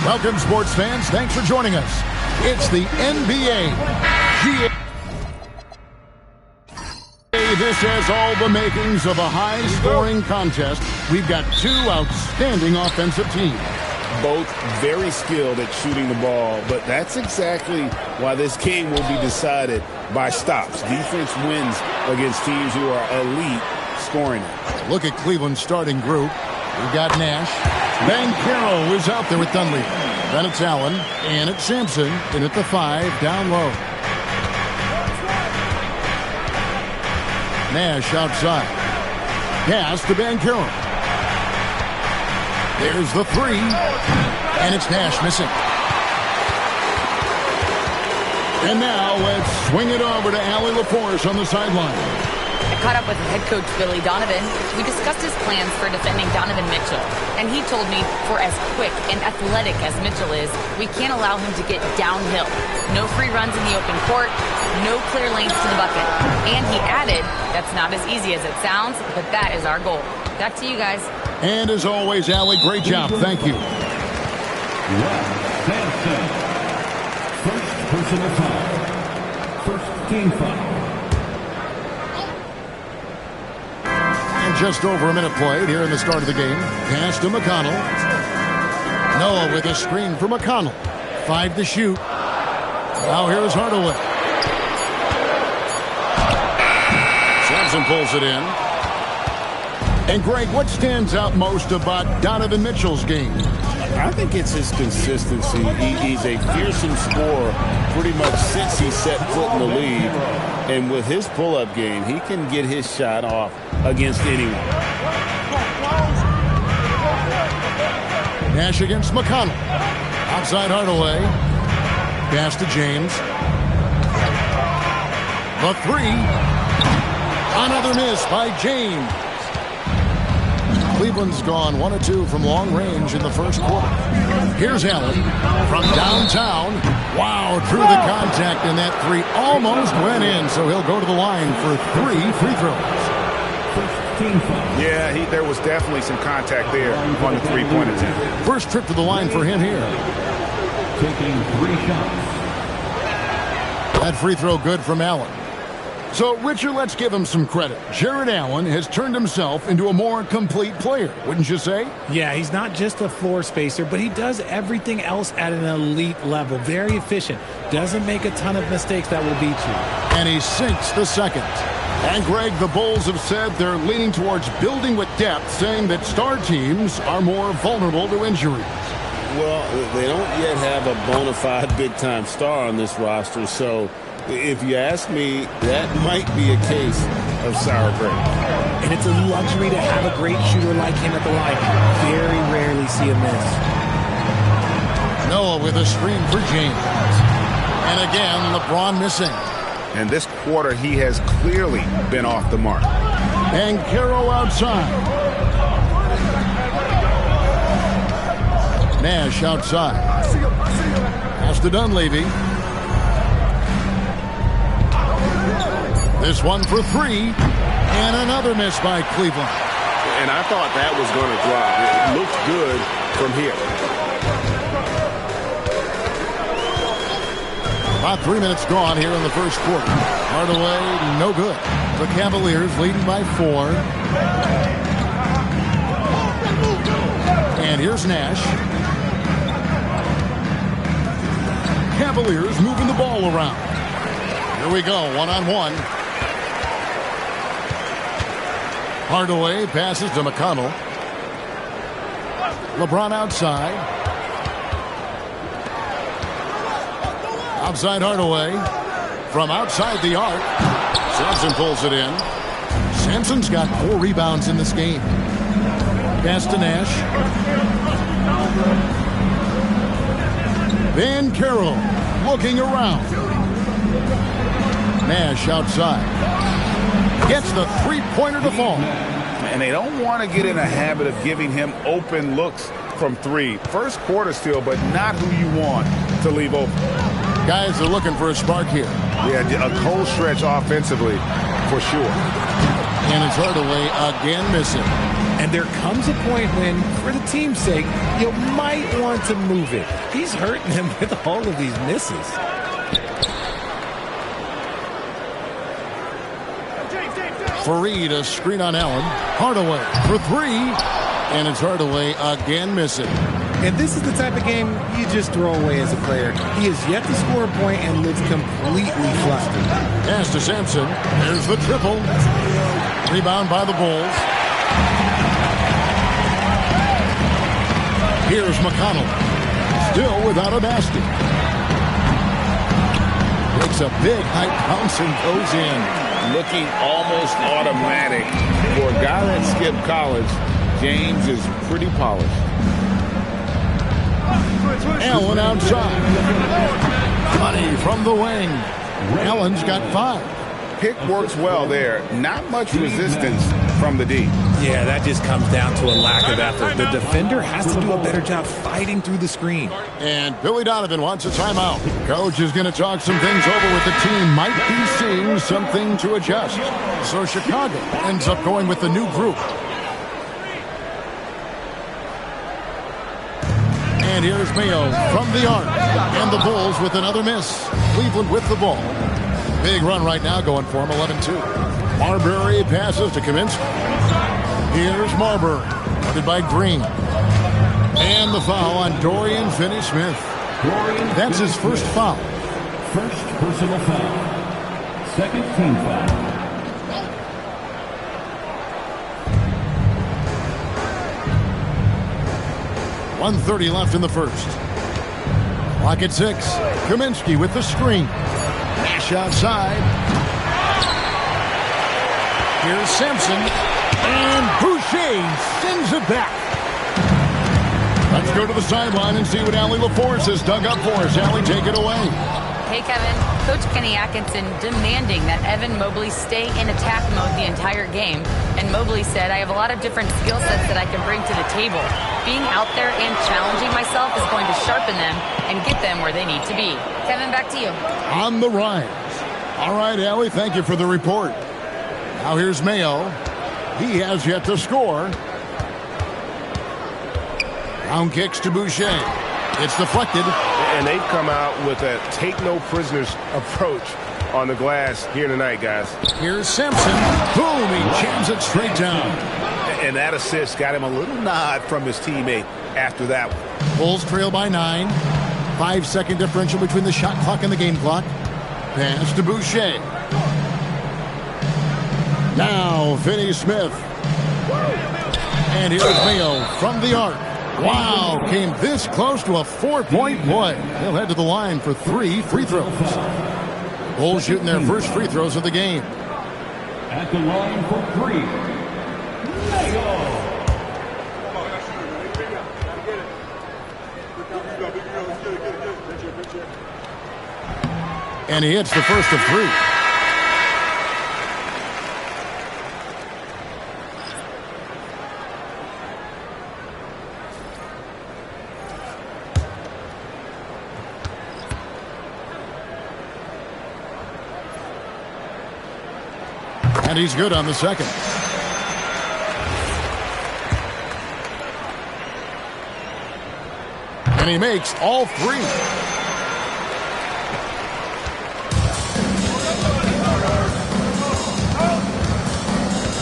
Welcome, sports fans. Thanks for joining us. It's the NBA2K26. This has all the makings of a high-scoring contest. We've got two outstanding offensive teams. Both very skilled at shooting the ball, but that's exactly why this game will be decided by stops. Defense wins against teams who are elite scoring it. Look at Cleveland's starting group. We've got Nash. Banchero is out there with Dunleavy. Then it's Allen, and it's Sampson, in at the 5, down low. Nash outside. Pass to Banchero. There's the 3, and it's Nash missing. And now let's swing it over to Allie LaForce on the sideline. I caught up with head coach Billy Donovan. We discussed his plans for defending Donovan Mitchell, and he told me for as quick and athletic as Mitchell is, we can't allow him to get downhill. No free runs in the open court, no clear lanes to the bucket. And he added, that's not as easy as it sounds, but that is our goal. Back to you guys. And as always, Allie, great job. Thank you. First personal foul. First team foul. And just over a minute played here in the start of the game. Pass to McConnell. Noah with a screen for McConnell. 5 to shoot. Now here's Hardaway. Sampson pulls it in. And Greg, what stands out most about Donovan Mitchell's game? I think it's his consistency. He's a fearsome scorer pretty much since he set foot in the league. And with his pull-up game, he can get his shot off against anyone. Nash against McConnell. Outside Hardaway. Pass to James. The 3. Another miss by James. Cleveland's gone 1 of 2 from long range in the first quarter. Here's Allen from downtown. Wow, through the contact, and that 3 almost went in, so he'll go to the line for 3 free throws. Yeah, there was definitely some contact there on the three-point attempt. First trip to the line for him here. Taking 3 shots. That free throw good from Allen. So, Richard, let's give him some credit. Jared Allen has turned himself into a more complete player, wouldn't you say? Yeah, he's not just a floor spacer, but he does everything else at an elite level. Very efficient. Doesn't make a ton of mistakes that will beat you. And he sinks the second. And, Greg, the Bulls have said they're leaning towards building with depth, saying that star teams are more vulnerable to injuries. Well, they don't yet have a bona fide big-time star on this roster, so if you ask me, that might be a case of sour grapes. And it's a luxury to have a great shooter like him at the line. Very rarely see a miss. Noah with a screen for James. And again, LeBron missing. And this quarter, he has clearly been off the mark. And Banchero outside. Nash outside. Pass to Dunleavy. This one for 3. And another miss by Cleveland. And I thought that was going to drop. It looked good from here. About 3 minutes gone here in the first quarter. Hardaway, no good. The Cavaliers leading by 4. And here's Nash. Cavaliers moving the ball around. Here we go, one-on-one. Hardaway passes to McConnell. LeBron outside. Outside Hardaway. From outside the arc. Sampson pulls it in. Sampson's got 4 rebounds in this game. Pass to Nash. Banchero looking around. Nash outside. Gets the three-pointer to fall. And they don't want to get in a habit of giving him open looks from 3. First quarter still, but not who you want to leave open. Guys are looking for a spark here. Yeah, a cold stretch offensively for sure. And it's Hardaway again missing. And there comes a point when, for the team's sake, you might want to move it. He's hurting them with all of these misses. Fareed, a screen on Allen. Hardaway for three. And it's Hardaway again missing. And this is the type of game you just throw away as a player. He has yet to score a point and looks completely flustered. Pass to Sampson. There's the triple. Rebound by the Bulls. Here's McConnell. Still without a basket. Makes a big high bounce and goes in. Looking almost automatic. For a guy that skipped college, James is pretty polished. Allen outside. Money from the wing. Allen's got 5. Pick works well there. Not much resistance from the D. Yeah, that just comes down to a lack of effort. The defender has to do a better job fighting through the screen. And Billy Donovan wants a timeout. Coach is going to talk some things over with the team. Might be seeing something to adjust. So Chicago ends up going with the new group. And here's Mayo from the arc. And the Bulls with another miss. Cleveland with the ball. Big run right now going for him, 11-2. Marbury passes to Kaminsky. Here's Marbury. Guarded by Green. And the foul on Dorian Finney-Smith. That's his first foul. First personal foul. Second team foul. 1:30 left in the first. Clock at 6. Kaminsky with the screen. Nash outside. Here's Sampson. And Boucher sends it back. Let's go to the sideline and see what Allie LaForce has dug up for us. Allie, take it away. Hey, Kevin. Coach Kenny Atkinson demanding that Evan Mobley stay in attack mode the entire game. And Mobley said, I have a lot of different skill sets that I can bring to the table. Being out there and challenging myself is going to sharpen them and get them where they need to be. Kevin, back to you. On the rise. All right, Allie, thank you for the report. Now here's Mayo. He has yet to score. Round kicks to Boucher. It's deflected. And they've come out with a take-no-prisoners approach on the glass here tonight, guys. Here's Sampson. Boom, he jams it straight down. And that assist got him a little nod from his teammate after that one. Bulls trail by 9. 5-second differential between the shot clock and the game clock. Pass to Boucher. Now, Finney-Smith. And here's Mayo from the arc. Wow, came this close to a 4-point play. They'll head to the line for 3 free throws. Bulls shooting their first free throws of the game. At the line for 3, Mayo. And he hits the first of 3. And he's good on the second. And he makes all 3.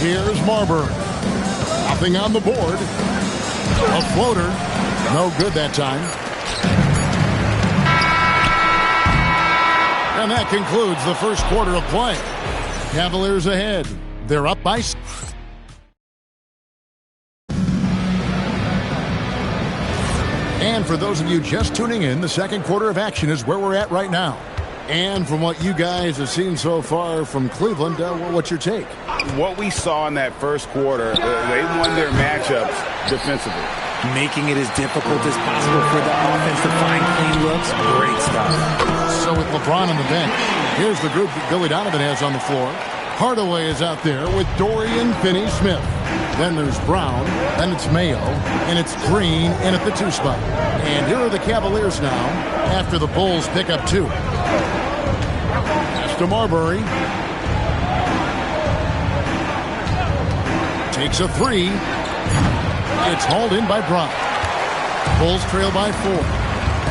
Here's Marbury. Nothing on the board. A floater. No good that time. And that concludes the first quarter of play. Cavaliers ahead. They're up by 6. And for those of you just tuning in, the second quarter of action is where we're at right now. And from what you guys have seen so far from Cleveland, what's your take? What we saw in that first quarter, they won their matchups defensively. Making it as difficult as possible for the offense to find clean looks. Great stuff. So with LeBron on the bench, here's the group that Billy Donovan has on the floor. Hardaway is out there with Dorian Finney-Smith. Then there's Brown, then it's Mayo, and it's Green in at the 2 spot. And here are the Cavaliers now after the Bulls pick up 2. Pass to Marbury. Takes a 3. It's hauled in by Brown. Bulls trail by 4.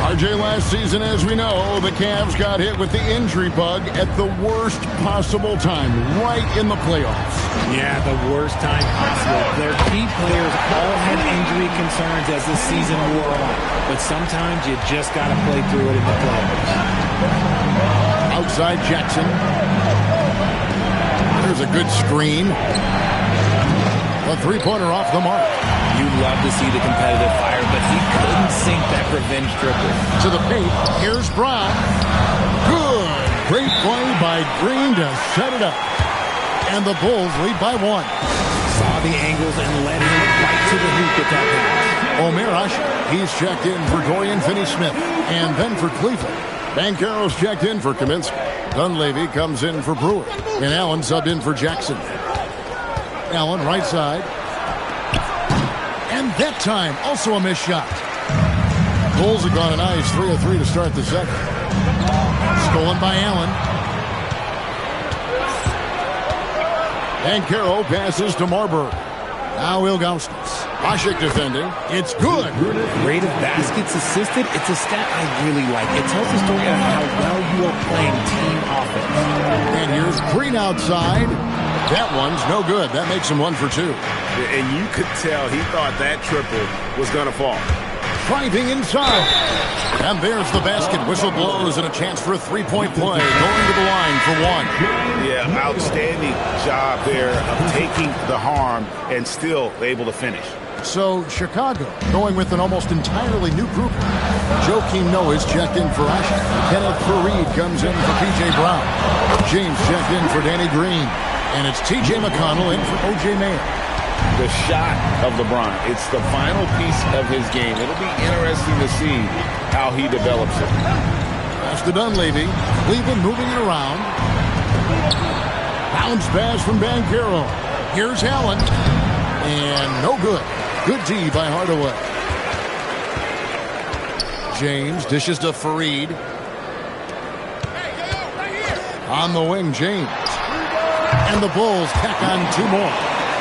RJ, last season, as we know, the Cavs got hit with the injury bug at the worst possible time, right in the playoffs. Yeah, the worst time possible. Their key players all had injury concerns as the season wore on. But sometimes you just got to play through it in the playoffs. Outside Jackson. There's a good screen. A three-pointer off the mark. You love to see the competitive fire, but he couldn't sink that revenge triple. To the paint. Here's Brown. Good. Great play by Green to set it up. And the Bulls lead by 1. Saw the angles and led him right to the hoop with that pass. Omerosh, he's checked in for Dorian Finney-Smith. And then for Cleveland. Banchero's checked in for Kaminsky. Dunleavy comes in for Brewer. And Allen subbed in for Jackson. Allen, right side. And that time, also a missed shot. Bulls have gone a nice 3 of 3 to start the second. Stolen by Allen. Banchero passes to Marburg. Now Ilgauskas. Hasek defending. It's good. Rate of baskets assisted. It's a stat I really like. It tells the story of how well you are playing team offense. And here's Green outside. That one's no good. That makes him 1 for 2. And you could tell he thought that triple was going to fall. Driving inside. And there's the basket. Whistle blows and a chance for a three-point play. Going to the line for 1. Yeah, outstanding job there of taking the harm and still able to finish. So Chicago going with an almost entirely new group. Joakim Noah is checked in for Asher. Kenneth Fareed comes in for P.J. Brown. James checked in for Danny Green. And it's T.J. McConnell in for O.J. Mayer. The shot of LeBron. It's the final piece of his game. It'll be interesting to see how he develops it. Pass to Dunleavy. Cleveland moving it around. Bounce pass from Banchero. Here's Allen. And no good. Good D by Hardaway. James dishes to Fareed. On the wing, James. And the Bulls tack on 2 more.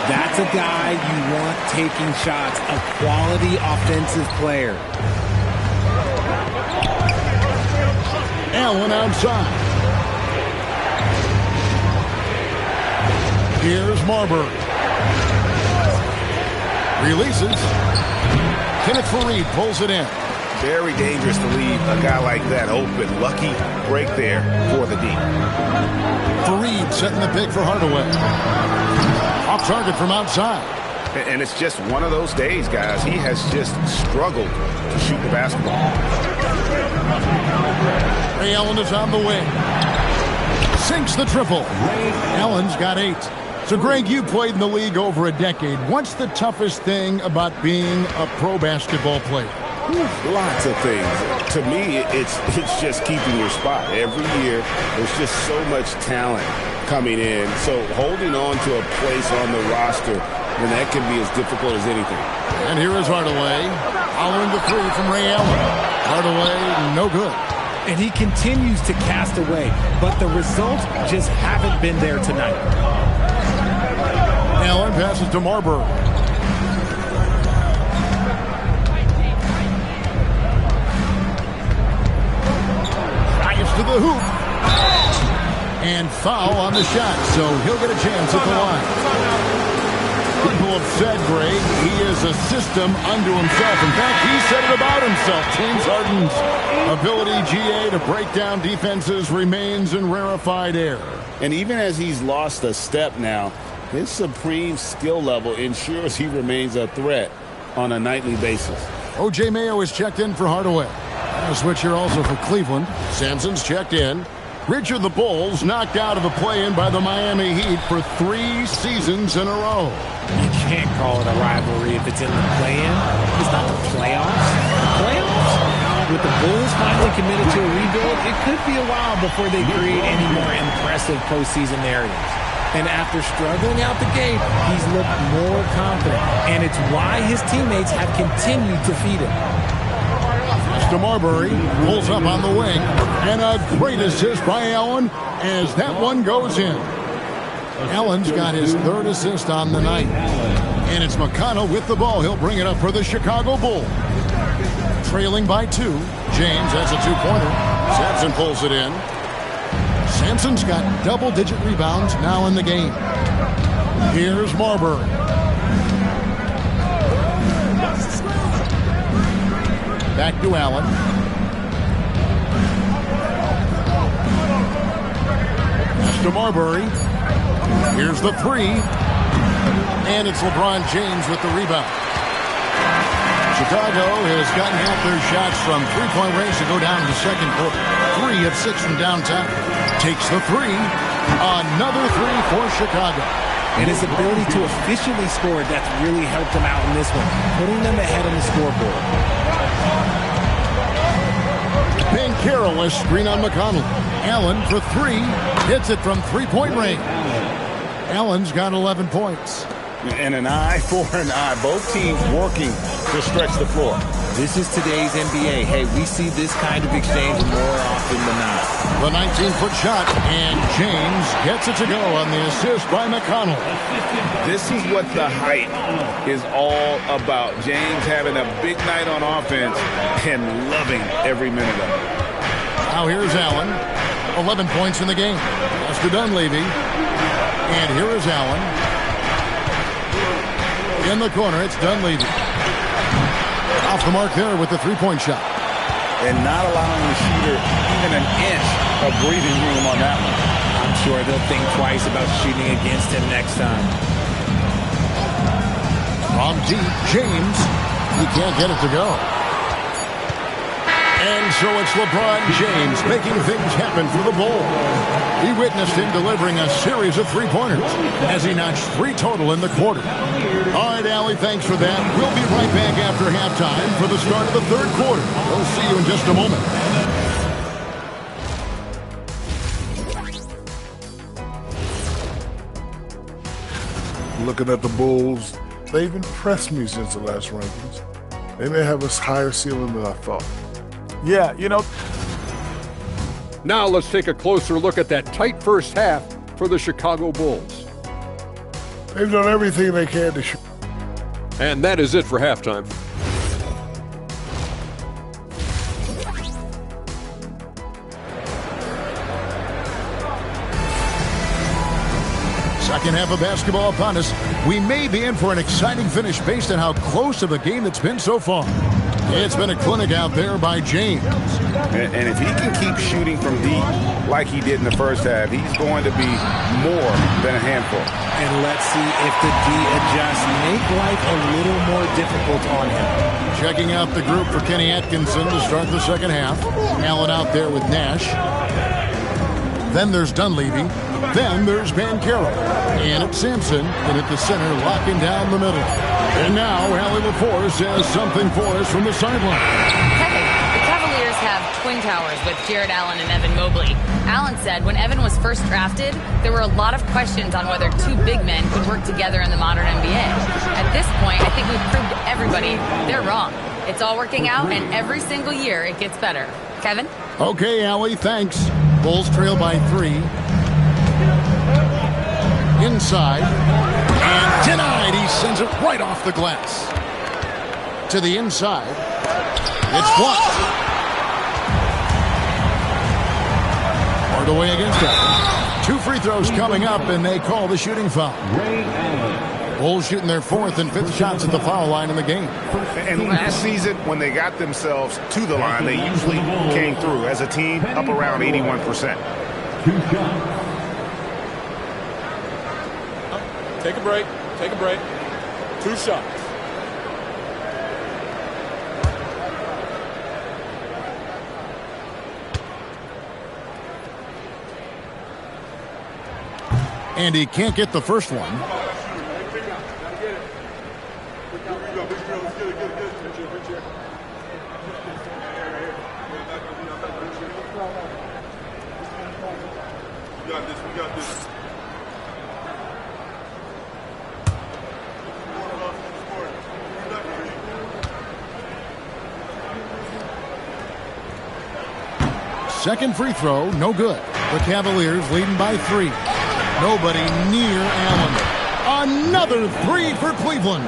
That's a guy you want taking shots, a quality offensive player. Allen outside. Here's Marburg. Releases. Kenneth Fareed pulls it in. Very dangerous to leave a guy like that open. Lucky break there for the D. Fareed setting the pick for Hardaway. Off target from outside. And it's just one of those days, guys. He has just struggled to shoot the basketball. Ray Allen is on the wing. Sinks the triple. Allen's got 8. So, Greg, you played in the league over a decade. What's the toughest thing about being a pro basketball player? Lots of things. To me, it's just keeping your spot. Every year, there's just so much talent coming in. So holding on to a place on the roster, then that can be as difficult as anything. And here is Hardaway. Following the 3 from Ray Allen. Hardaway, no good. And he continues to cast away, but the results just haven't been there tonight. Allen passes to Marburg. To the hoop. And foul on the shot, so he'll get a chance at the line. People have said, Greg, he is a system unto himself. In fact, he said it about himself. James Harden's ability, GA, to break down defenses remains in rarefied air. And even as he's lost a step now, his supreme skill level ensures he remains a threat on a nightly basis. O.J. Mayo is checked in for Hardaway. A switch here also for Cleveland. Sampson's checked in. Richard the Bulls knocked out of the play-in by the Miami Heat for 3 seasons in a row. You can't call it a rivalry if it's in the play-in. It's not the playoffs. The playoffs? With the Bulls finally committed to a rebuild, it could be a while before they create any more impressive postseason narratives. And after struggling out the gate, he's looked more confident. And it's why his teammates have continued to feed him. To Marbury, pulls up on the wing, and a great assist by Allen as that one goes in. Allen's got his 3rd assist on the night. And it's McConnell with the ball. He'll bring it up for the Chicago Bulls. Trailing by 2. James has a two-pointer. Sampson pulls it in. Sampson's got double-digit rebounds now in the game. Here's Marbury. Back to Allen. To Marbury. Here's the three. And it's LeBron James with the rebound. Chicago has gotten half their shots from three-point range to go down in the second quarter. 3 of 6 from downtown. Takes the three. Another three for Chicago. And his ability to efficiently score, that's really helped him out in this one, putting them ahead on the scoreboard. Carroll, a screen on McConnell. Allen for 3. Hits it from three-point range. Allen's got 11 points. And an eye for an eye. Both teams working to stretch the floor. This is today's NBA. Hey, we see this kind of exchange more often than not. The 19-foot shot, and James gets it to go on the assist by McConnell. This is what the hype is all about. James having a big night on offense and loving every minute of it. Now here's Allen. 11 points in the game. That's to Dunleavy. And here is Allen. In the corner, it's Dunleavy. Off the mark there with the three-point shot. And not allowing the shooter even an inch of breathing room on that one. I'm sure they'll think twice about shooting against him next time. From deep, James. He can't get it to go. And so it's LeBron James making things happen for the Bulls. We witnessed him delivering a series of three-pointers as he notched 3 total in the quarter. All right, Allie, thanks for that. We'll be right back after halftime for the start of the third quarter. We'll see you in just a moment. Looking at the Bulls, they've impressed me since the last rankings. They may have a higher ceiling than I thought. Yeah, you know. Now let's take a closer look at that tight first half for the Chicago Bulls. They've done everything they can to shoot. And that is it for halftime. Second half of basketball upon us. We may be in for an exciting finish based on how close of a game it's been so far. It's been a clinic out there by James. And if he can keep shooting from deep like he did in the first half, he's going to be more than a handful. And let's see if the D adjusts, make life a little more difficult on him. Checking out the group for Kenny Atkinson to start the second half. Allen out there with Nash. Then there's Dunleavy. Then there's Carroll. And it's Sampson in at the center, locking down the middle. And now Allie LaForce has something for us from the sideline. Kevin, the Cavaliers have twin towers with Jared Allen and Evan Mobley. Allen said when Evan was first drafted, there were a lot of questions on whether 2 big men could work together in the modern NBA. At this point, I think we've proved to everybody they're wrong. It's all working out, and every single year it gets better. Kevin? Okay, Allie, thanks. Bulls trail by 3. Inside. And denied. He sends it right off the glass. To the inside. It's blocked. Hard away against Allen. 2 free throws coming up, and they call the shooting foul. Bulls shooting their 4th and 5th shots at the foul line in the game. And last season, when they got themselves to the line, they usually came through as a team up around 81%. Take a break. Take a break. 2 shots. And he can't get the first one. We got this. Second free throw, no good. The Cavaliers leading by 3. Nobody near Allen. Another three for Cleveland.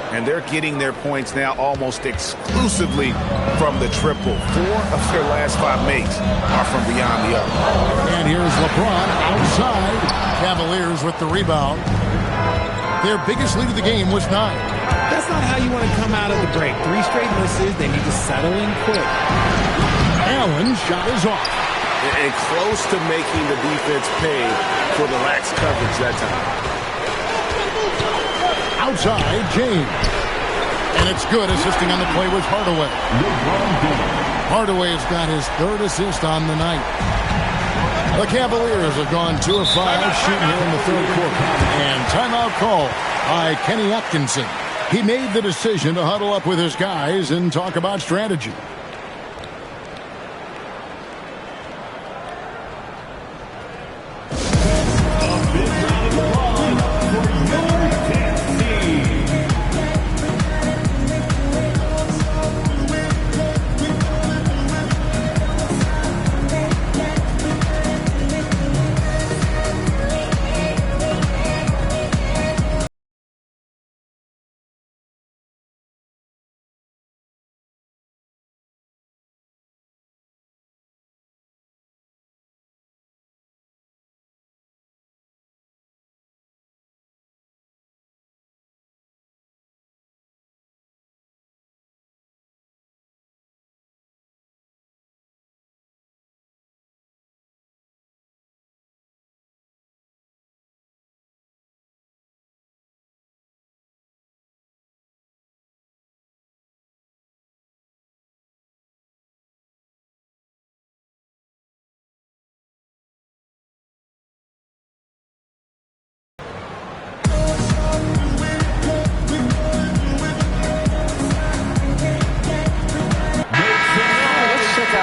And they're getting their points now almost exclusively from the triple. 4 of their last 5 makes are from beyond the arc. And here's LeBron outside. Cavaliers with the rebound. Their biggest lead of the game was 9. That's not how you want to come out of the break. 3 straight misses. They need to settle in quick. Allen's shot is off. And close to making the defense pay for the lax coverage that time. Outside, James. And it's good. Assisting on the play was Hardaway. Hardaway's got his 3rd assist on the night. The Cavaliers have gone 2 of 5 shooting here in the 3rd quarter. And timeout call by Kenny Atkinson. He made the decision to huddle up with his guys and talk about strategy.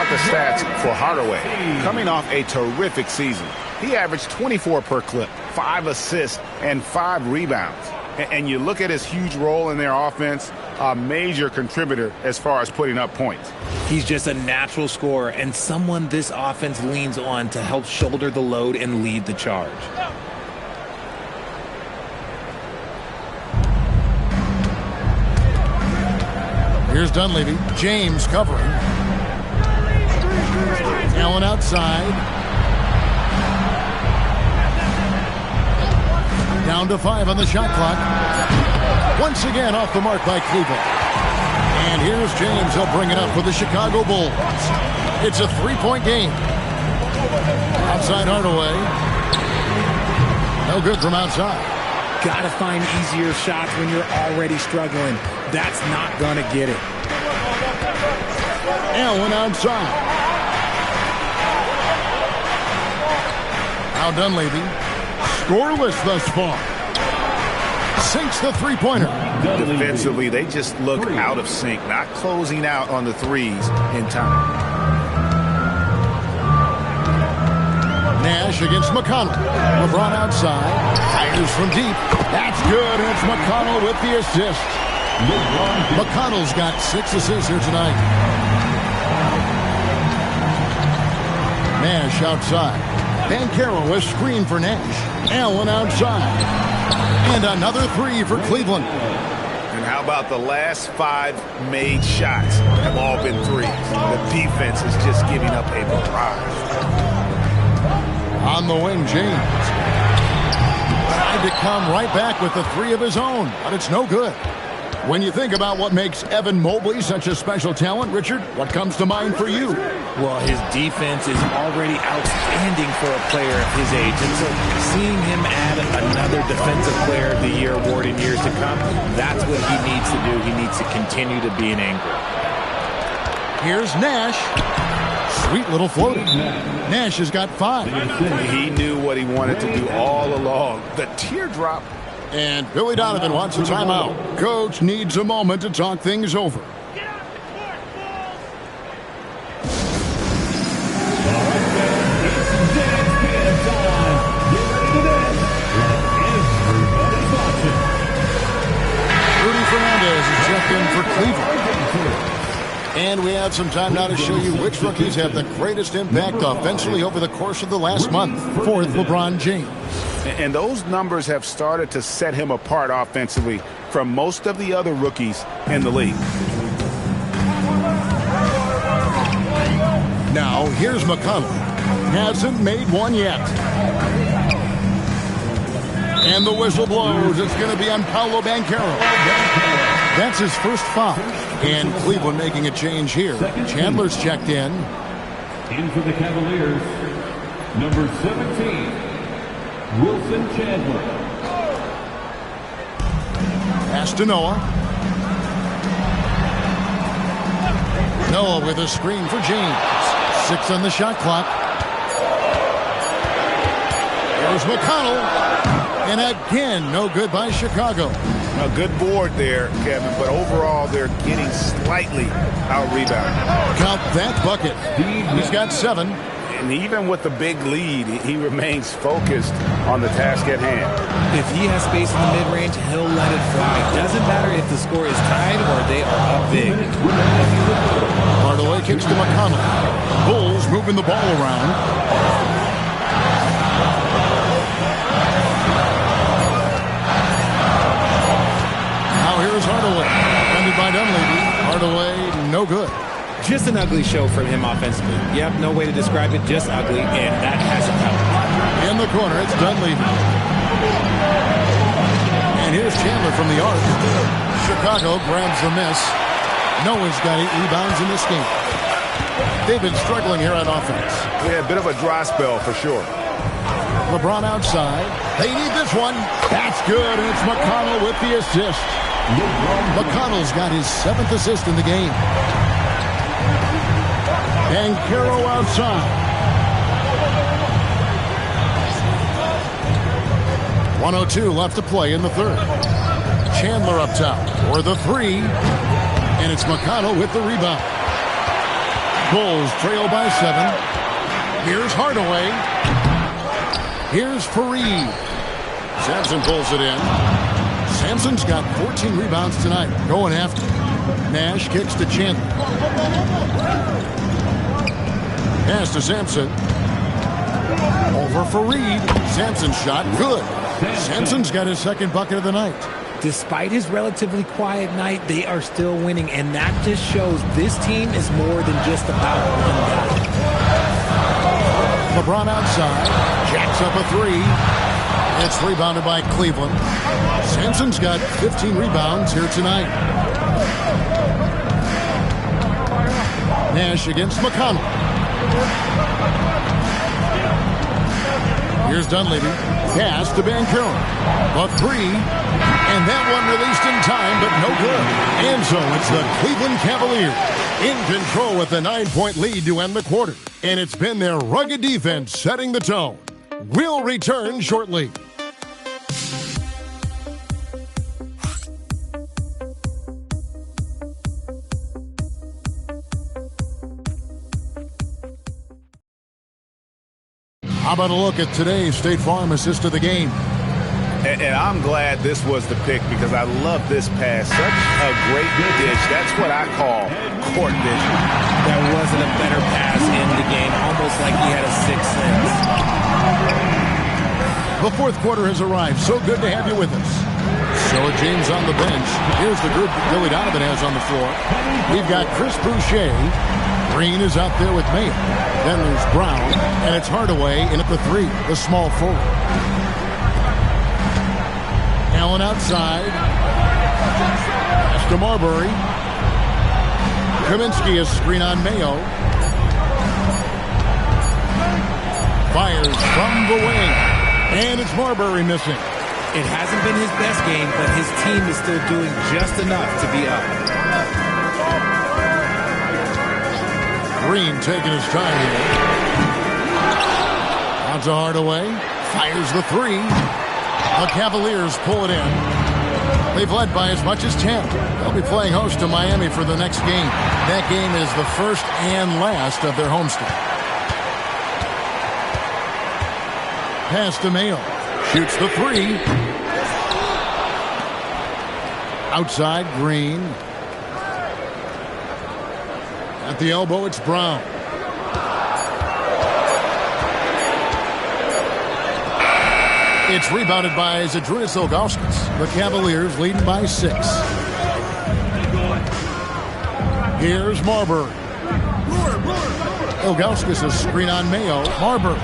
The stats for Hardaway. Coming off a terrific season, he averaged 24 per clip, 5 assists, and 5 rebounds. And you look at his huge role in their offense, a major contributor as far as putting up points. He's just a natural scorer and someone this offense leans on to help shoulder the load and lead the charge. Here's Dunleavy. James covering. Allen outside. Down to 5 on the shot clock. Once again off the mark by Cleveland. And here's James. He'll bring it up for the Chicago Bulls. It's a 3-point game. Outside Hardaway. No good from outside. Gotta find easier shots when you're already struggling. That's not gonna get it. Allen outside. Now Dunleavy, scoreless thus far. Sinks the 3-pointer. Defensively, they just look out of sync, not closing out on the threes in time. Nash against McConnell. LeBron outside. Fires from deep. That's good. It's McConnell with the assist. McConnell's got 6 assists here tonight. Nash outside. Banchero a screen for Nash. Allen outside. And another 3 for Cleveland. And how about the last 5 made shots have all been threes? The defense is just giving up a barrage. On the wing, James. Tried to come right back with the 3 of his own, but it's no good. When you think about what makes Evan Mobley such a special talent, Richard, what comes to mind for you? Well, his defense is already outstanding for a player of his age. And so seeing him add another Defensive Player of the Year award in years to come, that's what he needs to do. He needs to continue to be an anchor. Here's Nash. Sweet little floater. Nash has got 5. He knew what he wanted to do all along. The teardrop. And Billy Donovan wants a timeout. Coach needs a moment to talk things over. Rudy Fernandez is checked in for Cleveland. And we have some time now to show you which rookies have the greatest impact offensively over the course of the last month. 4th, LeBron James. And those numbers have started to set him apart offensively from most of the other rookies in the league. Now, here's McConnell. Hasn't made one yet. And the whistle blows. It's going to be on Paolo Banchero. That's his first foul. And Cleveland making a change here. Chandler's checked in. In for the Cavaliers, number 17, Wilson Chandler. Pass to Noah. Noah with a screen for James. 6 on the shot clock. Here's McConnell. And again, no good by Chicago. A good board there, Kevin, but overall they're getting slightly out-rebounded. Count that bucket. He's got 7. And even with the big lead, he remains focused on the task at hand. If he has space in the mid-range, he'll let it fly. Doesn't matter if the score is tied or they are up big. Hardaway kicks to McConnell. Bulls moving the ball around. Now here's Hardaway. Defended by Dunleavy. Hardaway, no good. Just an ugly show from him offensively. Yep, no way to describe it, just ugly, and that hasn't helped. In the corner, it's Dunleavy. And here's Chandler from the arc. Chicago grabs the miss. Noah's got 8 rebounds in this game. They've been struggling here on offense. Yeah, a bit of a dry spell for sure. LeBron outside. They need this one. That's good, and it's McConnell with the assist. McConnell's got his 7th assist in the game. And Caro outside. 1:02 left to play in the third. Chandler up top for the 3. And it's McConnell with the rebound. Bulls trail by 7. Here's Hardaway. Here's Fareed. Sampson pulls it in. Sampson's got 14 rebounds tonight. Going after. Nash kicks to Chandler. Pass to Sampson. Over Fareed. Sampson's shot good. Sampson's got his 2nd bucket of the night. Despite his relatively quiet night, they are still winning, and that just shows this team is more than just about one guy. LeBron outside. Jacks up a 3. It's rebounded by Cleveland. Sampson's got 15 rebounds here tonight. Nash against McConnell. Here's Dunleavy. Pass to Banchero. A 3. And that one released in time, but no good. And so it's the Cleveland Cavaliers in control with a 9-point lead to end the quarter. And it's been their rugged defense setting the tone. We'll return shortly. How about a look at today's State Farm assist of the game? And I'm glad this was the pick because I love this pass. Such a great dish. That's what I call court vision. There wasn't a better pass in the game, almost like he had a 6th sense. The 4th quarter has arrived. So good to have you with us. So James on the bench. Here's the group that Billy Donovan has on the floor. We've got Chris Boucher. Green is out there with Mayo. Then there's Brown. And it's Hardaway in at the 3, the small forward. Allen outside. Pass to Marbury. Kaminsky a screen on Mayo. Fires from the wing. And it's Marbury missing. It hasn't been his best game, but his team is still doing just enough to be up. Green taking his time here. Out to Hardaway. Fires the 3. The Cavaliers pull it in. They've led by as much as 10. They'll be playing host to Miami for the next game. That game is the first and last of their homestand. Pass to Mayo. Shoots the 3. Outside, Green. At the elbow, it's Brown. It's rebounded by Zydrunas Ilgauskas. The Cavaliers leading by 6. Here's Marbury. Ilgauskas a screen on Mayo. Marbury.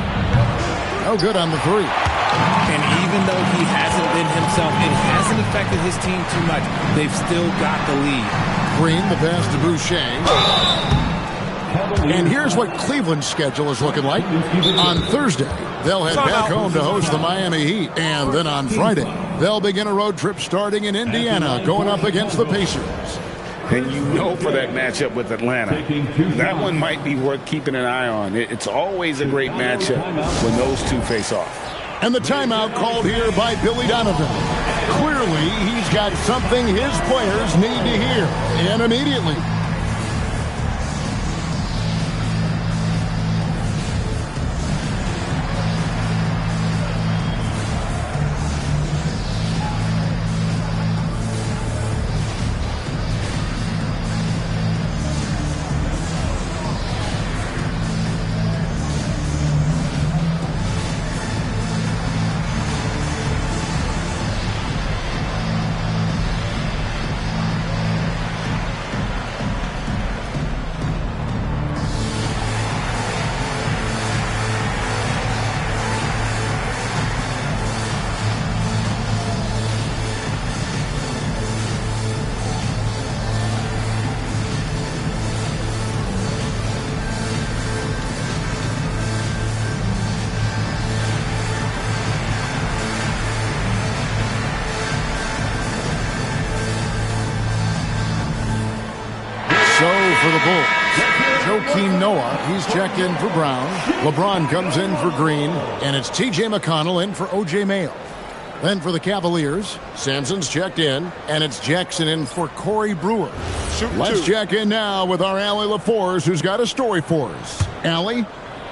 No good on the 3. And even though he hasn't been himself, it hasn't affected his team too much. They've still got the lead. Green, the pass to Boucher. And here's what Cleveland's schedule is looking like. On Thursday, they'll head back home to host the Miami Heat. And then on Friday, they'll begin a road trip starting in Indiana, going up against the Pacers. And you know for that matchup with Atlanta, that one might be worth keeping an eye on. It's always a great matchup when those two face off. And the timeout called here by Billy Donovan. Clearly, he's got something his players need to hear. And immediately. For the Bulls, Joakim Noah, he's checked in for Brown. LeBron comes in for Green, and it's T.J. McConnell in for O.J. Mayo. Then for the Cavaliers, Sampson's checked in, and it's Jackson in for Corey Brewer. Let's check in now with our Allie LaForce, who's got a story for us. Allie?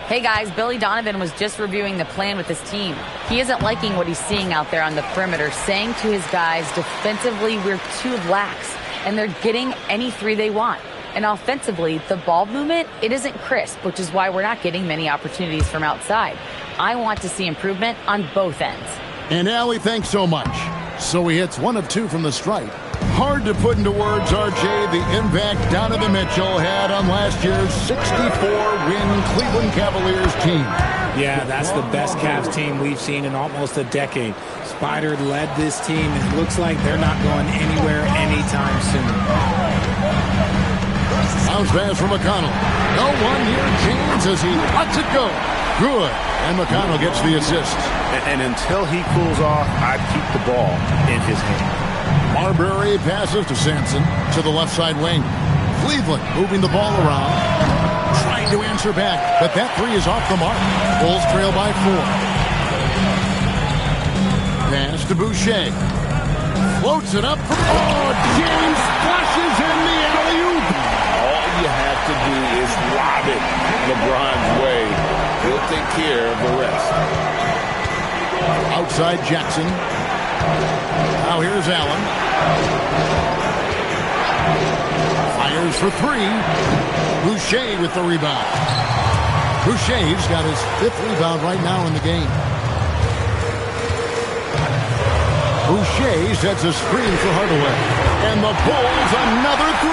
Hey guys, Billy Donovan was just reviewing the plan with his team. He isn't liking what he's seeing out there on the perimeter, saying to his guys, defensively, we're too lax, and they're getting any 3 they want. And offensively, the ball movement, it isn't crisp, which is why we're not getting many opportunities from outside. I want to see improvement on both ends. And Allie, thanks so much. So he hits 1 of 2 from the stripe. Hard to put into words, RJ, the impact Donovan Mitchell had on last year's 64-win Cleveland Cavaliers team. Yeah, that's the best Cavs team we've seen in almost a decade. Spider led this team. It looks like they're not going anywhere anytime soon. Bounce pass from McConnell. No one near James as he lets it go. Good. And McConnell gets the assist. And until he cools off, I'd keep the ball in his hand. Marbury passes to Sampson to the left side wing. Cleveland moving the ball around. Trying to answer back, but that 3 is off the mark. Bulls trail by 4. Pass to Boucher. Floats it up. James flushes in the alley-oop. All you have to do is lob it LeBron's way. He'll take care of the rest. Outside Jackson. Now here's Allen. Fires for 3. Boucher with the rebound. Boucher's got his 5th rebound right now in the game. Boucher sets a screen for Hardaway. And the Bulls another 3.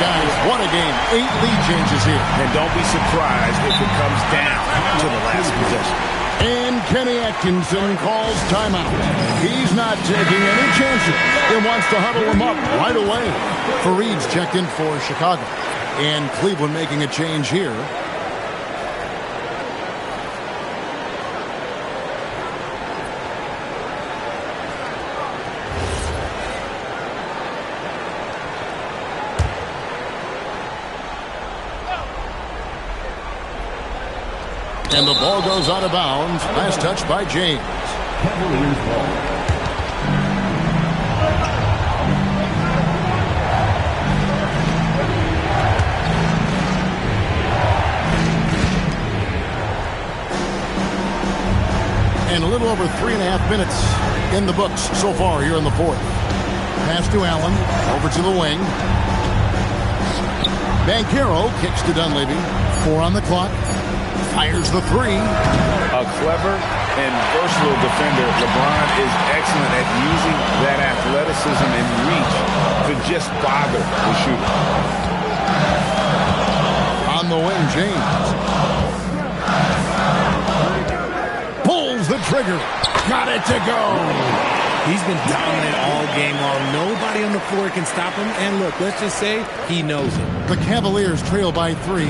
Guys, what a game. 8 lead changes here. And don't be surprised if it comes down to the last possession. And Kenny Atkinson calls timeout. He's not taking any chances. He wants to huddle him up right away. Fareed's checked in for Chicago. And Cleveland making a change here. And the ball goes out of bounds. Last touch by James. Cavaliers ball. And a little over 3.5 minutes in the books so far here in the 4th. Pass to Allen. Over to the wing. Banchero kicks to Dunleavy. 4 on the clock. Fires the three. A clever and versatile defender, LeBron is excellent at using that athleticism and reach to just bother the shooter. On the wing, James. Pulls the trigger. Got it to go. He's been dominant all game long. Nobody on the floor can stop him. And look, let's just say he knows it. The Cavaliers trail by 3.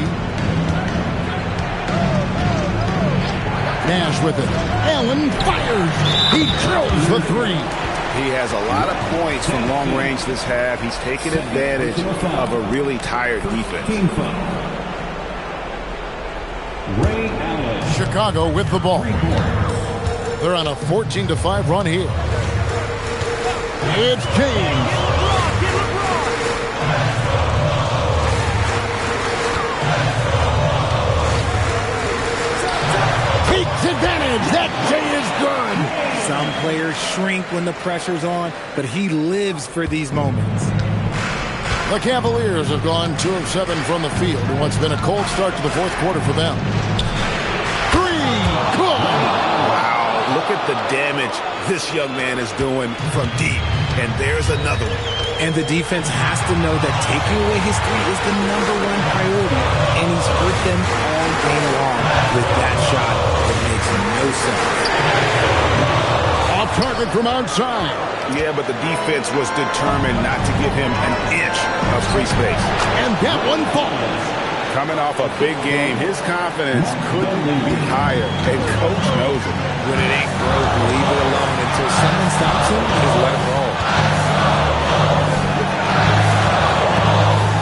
Nash with it. Allen fires. He drills the 3. He has a lot of points from long range this half. He's taken advantage of a really tired defense. Ray Allen. Chicago with the ball. They're on a 14-5 run here. It's James. Takes advantage. That J is good. Some players shrink when the pressure's on, but he lives for these moments. The Cavaliers have gone 2 of 7 from the field in what's been a cold start to the fourth quarter for them. 3. Good. Wow, look at the damage this young man is doing from deep. And there's another one. And the defense has to know that taking away his 3 is the #1 priority. And he's hurt them all game long with that shot that makes no sense. Off target from outside. Yeah, but the defense was determined not to give him an inch of free space. And that one falls. Coming off a big game, his confidence couldn't be higher, and Coach knows it. When it ain't broke, leave it alone until someone stops him. Just let him roll.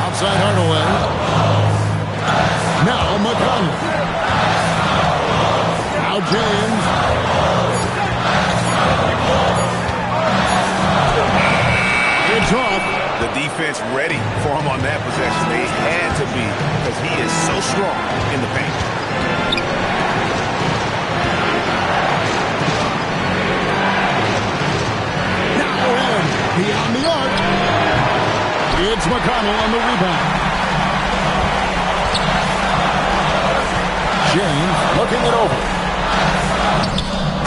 Outside Hardaway. Now McConnell. Now James. It's off. The defense ready for him on that possession. They had to be, because he is so strong in the paint. Now Allen beyond the arc. It's McConnell on the rebound. James looking it over.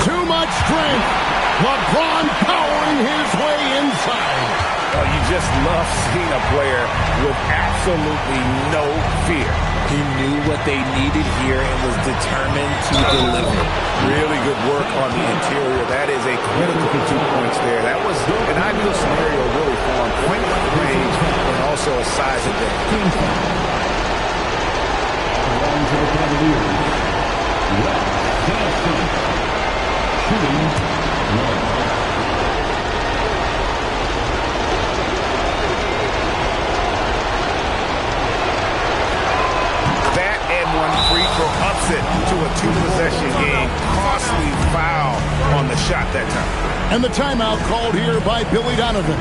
Too much strength. LeBron powering his way inside. Oh, you just love seeing a player with absolutely no fear. He knew what they needed here and was determined to deliver. Really good work on the interior. That is a critical 2 points there. That was an ideal scenario really for him. Point blank range and also a size advantage. Along to the Cavaliers. Wes Sampson. Shooting 1. One free throw upset to a 2-possession game. Costly foul on the shot that time. And the timeout called here by Billy Donovan.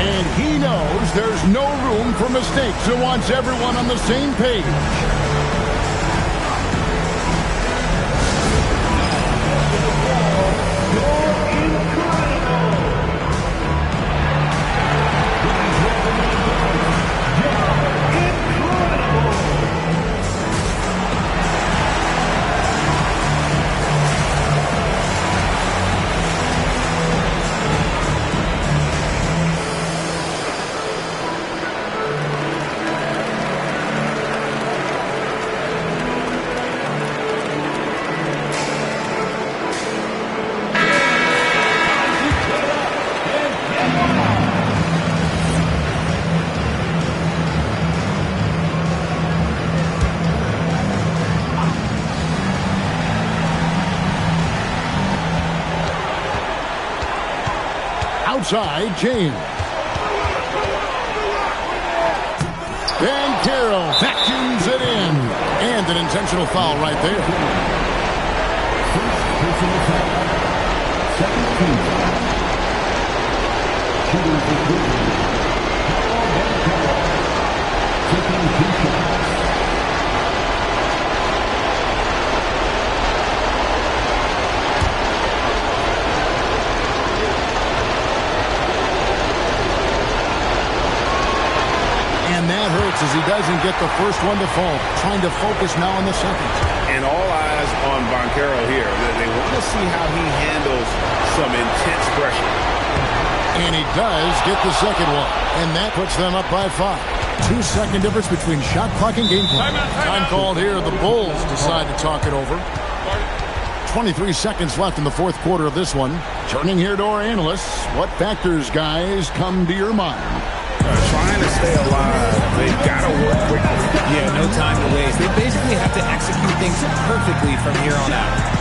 And he knows there's no room for mistakes and wants everyone on the same page. Outside, James. And Carroll vacuums it in. And an intentional foul right there. Personal foul. Second team foul. Shooting for Brooklyn. Taking 2 shots. And that hurts as he doesn't get the first one to fall. Trying to focus now on the second. And all eyes on Banchero here. They want to see how he handles some intense pressure. And he does get the second one. And that puts them up by 5. 2-second difference between shot clock and game clock. Time called here. The Bulls decide to talk it over. 23 seconds left in the fourth quarter of this one. Turning here to our analysts. What factors, guys, come to your mind? Trying to stay alive. They've got to work quickly. Yeah, no time to waste. They basically have to execute things perfectly from here on out.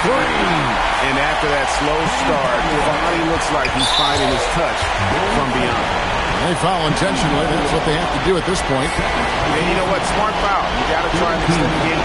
And after that slow start, Fonnie looks like he's finding his touch from beyond. They foul intentionally. That's what they have to do at this point. And you know what? Smart foul. You got to try and extend the game.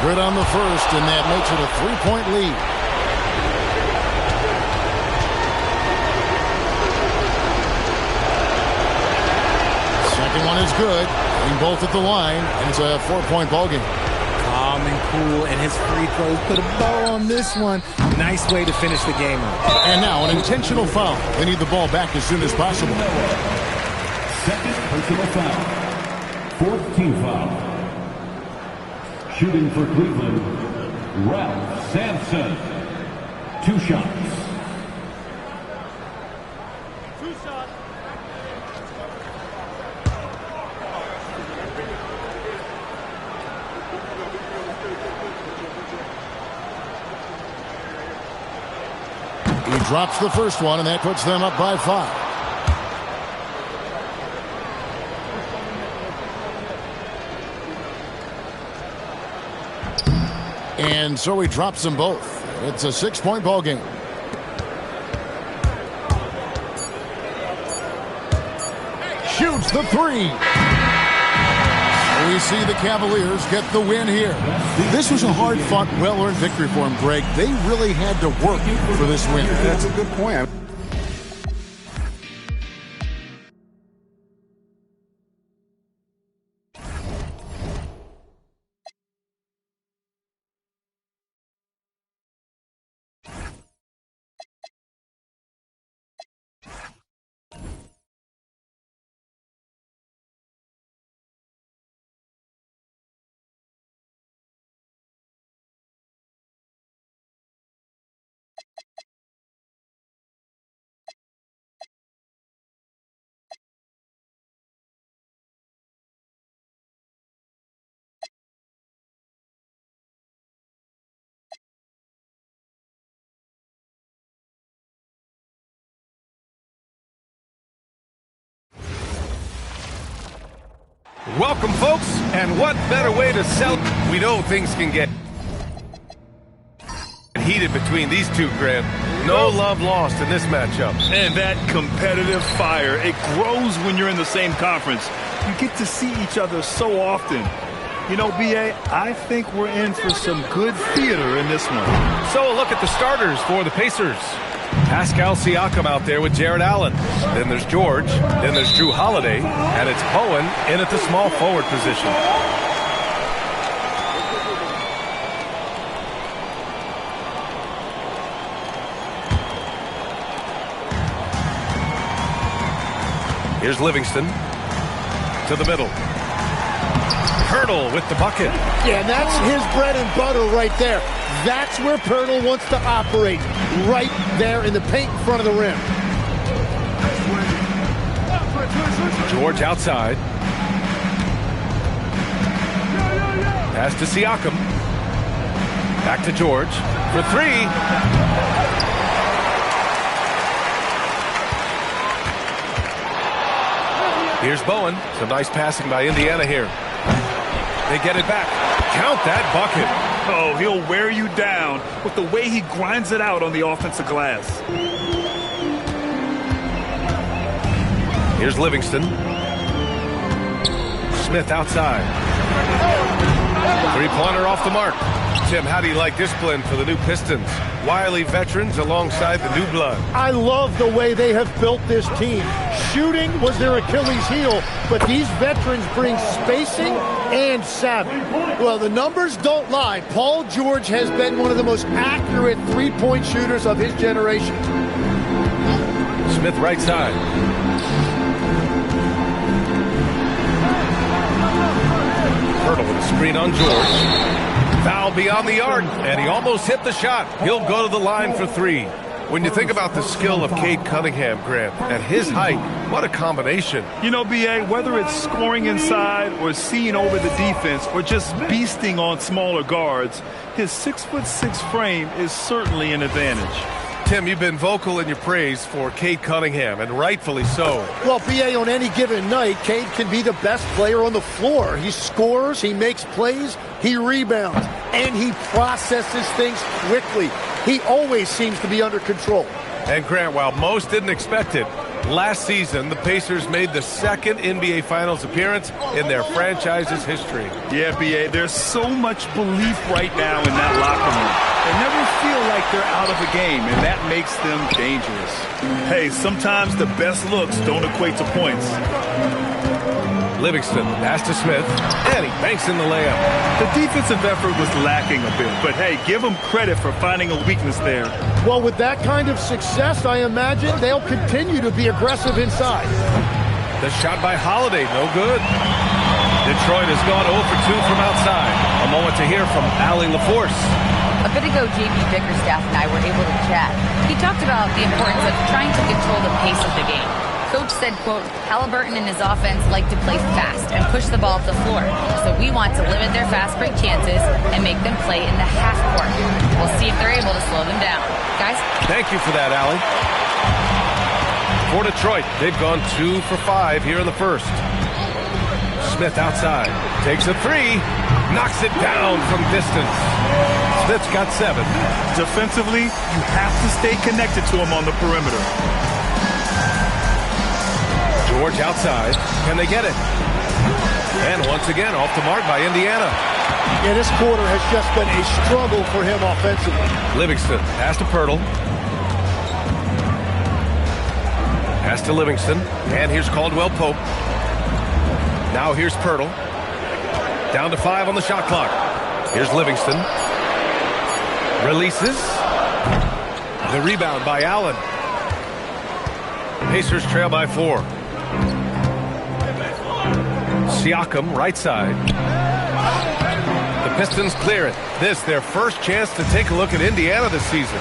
Good on the first, and that makes it a 3-point lead. Second one is good. Getting both at the line, and it's a 4-point ball game. Calm and cool, and his free throws put a bow on this one. Nice way to finish the game up. And now an intentional foul. They need the ball back as soon as possible. Second personal foul. Fourth team foul. Shooting for Cleveland, Ralph Sampson. 2 shots. He drops the first one, and that puts them up by 5. And so he drops them both. It's a 6-point ball game. Shoots the 3. We see the Cavaliers get the win here. This was a hard-fought, well-earned victory for them, Greg. They really had to work for this win. That's a good point. Welcome, folks, and what better way to sell? We know things can get heated between these two, Grant. No love lost in this matchup. And that competitive fire, it grows when you're in the same conference. You get to see each other so often. You know, B.A., I think we're in for some good theater in this one. So a look at the starters for the Pacers. Pascal Siakam out there with Jared Allen. Then there's George. Then there's Drew Holiday. And it's Bowen in at the small forward position. Here's Livingston to the middle. Pirtle with the bucket. Yeah, that's his bread and butter right there. That's where Pirtle wants to operate, right there in the paint in front of the rim. George outside. Pass to Siakam. Back to George for three. Here's Bowen. Some nice passing by Indiana here. They get it back. Count that bucket. Oh, he'll wear you down with the way he grinds it out on the offensive glass. Here's Livingston. Smith outside. Three-pointer off the mark. Tim, how do you like this blend for the new Pistons? Wily veterans alongside the new blood. I love the way they have built this team. Shooting was their Achilles heel, but these veterans bring spacing and savvy. Well, the numbers don't lie. Paul George has been one of the most accurate three-point shooters of his generation. Smith right side. Pirtle with a screen on George. Foul beyond the arc, and he almost hit the shot. He'll go to the line for three. When you think about the skill of Cade Cunningham, Grant, at his height, what a combination. You know, B.A., whether it's scoring inside or seeing over the defense or just beasting on smaller guards, his 6'6" frame is certainly an advantage. Tim, you've been vocal in your praise for Cade Cunningham, and rightfully so. Well, B.A., on any given night, Cade can be the best player on the floor. He scores, he makes plays, he rebounds, and he processes things quickly. He always seems to be under control. And Grant, while most didn't expect it, last season the Pacers made the second NBA Finals appearance in their franchise's history. Yeah, B.A., there's so much belief right now in that locker room. They never feel like they're out of the game, and that makes them dangerous. Hey, sometimes the best looks don't equate to points. Livingston, pass to Smith, and he banks in the layup. The defensive effort was lacking a bit, but hey, give them credit for finding a weakness there. Well, with that kind of success, I imagine they'll continue to be aggressive inside. The shot by Holiday, no good. Detroit has gone 0 for 2 from outside. A moment to hear from Allie LaForce. A bit ago, J.B. Bickerstaff and I were able to chat. He talked about the importance of trying to control the pace of the game. Coach said, quote, Halliburton and his offense like to play fast and push the ball up the floor. So we want to limit their fast break chances and make them play in the half court. We'll see if they're able to slow them down. Guys? Thank you for that, Allie. For Detroit, they've gone 2 for 5 here in the first. Smith outside. Takes a three. Knocks it down from distance. Smith's got 7. Defensively, you have to stay connected to him on the perimeter. George outside. Can they get it? And once again, off the mark by Indiana. Yeah, this quarter has just been a struggle for him offensively. Livingston, pass to Pirtle. Pass to Livingston. And here's Caldwell Pope. Now here's Pirtle. Down to 5 on the shot clock. Here's Livingston. Releases. The rebound by Allen. Pacers trail by 4. Siakam, right side. The Pistons clear it. This, their first chance to take a look at Indiana this season.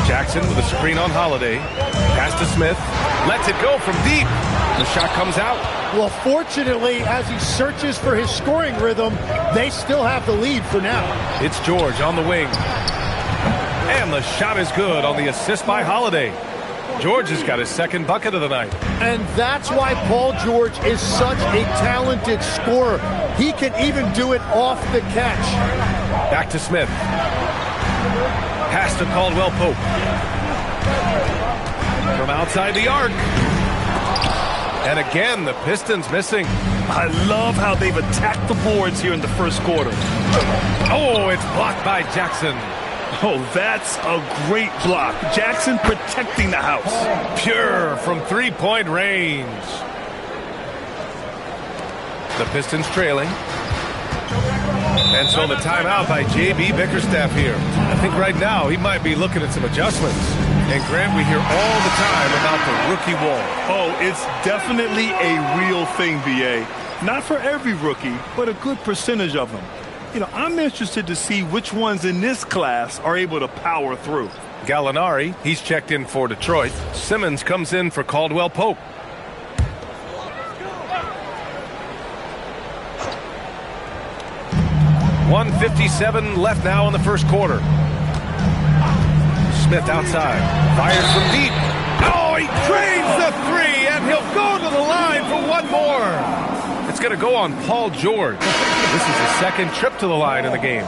Jackson with a screen on Holiday. Pass to Smith. Lets it go from deep. The shot comes out. Well, fortunately, as he searches for his scoring rhythm, they still have the lead for now. It's George on the wing. And the shot is good on the assist by Holiday. George has got his second bucket of the night. And that's why Paul George is such a talented scorer. He can even do it off the catch. Back to Smith. Pass to Caldwell Pope. From outside the arc. And again, the Pistons missing. I love how they've attacked the boards here in the first quarter. Oh, it's blocked by Jackson. Oh, that's a great block. Jackson protecting the house. Pure from three-point range. The Pistons trailing. And so the timeout by J.B. Bickerstaff here. I think right now he might be looking at some adjustments. And Grant, we hear all the time about the rookie wall. Oh, it's definitely a real thing, B.A. Not for every rookie, but a good percentage of them. You know, I'm interested to see which ones in this class are able to power through. Gallinari, he's checked in for Detroit. Simmons comes in for Caldwell Pope. .157 left now in the first quarter. Smith outside. Fires from deep. Oh, he drains the three, and he'll go to the line for one more. It's going to go on Paul George. This is his second trip to the line in the game.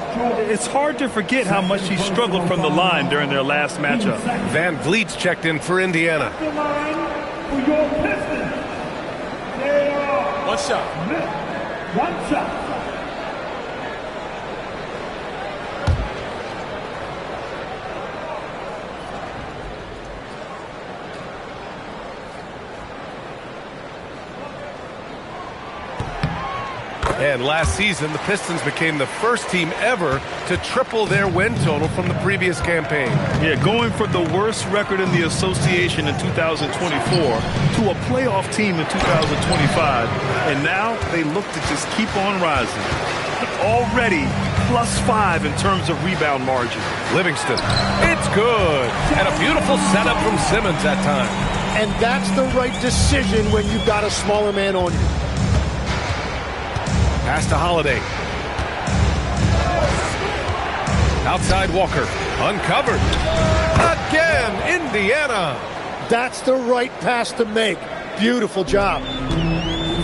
It's hard to forget how much he struggled from the line during their last matchup. Van Vliet's checked in for Indiana. One shot. One shot. And last season, the Pistons became the first team ever to triple their win total from the previous campaign. Yeah, going from the worst record in the association in 2024 to a playoff team in 2025. And now they look to just keep on rising. Already +5 in terms of rebound margin. Livingston, it's good. And a beautiful setup from Simmons that time. And that's the right decision when you've got a smaller man on you. Pass to Holiday. Outside Walker. Uncovered. Again, Indiana. That's the right pass to make. Beautiful job.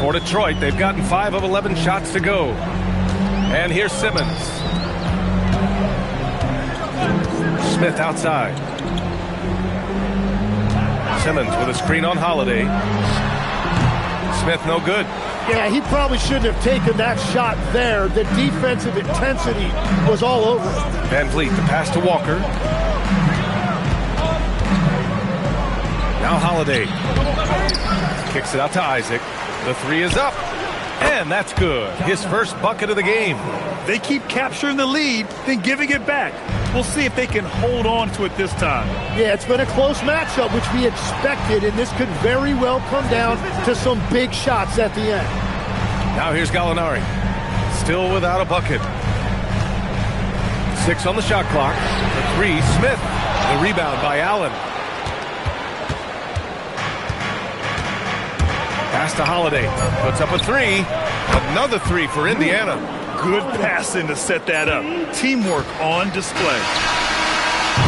For Detroit, they've gotten 5 of 11 shots to go. And here's Simmons. Smith outside. Simmons with a screen on Holiday. Smith no good. Yeah, he probably shouldn't have taken that shot there. The defensive intensity was all over it. Van Vliet, the pass to Walker. Now Holiday. Kicks it out to Isaac. The three is up. And that's good. His first bucket of the game. They keep capturing the lead, then giving it back. We'll see if they can hold on to it this time. Yeah, it's been a close matchup, which we expected, and this could very well come down to some big shots at the end. Now here's Gallinari. Still without a bucket. 6 on the shot clock. The three, Smith. The rebound by Allen. Pass to Holiday. Puts up a three. Another three for Indiana. Good passing to set that up. Teamwork on display.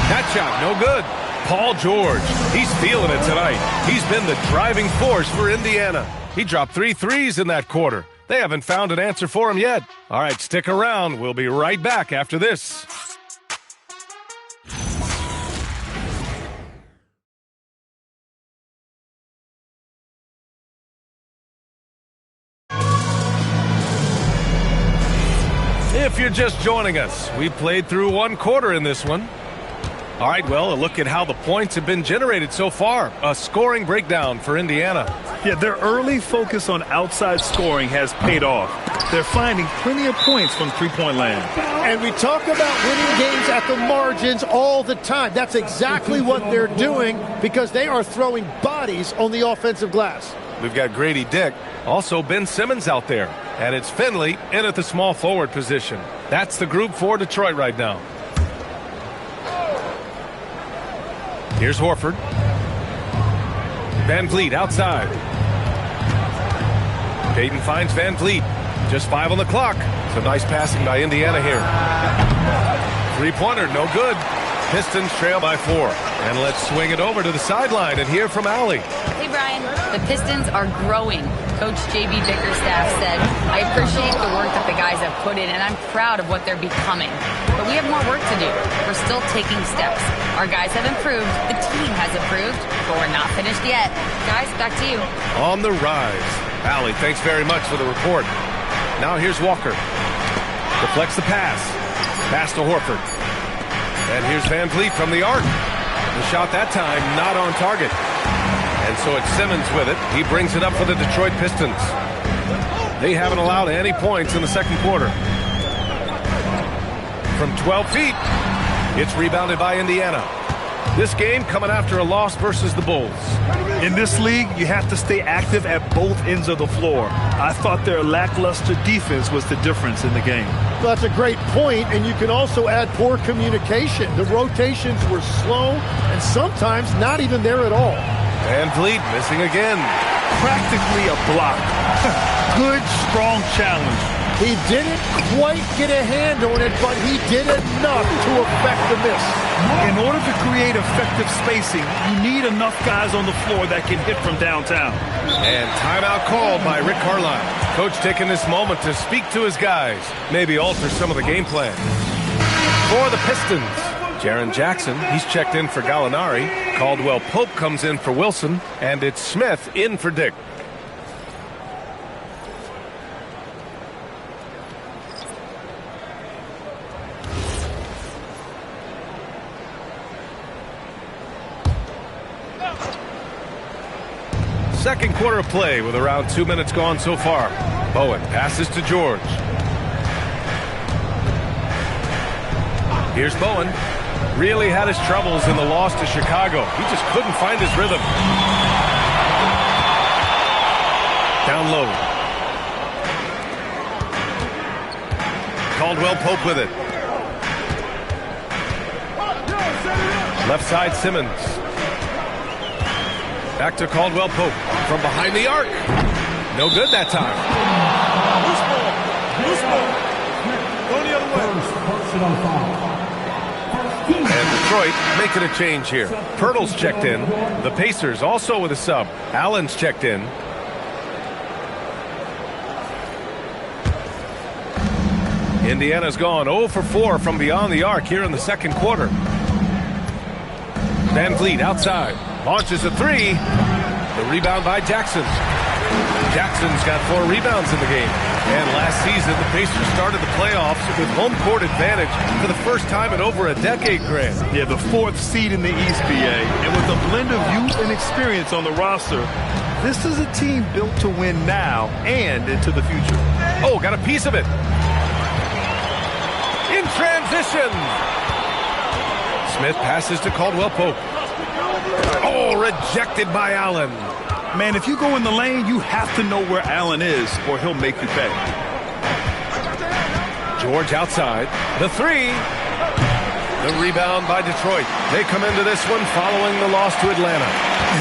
That shot, no good. Paul George, he's feeling it tonight. He's been the driving force for Indiana. He dropped 3 threes in that quarter. They haven't found an answer for him yet. All right, stick around. We'll be right back after this. If you're just joining us, we played through one quarter in this one. All right, well, a look at how the points have been generated so far. A scoring breakdown for Indiana. Yeah, their early focus on outside scoring has paid off. They're finding plenty of points from three-point land. And we talk about winning games at the margins all the time. That's exactly what they're doing because they are throwing bodies on the offensive glass. We've got Grady Dick, also Ben Simmons out there. And it's Finley in at the small forward position. That's the group for Detroit right now. Here's Horford. Van Vliet outside. Payton finds Van Vliet. Just 5 on the clock. So nice passing by Indiana here. Three-pointer, no good. Pistons trail by 4. And let's swing it over to the sideline and hear from Allie. Hey, Brian. The Pistons are growing. Coach J.B. Bickerstaff said, I appreciate the work that the guys have put in, and I'm proud of what they're becoming. But we have more work to do. We're still taking steps. Our guys have improved. The team has improved, but we're not finished yet. Guys, back to you. On the rise. Allie, thanks very much for the report. Now here's Walker. Deflects the pass. Pass to Horford. And here's Van Vliet from the arc. The shot that time not on target. And so it's Simmons with it. He brings it up for the Detroit Pistons. They haven't allowed any points in the second quarter. From 12 feet, it's rebounded by Indiana. This game coming after a loss versus the Bulls. In this league, you have to stay active at both ends of the floor. I thought their lackluster defense was the difference in the game. Well, that's a great point, and you can also add poor communication. The rotations were slow and sometimes not even there at all. Van Vliet missing again. Practically a block. Good, strong challenge. He didn't quite get a hand on it, but he did enough to affect the miss. In order to create effective spacing, you need enough guys on the floor that can hit from downtown. And timeout called by Rick Carlisle. Coach taking this moment to speak to his guys, maybe alter some of the game plan. For the Pistons, Jaren Jackson, he's checked in for Gallinari. Caldwell Pope comes in for Wilson, and it's Smith in for Dick. Second quarter of play with around 2 minutes gone so far. Bowen passes to George. Here's Bowen. Really had his troubles in the loss to Chicago. He just couldn't find his rhythm. Down low. Caldwell Pope with it. Left side Simmons. Back to Caldwell Pope from behind the arc. No good that time. Loose ball. Loose ball. Go the other way. And Detroit making a change here. Pirtle's checked in. The Pacers also with a sub. Allen's checked in. Indiana's gone 0 for 4 from beyond the arc here in the second quarter. Van Vliet outside. Launches a three. The rebound by Jackson. Jackson's got 4 rebounds in the game. And last season, the Pacers started the playoffs with home court advantage for the first time in over a decade, Grant. Yeah, the 4th seed in the East, BA. And with a blend of youth and experience on the roster, this is a team built to win now and into the future. Oh, got a piece of it. In transition. Smith passes to Caldwell Pope. Oh, rejected by Allen. Man, if you go in the lane, you have to know where Allen is or he'll make you pay. George outside. The three. The rebound by Detroit. They come into this one following the loss to Atlanta.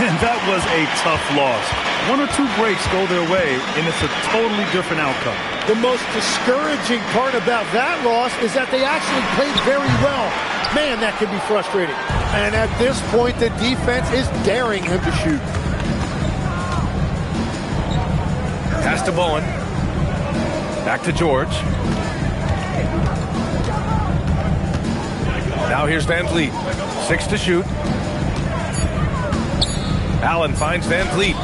And that was a tough loss. 1 or 2 breaks go their way, and it's a totally different outcome. The most discouraging part about that loss is that they actually played very well. Man, that can be frustrating. And at this point, the defense is daring him to shoot. Pass to Bowen. Back to George. Now here's Van Vliet. 6 to shoot. Allen finds Van Vliet.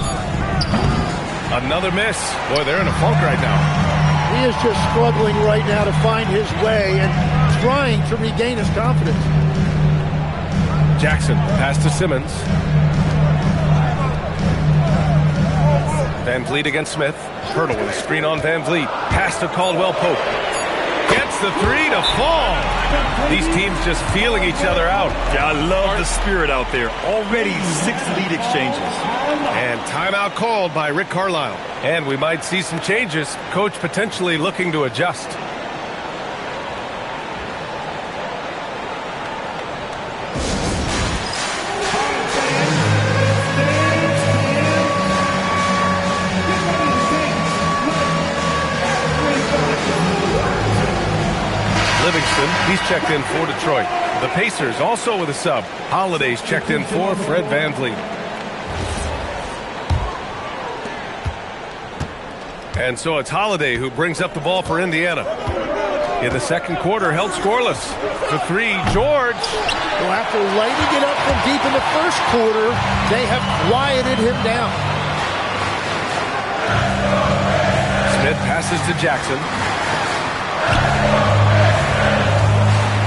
Another miss. Boy, they're in a funk right now. He is just struggling right now to find his way and trying to regain his confidence. Jackson, pass to Simmons. Van Vliet against Smith. Pirtle with a screen on Van Vliet. Pass to Caldwell Pope. Gets the three to fall. These teams just feeling each other out. Yeah, I love the spirit out there. Already 6 lead exchanges. And timeout called by Rick Carlisle. And we might see some changes. Coach potentially looking to adjust. Livingston, he's checked in for Detroit. The Pacers also with a sub. Holiday's checked in for Fred VanVleet. And so it's Holiday who brings up the ball for Indiana. In the second quarter, held scoreless. The three, George. Well, after lighting it up from deep in the first quarter, they have quieted him down. Smith passes to Jackson.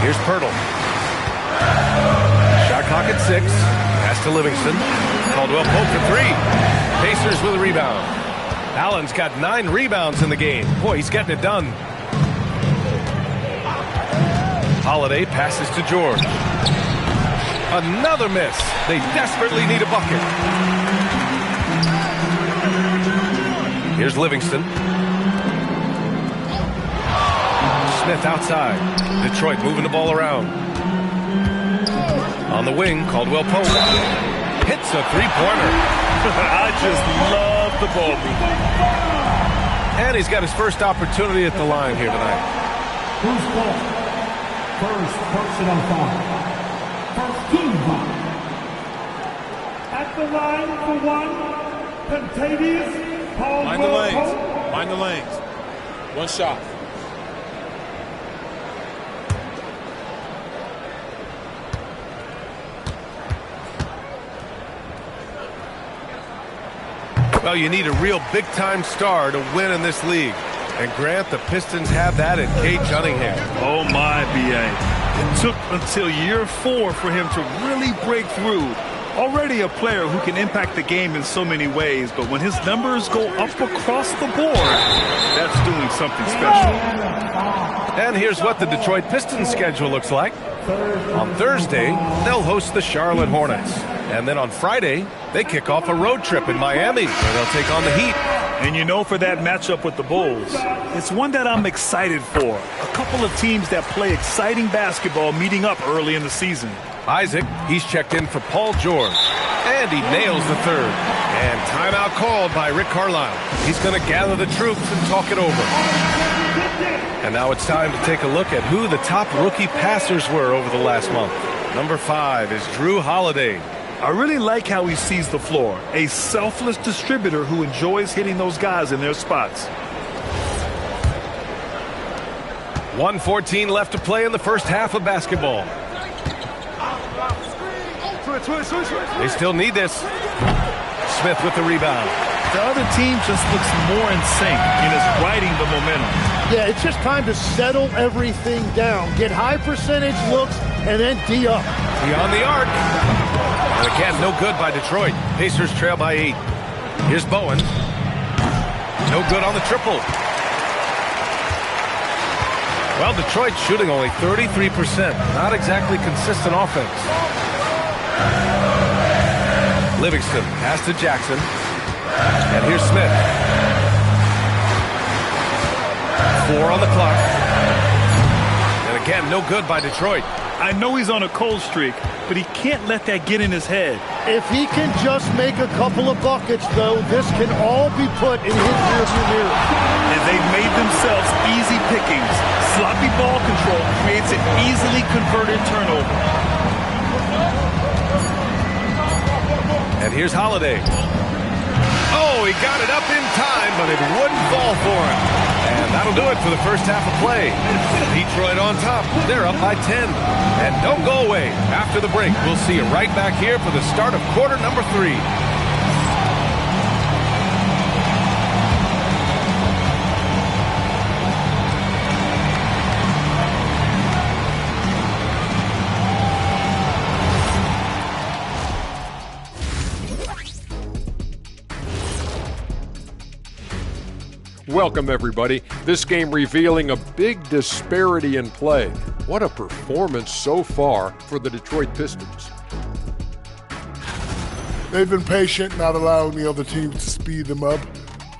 Here's Pirtle. Shot clock at 6. Pass to Livingston. Caldwell Pope for 3. Pacers with a rebound. Allen's got 9 rebounds in the game. Boy, he's getting it done. Holiday passes to George. Another miss. They desperately need a bucket. Here's Livingston. Smith outside. Detroit moving the ball around. On the wing, Caldwell Pope hits a three-pointer. I just love the ball movement. And he's got his first opportunity at the line here tonight. First personal foul. First team foul. At the line for one, Contagious Paul. Mind the lanes. Mind the lanes. One shot. Well, you need a real big-time star to win in this league. And Grant, the Pistons have that in Cade Cunningham. Oh, my, B.A. It took until year 4 for him to really break through. Already a player who can impact the game in so many ways, but when his numbers go up across the board, that's doing something special. And here's what the Detroit Pistons schedule looks like. On Thursday, they'll host the Charlotte Hornets. And then on Friday, they kick off a road trip in Miami, where they'll take on the Heat. And you know, for that matchup with the Bulls, it's one that I'm excited for. A couple of teams that play exciting basketball meeting up early in the season. Isaac, he's checked in for Paul George. And he nails the third. And timeout called by Rick Carlisle. He's going to gather the troops and talk it over. And now it's time to take a look at who the top rookie passers were over the last month. Number 5 is Drew Holiday. I really like how he sees the floor. A selfless distributor who enjoys hitting those guys in their spots. 1:14 left to play in the first half of basketball. They still need this. Smith with the rebound. The other team just looks more in sync and is riding the momentum. Yeah, it's just time to settle everything down. Get high percentage looks and then D up. Beyond the arc. And again, no good by Detroit. Pacers trail by 8. Here's Bowen. No good on the triple. Well, Detroit shooting only 33%. Not exactly consistent offense. Livingston pass to Jackson. And here's Smith. 4 on the clock. And again, no good by Detroit. I know he's on a cold streak, but he can't let that get in his head. If he can just make a couple of buckets, though, this can all be put in his rearview mirror. And they've made themselves easy pickings. Sloppy ball control creates an easily converted turnover. And here's Holiday. Oh, he got it up in time, but it wouldn't fall for him. And that'll do it for the first half of play. Detroit on top. They're up by 10. And don't go away. After the break, we'll see you right back here for the start of quarter number 3. Welcome, everybody. This game revealing a big disparity in play. What a performance so far for the Detroit Pistons. They've been patient, not allowing the other team to speed them up,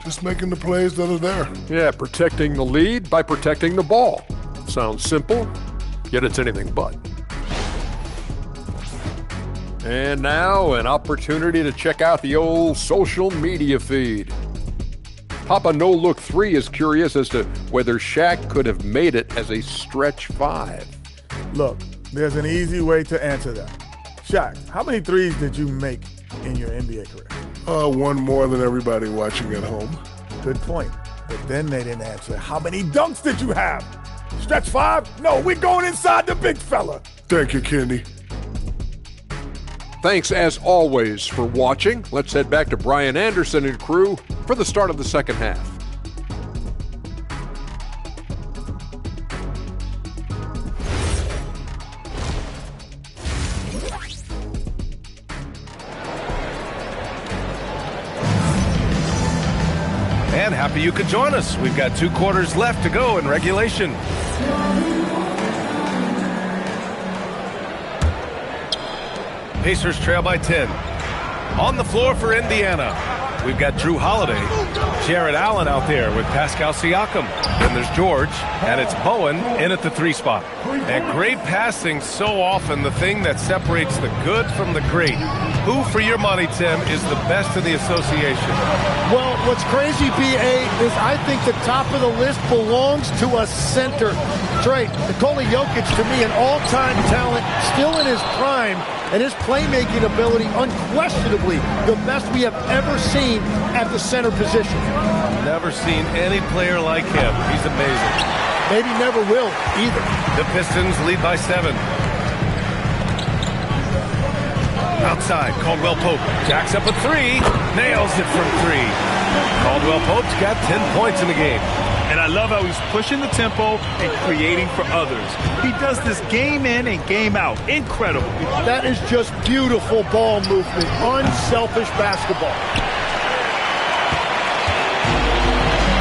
just making the plays that are there. Yeah, protecting the lead by protecting the ball. Sounds simple, yet it's anything but. And now an opportunity to check out the old social media feed. Papa No Look 3 is curious as to whether Shaq could have made it as a stretch 5. Look, There's an easy way to answer that. Shaq, how many threes did you make in your NBA career? One more than everybody watching at home. Good point. But then they didn't answer. How many dunks did you have? Stretch 5? No, we're going inside the big fella. Thank you, Kenny. Thanks as always for watching. Let's head back to Brian Anderson and crew for the start of the second half. And happy you could join us. We've got 2 quarters left to go in regulation. Pacers trail by 10. On the floor for Indiana, we've got Drew Holiday, Jared Allen out there with Pascal Siakam. Then there's George, and it's Bowen in at the 3 spot. And great passing, so often the thing that separates the good from the great. Who, for your money, Tim, is the best in the association? Well, what's crazy, B.A., is I think the top of the list belongs to a center. Trey, Nikola Jokic, to me, an all-time talent, still in his prime, and his playmaking ability, unquestionably, the best we have ever seen at the center position. Never seen any player like him. He's amazing. Maybe never will, either. The Pistons lead by 7. Outside, Caldwell Pope jacks up a 3, nails it from 3. Caldwell Pope's got 10 points in the game. And I love how he's pushing the tempo and creating for others. He does this game in and game out. Incredible. That is just beautiful ball movement. Unselfish basketball.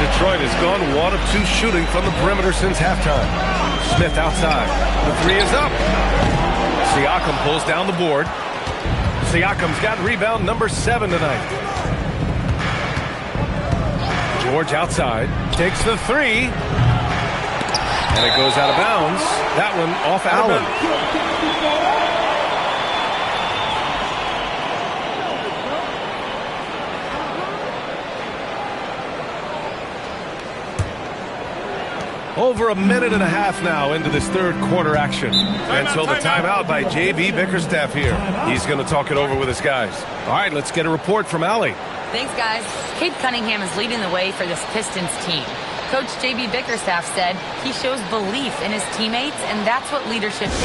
Detroit has gone 1 of 2 shooting from the perimeter since halftime. Smith outside. The 3 is up. Siakam pulls down the board. Siakam's got rebound number 7 tonight. George outside, takes the 3, and it goes out of bounds. That one off Allen. Over a minute and a half now into this third quarter action. Until the timeout by J.B. Bickerstaff here. He's going to talk it over with his guys. All right, let's get a report from Allie. Thanks, guys. Cade Cunningham is leading the way for this Pistons team. Coach J.B. Bickerstaff said he shows belief in his teammates, and that's what leadership is.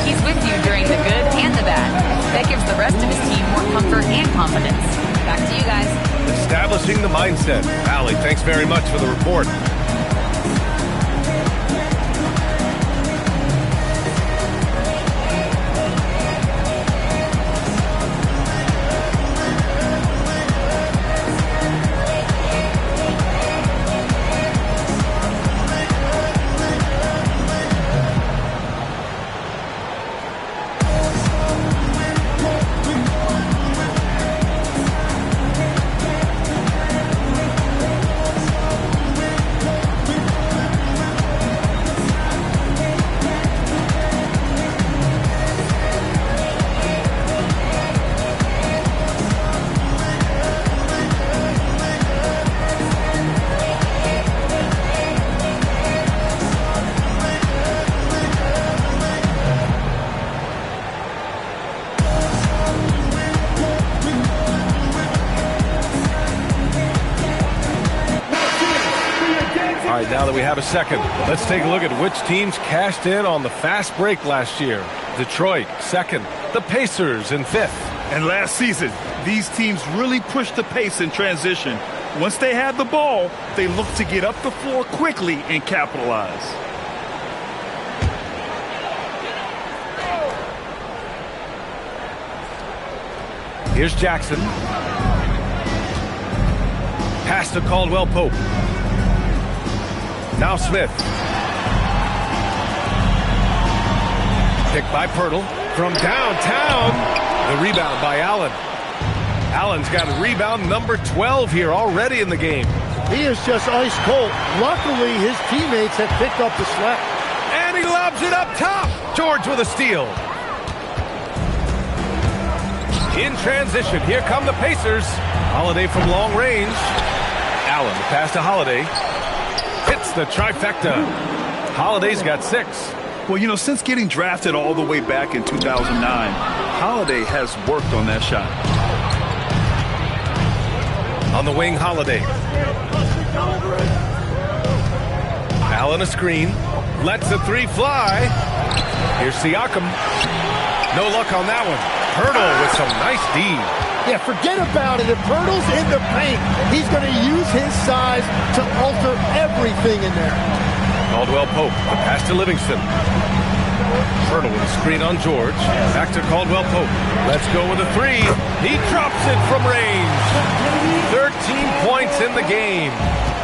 He's with you during the good and the bad. That gives the rest of his team more comfort and confidence. Back to you guys. Establishing the mindset. Allie, thanks very much for the report. Now that we have a second, let's take a look at which teams cashed in on the fast break last year. Detroit, second. The Pacers in 5th. And last season, these teams really pushed the pace in transition. Once they had the ball, they looked to get up the floor quickly and capitalize. Here's Jackson. Pass to Caldwell Pope. Now Smith. Picked by Pirtle from downtown. The rebound by Allen. Allen's got a rebound number 12 here already in the game. He is just ice cold. Luckily, his teammates have picked up the slack. And he lobs it up top. George with a steal. In transition, here come the Pacers. Holiday from long range. Allen, the pass to Holiday. Hits the trifecta. Holiday's got 6. Well, you know, since getting drafted all the way back in 2009, Holiday has worked on that shot. On the wing, Holiday. Allen a screen. Lets the three fly. Here's Siakam. No luck on that one. Hurdle with some nice D. Yeah, forget about it. If Pirtle's in the paint, he's going to use his size to alter everything in there. Caldwell Pope, the pass to Livingston. Pirtle with a screen on George. Back to Caldwell Pope. Let's go with a three. He drops it from range. 13 points in the game.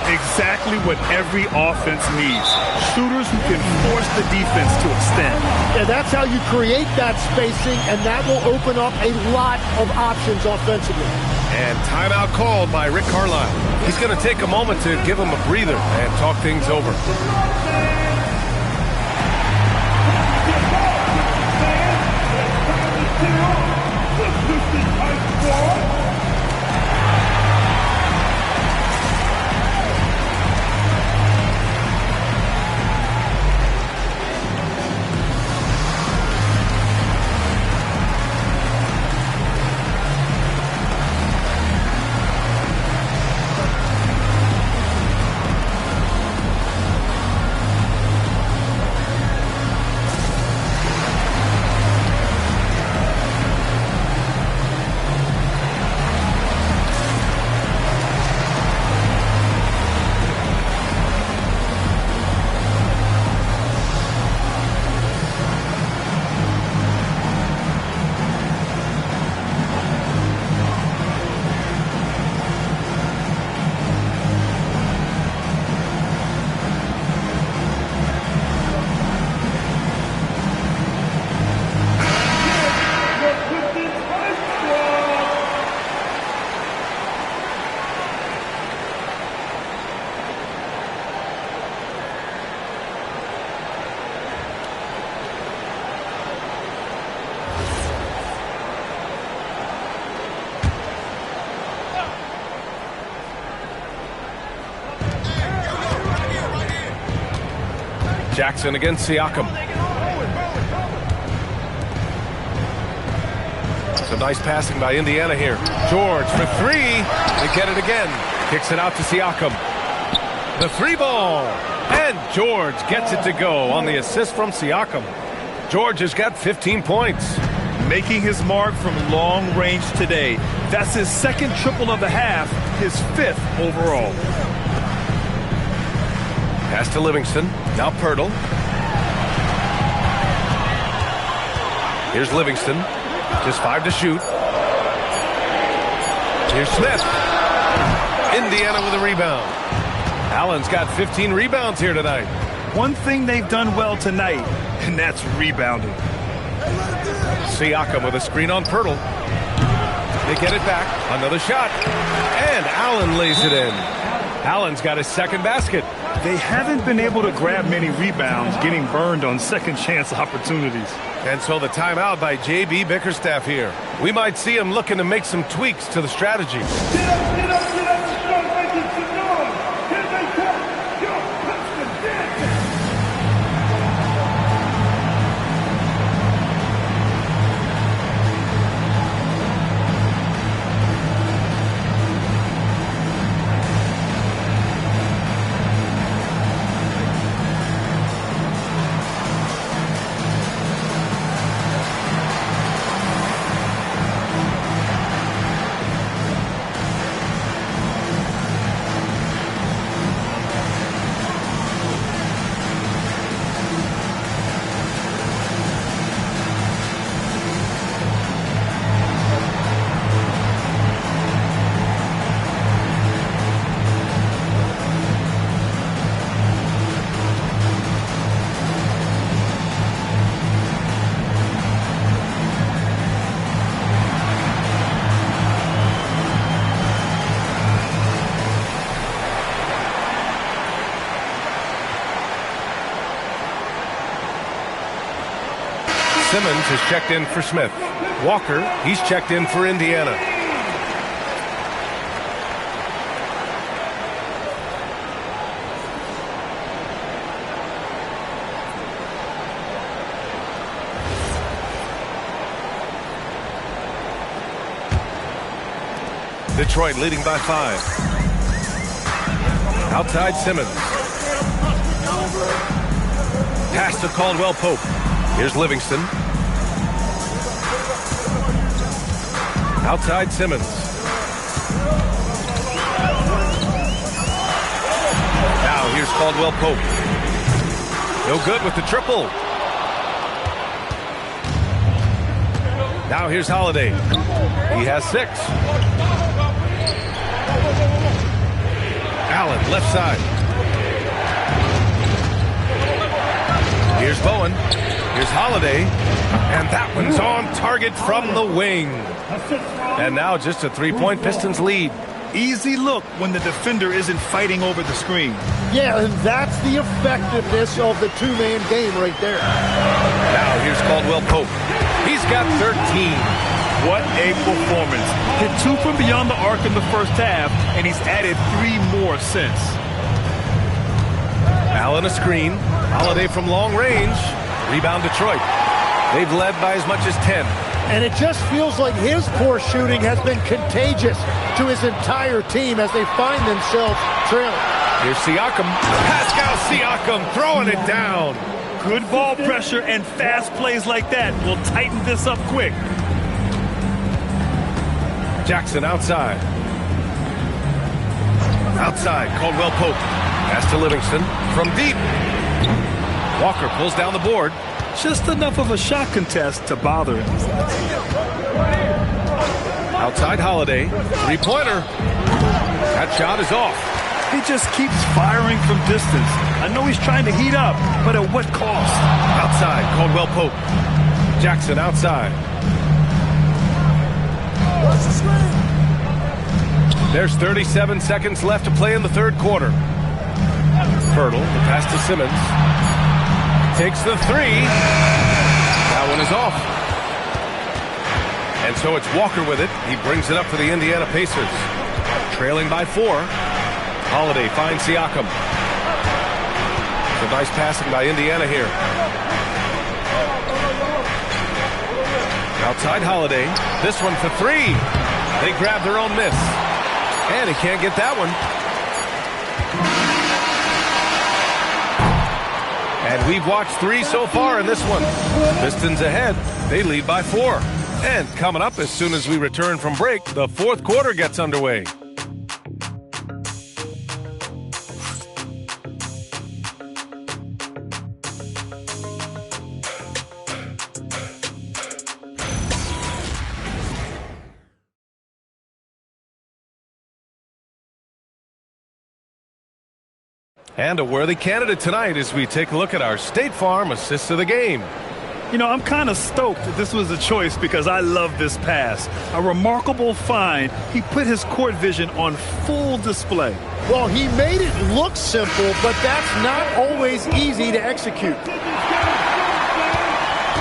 Exactly what every offense needs. Shooters who can force the defense to extend. Yeah, that's how you create that spacing, and that will open up a lot of options offensively. And timeout called by Rick Carlisle. He's going to take a moment to give him a breather and talk things over. Jackson against Siakam. Some nice passing by Indiana here. George for three. They get it again. Kicks it out to Siakam. The three ball. And George gets it to go on the assist from Siakam. George has got 15 points. Making his mark from long range today. That's his second triple of the half, his fifth overall. Pass to Livingston. Now Pirtle. Here's Livingston. Just 5 to shoot. Here's Smith. Indiana with a rebound. Allen's got 15 rebounds here tonight. One thing they've done well tonight, and that's rebounding. Siakam with a screen on Pirtle. They get it back. Another shot. And Allen lays it in. Allen's got his second basket. They haven't been able to grab many rebounds, getting burned on second chance opportunities. And so the timeout by J.B. Bickerstaff here. We might see him looking to make some tweaks to the strategy. Simmons has checked in for Smith. Walker, he's checked in for Indiana. Detroit leading by 5. Outside Simmons. Pass to Caldwell Pope. Here's Livingston. Outside Simmons. Now here's Caldwell Pope. No good with the triple. Now here's Holiday. He has 6. Allen, left side. Here's Bowen. Here's Holiday. And that one's on target from the wing. And now just a 3-point Pistons lead. Easy look when the defender isn't fighting over the screen. Yeah, and that's the effectiveness of the two-man game right there. Now here's Caldwell Pope. He's got 13. What a performance. Hit 2 from beyond the arc in the first half, and he's added 3 more since. Allen a screen. Holiday from long range. Rebound Detroit. They've led by as much as 10. And it just feels like his poor shooting has been contagious to his entire team as they find themselves trailing. Here's Siakam. Pascal Siakam throwing it down. Good ball pressure and fast plays like that will tighten this up quick. Jackson outside. Outside, Caldwell Pope. Pass to Livingston from deep. Walker pulls down the board. Just enough of a shot contest to bother him. Outside Holiday. 3-pointer. That shot is off. He just keeps firing from distance. I know he's trying to heat up, but at what cost? Outside, Caldwell Pope. Jackson outside. There's 37 seconds left to play in the third quarter. Pirtle, the pass to Simmons. Takes the 3. That one is off. And so it's Walker with it. He brings it up for the Indiana Pacers. Trailing by 4. Holiday finds Siakam. Some nice passing by Indiana here. Outside Holiday. This one for 3. They grab their own miss. And he can't get that one. And we've watched 3 so far in this one. Pistons ahead. They lead by 4. And coming up as soon as we return from break, the fourth quarter gets underway. And a worthy candidate tonight as we take a look at our State Farm assist of the game. You know, I'm kind of stoked that this was a choice because I love this pass. A remarkable find. He put his court vision on full display. Well, he made it look simple, but that's not always easy to execute.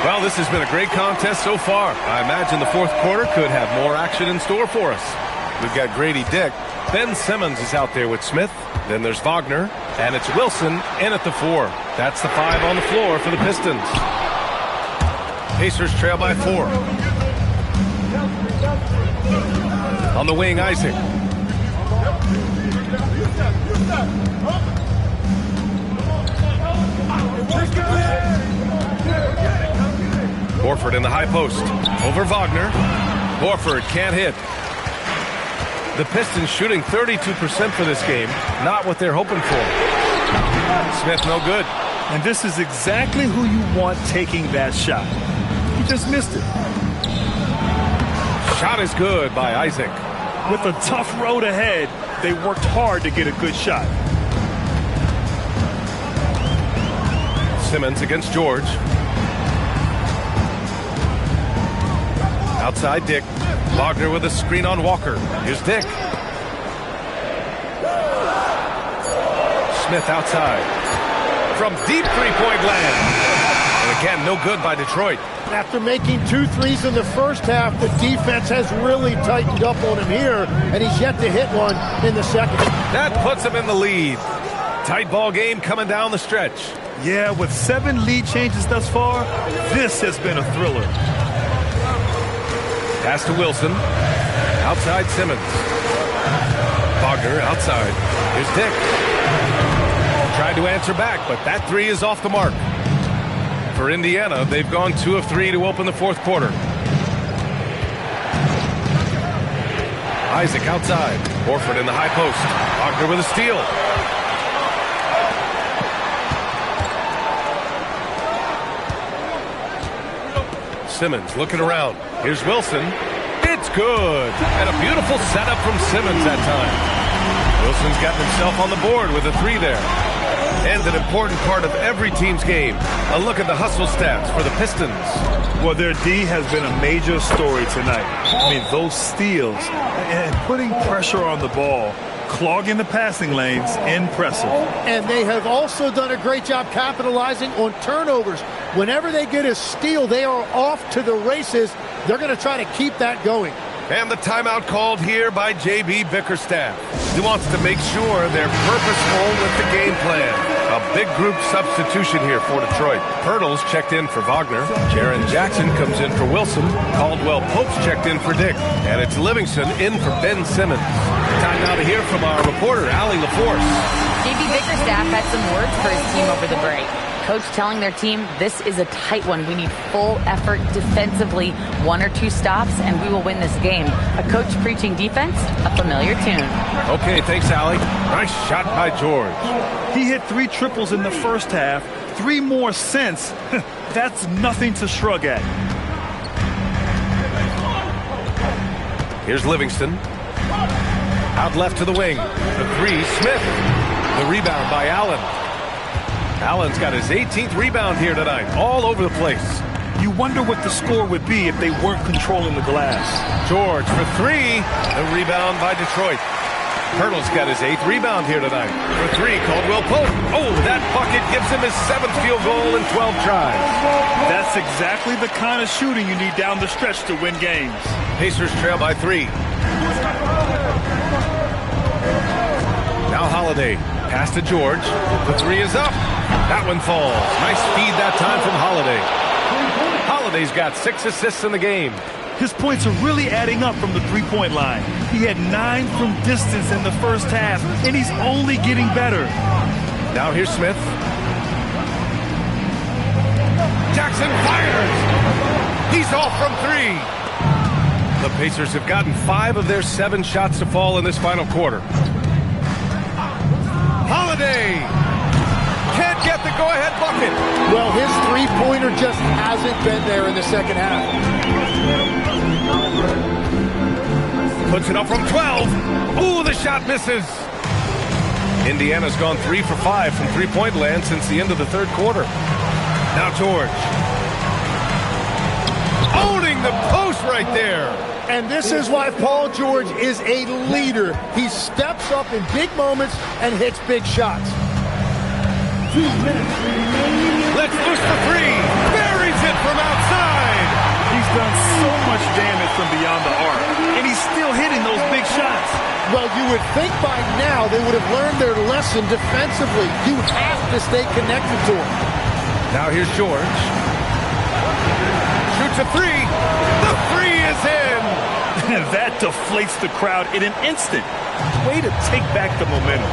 Well, this has been a great contest so far. I imagine the fourth quarter could have more action in store for us. We've got Grady Dick. Ben Simmons is out there with Smith. Then there's Wagner. And it's Wilson in at the 4. That's the 5 on the floor for the Pistons. Pacers trail by 4. On the wing, Isaac. Horford in the high post. Over Wagner. Horford can't hit. The Pistons shooting 32% for this game. Not what they're hoping for. Smith no good. And this is exactly who you want taking that shot. He just missed it. Shot is good by Isaac. With a tough road ahead, they worked hard to get a good shot. Simmons against George. Outside Dick. Wagner with a screen on Walker. Here's Dick. Smith outside. From deep three-point land. And again, no good by Detroit. After making 2 threes in the first half, the defense has really tightened up on him here, and he's yet to hit one in the second. That puts him in the lead. Tight ball game coming down the stretch. Yeah, with 7 lead changes thus far, this has been a thriller. Pass to Wilson. Outside Simmons. Wagner outside. Here's Dick. Tried to answer back, but that three is off the mark. For Indiana, they've gone 2 of 3 to open the fourth quarter. Isaac outside. Horford in the high post. Wagner with a steal. Simmons looking around. Here's Wilson. It's good. And a beautiful setup from Simmons that time. Wilson's gotten himself on the board with a three there. And an important part of every team's game. A look at the hustle stats for the Pistons. Well, their D has been a major story tonight. I mean, those steals and putting pressure on the ball, clogging the passing lanes, impressive. And they have also done a great job capitalizing on turnovers. Whenever they get a steal, they are off to the races. They're going to try to keep that going. And the timeout called here by J.B. Bickerstaff. He wants to make sure they're purposeful with the game plan. A big group substitution here for Detroit. Pirtle's checked in for Wagner. Jaren Jackson comes in for Wilson. Caldwell Pope's checked in for Dick. And it's Livingston in for Ben Simmons. Time now to hear from our reporter, Allie LaForce. J.B. Bickerstaff had some words for his team over the break. Coach telling their team, this is a tight one. We need full effort defensively, 1 or 2 stops, and we will win this game. A coach preaching defense, a familiar tune. Okay, thanks, Allie. Nice shot by George. He hit 3 triples in the first half, 3 more since. That's nothing to shrug at. Here's Livingston. Out left to the wing. The three, Smith. The rebound by Allen. Allen's got his 18th rebound here tonight, all over the place. You wonder what the score would be if they weren't controlling the glass. George for 3. The rebound by Detroit. Pirtle's got his 8th rebound here tonight. For 3, Caldwell Pope. Oh, that bucket gives him his 7th field goal in 12 tries. That's exactly the kind of shooting you need down the stretch to win games. Pacers trail by 3. Now Holiday. Pass to George. The 3 is up. That one falls. Nice speed that time from Holiday. Holiday's got 6 assists in the game. His points are really adding up from the three-point line. He had 9 from distance in the first half, and he's only getting better. Now here's Smith. Jackson fires. He's off from 3. The Pacers have gotten 5 of their 7 shots to fall in this final quarter. Holiday can't get the go-ahead bucket. Well, his three-pointer just hasn't been there in the second half. Puts it up from 12. Ooh, the shot misses. Indiana's gone 3 for 5 from three-point land since the end of the third quarter. Now George. Owning the post right there. And this is why Paul George is a leader. He steps up in big moments and hits big shots. 2 minutes remaining. Let's loose for 3. Buries it from outside. He's done so much damage from beyond the arc, and he's still hitting those big shots. Well, you would think by now they would have learned their lesson defensively. You have to stay connected to him. Now here's George. Shoots a 3. The 3 is in. That deflates the crowd in an instant. Way to take back the momentum.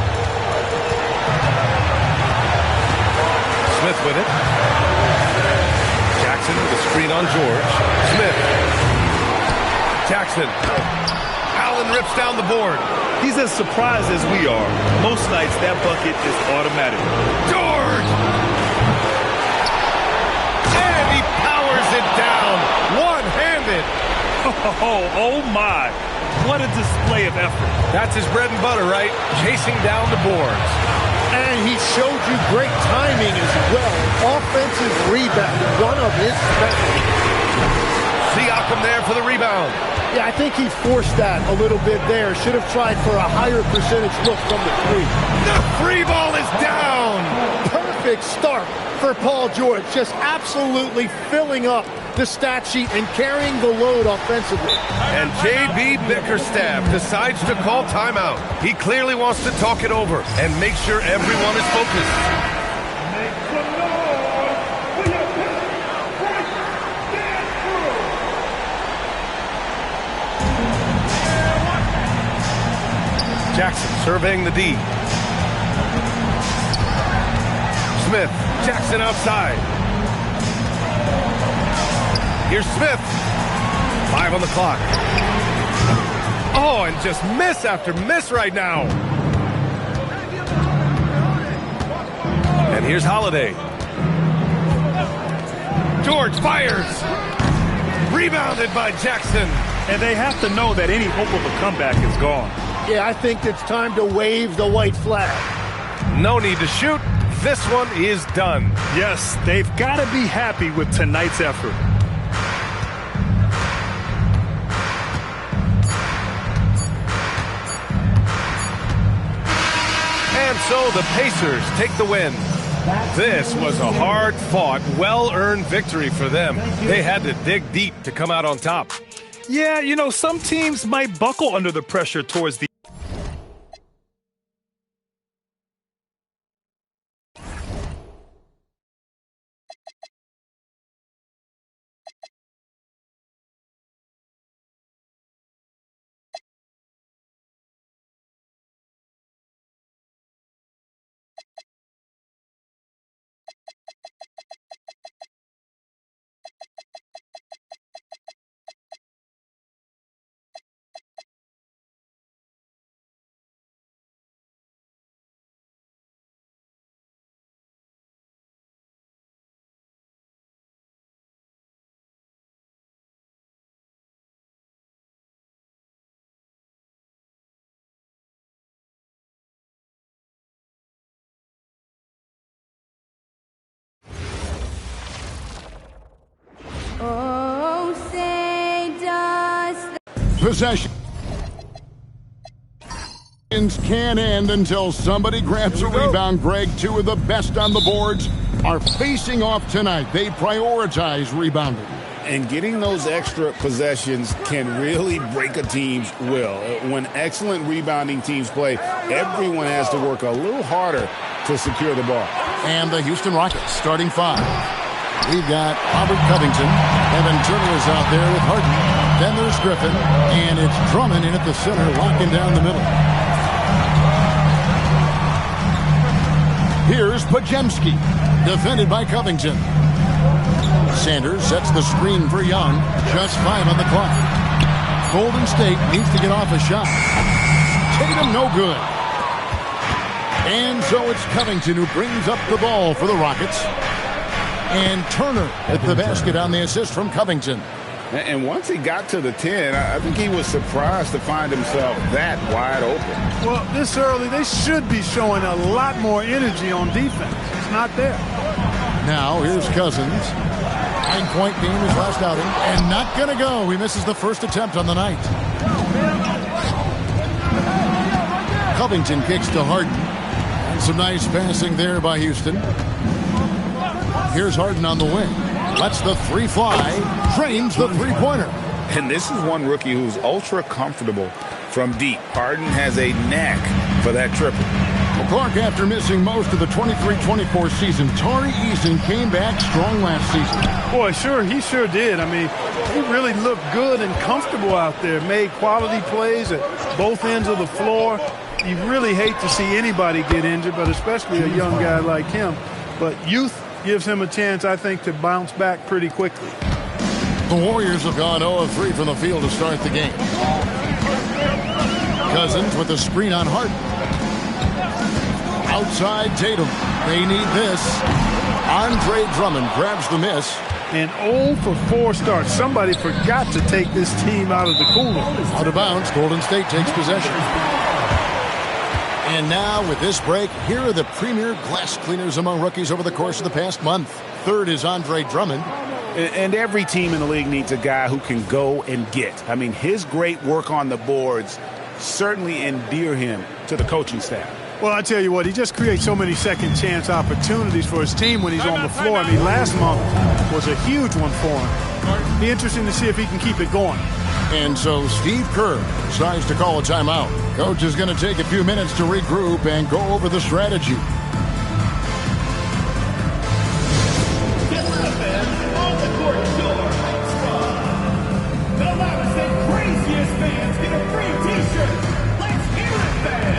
Smith with it. Jackson with a screen on George. Smith. Jackson. Allen rips down the board. He's as surprised as we are. Most nights that bucket is automatic. George! And he powers it down. One-handed. Oh my. What a display of effort. That's his bread and butter, right? Chasing down the boards. And he showed you great timing as well. Offensive rebound, one of his specialties. Siakam there for the rebound. Yeah, I think he forced that a little bit there. Should have tried for a higher percentage look from the 3. The free ball is down. Perfect start for Paul George. Just absolutely filling up the stat sheet and carrying the load offensively. And J.B. Bickerstaff decides to call timeout. He clearly wants to talk it over and make sure everyone is focused. Jackson surveying the D. Smith, Jackson outside. Here's Smith. 5 on the clock. Oh, and just miss after miss right now. And here's Holiday. George fires. Rebounded by Jackson. And they have to know that any hope of a comeback is gone. Yeah, I think it's time to wave the white flag. No need to shoot. This one is done. Yes, they've got to be happy with tonight's effort. And so the Pacers take the win. This was a hard-fought, well-earned victory for them. They had to dig deep to come out on top. Yeah, you know, some teams might buckle under the pressure towards the Possession can end until somebody grabs a rebound. Greg, two of the best on the boards are facing off tonight. They prioritize rebounding. And getting those extra possessions can really break a team's will. When excellent rebounding teams play, everyone has to work a little harder to secure the ball. And the Houston Rockets starting 5. We've got Robert Covington. Evan Turner is out there with Harden. Then there's Griffin. And it's Drummond in at the center, locking down the middle. Here's Podziemski, defended by Covington. Sanders sets the screen for Young. Just 5 on the clock. Golden State needs to get off a shot. Tatum no good. And so it's Covington who brings up the ball for the Rockets. And Turner at the basket on the assist from Covington. And once he got to the 10, I think he was surprised to find himself that wide open. Well, this early, they should be showing a lot more energy on defense. It's not there. Now, here's Cousins. 9-point game his last outing. And not going to go. He misses the first attempt on the night. Covington kicks to Harden. And some nice passing there by Houston. Here's Harden on the wing. Lets the 3 fly. Drains the three-pointer. And this is one rookie who's ultra comfortable from deep. Harden has a knack for that triple. Well, Clark, after missing most of the 23-24 season, Tari Eason came back strong last season. Boy, he sure did. I mean, he really looked good and comfortable out there. Made quality plays at both ends of the floor. You really hate to see anybody get injured, but especially a young guy like him. But youth gives him a chance, I think, to bounce back pretty quickly. The Warriors have gone 0 of 3 from the field to start the game. Cousins with a screen on Harden. Outside Tatum. They need this. Andre Drummond grabs the miss. And 0 for 4 starts. Somebody forgot to take this team out of the cooler. Out of bounds. Golden State takes possession. And now with this break, here are the premier glass cleaners among rookies over the course of the past month. Third is Andre Drummond. And every team in the league needs a guy who can go and get. I mean, his great work on the boards certainly endear him to the coaching staff. Well, I tell you what, he just creates so many second chance opportunities for his team when he's on the floor. I mean, last month was a huge one for him. Be interesting to see if he can keep it going. And so Steve Kerr decides to call a timeout. Coach is going to take a few minutes to regroup and go over the strategy. The loudest and craziest fans get a free t-shirt. Let's hear it, fans!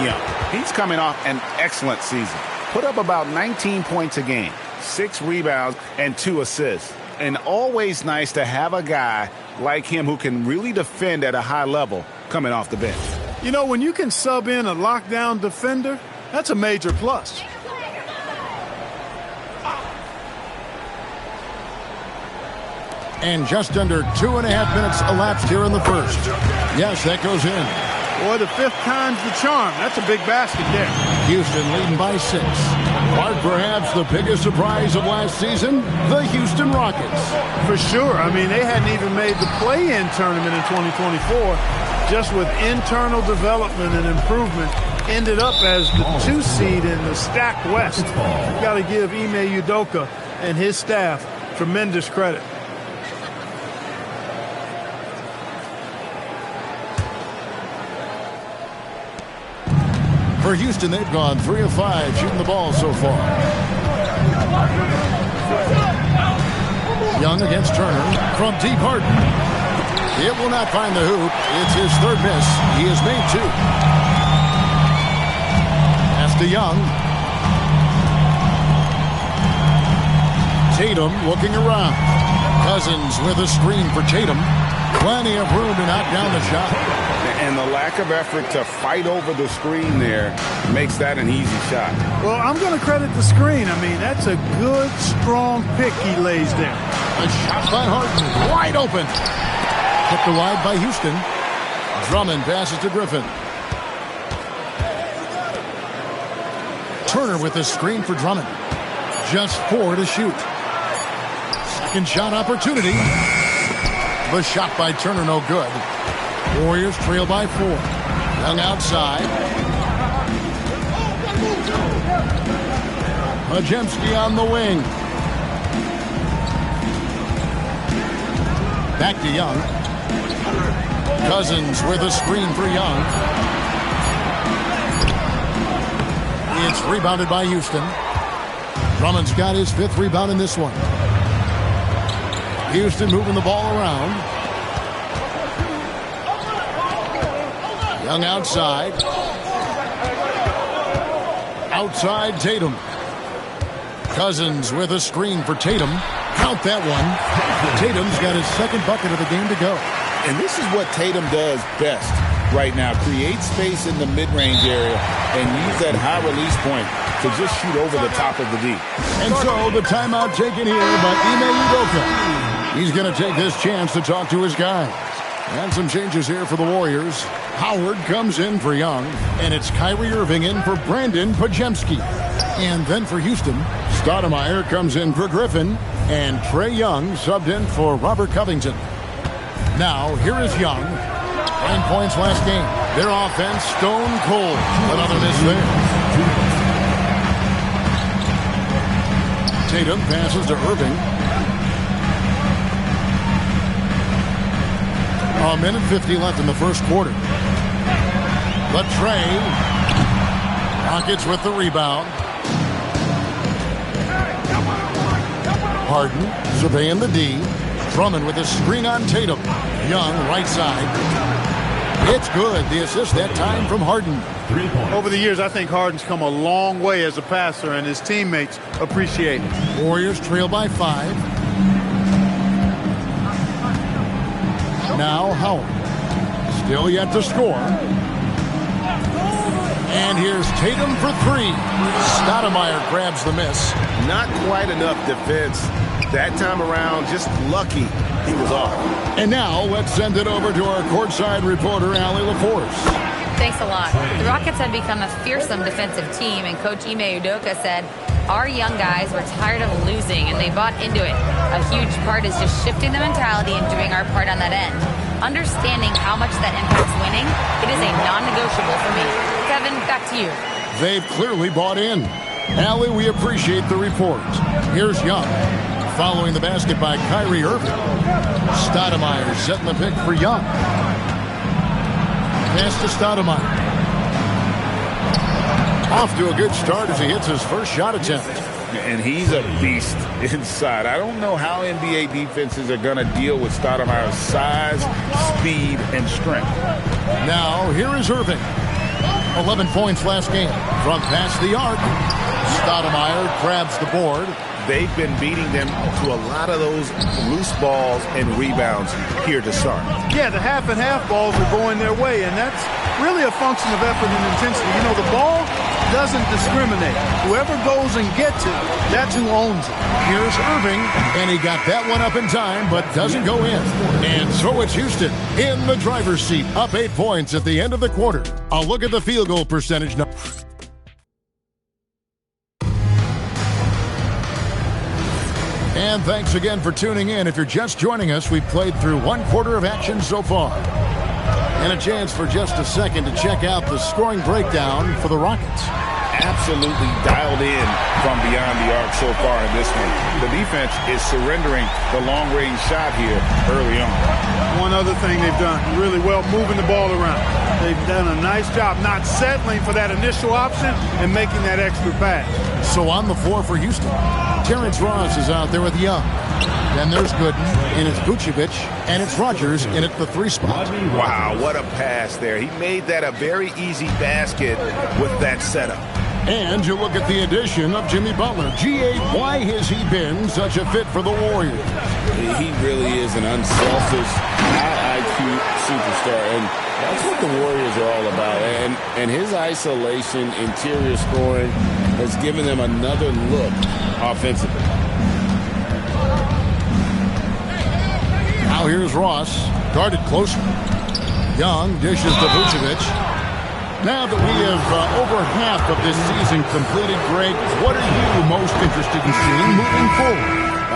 Young. He's coming off an excellent season. Put up about 19 points a game, 6 rebounds, and 2 assists. And always nice to have a guy like him who can really defend at a high level coming off the bench. You know, when you can sub in a lockdown defender, that's a major plus. And just under 2.5 minutes elapsed here in the first. Yes, that goes in. Boy, the 5th time's the charm. That's a big basket there. Houston leading by 6. But perhaps the biggest surprise of last season, the Houston Rockets. For sure. I mean, they hadn't even made the play-in tournament in 2024. Just with internal development and improvement, ended up as the 2 seed in the stacked West. You've got to give Ime Udoka and his staff tremendous credit. For Houston, they've gone 3 of 5 shooting the ball so far. Young against Turner from deep Harden. It will not find the hoop. It's his 3rd miss. He has made 2. Pass to Young. Tatum looking around. Cousins with a screen for Tatum. Plenty of room to knock down the shot. And the lack of effort to fight over the screen there makes that an easy shot. Well, I'm going to credit the screen. I mean, that's a good, strong pick he lays there. A shot by Harden. Wide open. Tipped to wide by Houston. Drummond passes to Griffin. Turner with a screen for Drummond. Just 4 to shoot. Second shot opportunity. The shot by Turner no good. Warriors trail by 4. Young outside. Majemski on the wing. Back to Young. Cousins with a screen for Young. It's rebounded by Houston. Drummond's got his 5th rebound in this one. Houston moving the ball around. Young outside. Outside Tatum. Cousins with a screen for Tatum. Count that one. Tatum's got his 2nd bucket of the game to go. And this is what Tatum does best right now. Create space in the mid-range area and use that high release point to just shoot over the top of the D. And so the timeout taken here by Ime Udoka. He's going to take this chance to talk to his guys. And some changes here for the Warriors. Howard comes in for Young, and it's Kyrie Irving in for Brandon Pajemski. And then for Houston, Stoudemire comes in for Griffin, and Trae Young subbed in for Robert Covington. Now, here is Young. 9 points last game. Their offense stone cold. Another miss there. Tatum passes to Irving. 1:50 left in the first quarter. But Trae. Rockets with the rebound. Harden surveying the D. Drummond with a screen on Tatum. Young, right side. It's good. The assist that time from Harden. Over the years, I think Harden's come a long way as a passer, and his teammates appreciate it. Warriors trail by 5. Now Howard. Still yet to score. And here's Tatum for 3. Stoudemire grabs the miss. Not quite enough defense that time around. Just lucky he was off. And now let's send it over to our courtside reporter, Allie LaForce. Thanks a lot. The Rockets have become a fearsome defensive team, and Coach Ime Udoka said, our young guys were tired of losing, and they bought into it. A huge part is just shifting the mentality and doing our part on that end. Understanding how much that impacts winning, it is a non-negotiable for me. Kevin, back to you. They've clearly bought in. Allie, we appreciate the report. Here's Young. Following the basket by Kyrie Irving. Stoudemire setting the pick for Young. Pass to Stoudemire. Off to a good start as he hits his first shot attempt. And he's a beast inside. I don't know how NBA defenses are going to deal with Stoudemire's size, speed, and strength. Now, here is Irving. 11 points last game. From past the arc, Stoudemire grabs the board. They've been beating them to a lot of those loose balls and rebounds here to start. Yeah, the half and half balls are going their way, and that's really a function of effort and intensity. You know, the ball doesn't discriminate. Whoever goes and gets it, that's who owns it. Here's Irving, and he got that one up in time, but doesn't go in. And so it's Houston in the driver's seat, up 8 points at the end of the quarter. A look at the field goal percentage now. And thanks again for tuning in. If you're just joining us, we've played through 1 quarter of action so far. And a chance for just a second to check out the scoring breakdown for the Rockets. Absolutely dialed in from beyond the arc so far in this one. The defense is surrendering the long-range shot here early on. One other thing they've done really well, moving the ball around. They've done a nice job not settling for that initial option and making that extra pass. So on the floor for Houston, Terrence Ross is out there with Young. Then there's Gooden, and it's Vucevic, and it's Rogers in at the 3 spot. Wow, what a pass there. He made that a very easy basket with that setup. And you look at the addition of Jimmy Butler. G.A., why has he been such a fit for the Warriors? He really is an unselfish, high IQ superstar, and that's what the Warriors are all about. And his isolation, interior scoring has given them another look offensively. Now here's Ross, guarded closer. Young dishes to Vucevic. Now that we have over half of this season completed, Greg, what are you most interested in seeing moving forward?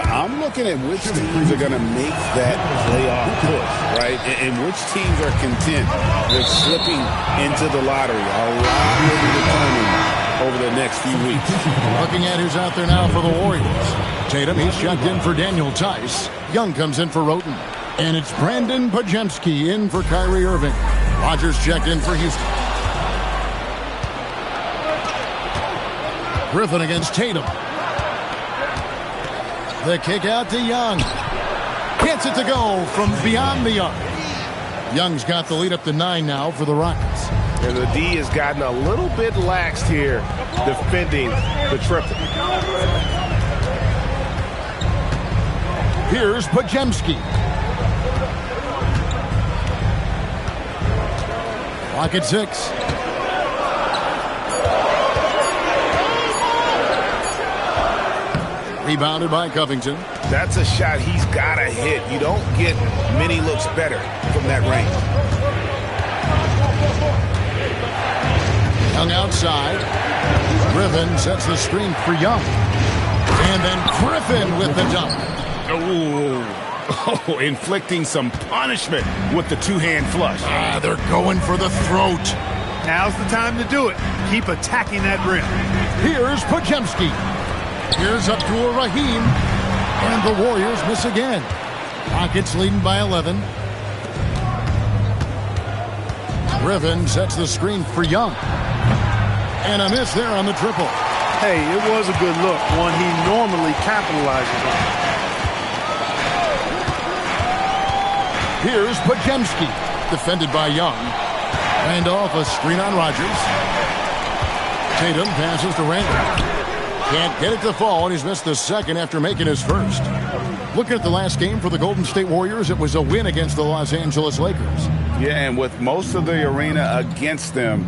I'm looking at which teams are going to make that playoff push, right? And which teams are content with slipping into the lottery. A lot will be determined over the next few weeks. Looking at who's out there now for the Warriors. Tatum, he's checked in for Daniel Tice. Young comes in for Roten. And it's Brandon Pajemski in for Kyrie Irving. Rogers checked in for Houston. Griffin against Tatum. The kick out to Young. Gets it to go from beyond the arc. Young's got the lead up to 9 now for the Rockets. And the D has gotten a little bit laxed here defending the triple. Here's Pajemski. Clock at 6. Rebounded by Covington. That's a shot he's got to hit. You don't get many looks better from that range. Young outside. Griffin sets the screen for Young. And then Griffin with the dunk. Oh, inflicting some punishment with the two-hand flush. They're going for the throat. Now's the time to do it. Keep attacking that rim. Here's Pajemski. Here's Abdul Rahim. And the Warriors miss again. Rockets leading by 11. Griffin sets the screen for Young. And a miss there on the triple. Hey, it was a good look, one he normally capitalizes on. Here's Pajemski, defended by Young. And off a screen on Rogers. Tatum passes to Randall. Can't get it to fall, and he's missed the second after making his first. Looking at the last game for the Golden State Warriors, it was a win against the Los Angeles Lakers. Yeah, and with most of the arena against them,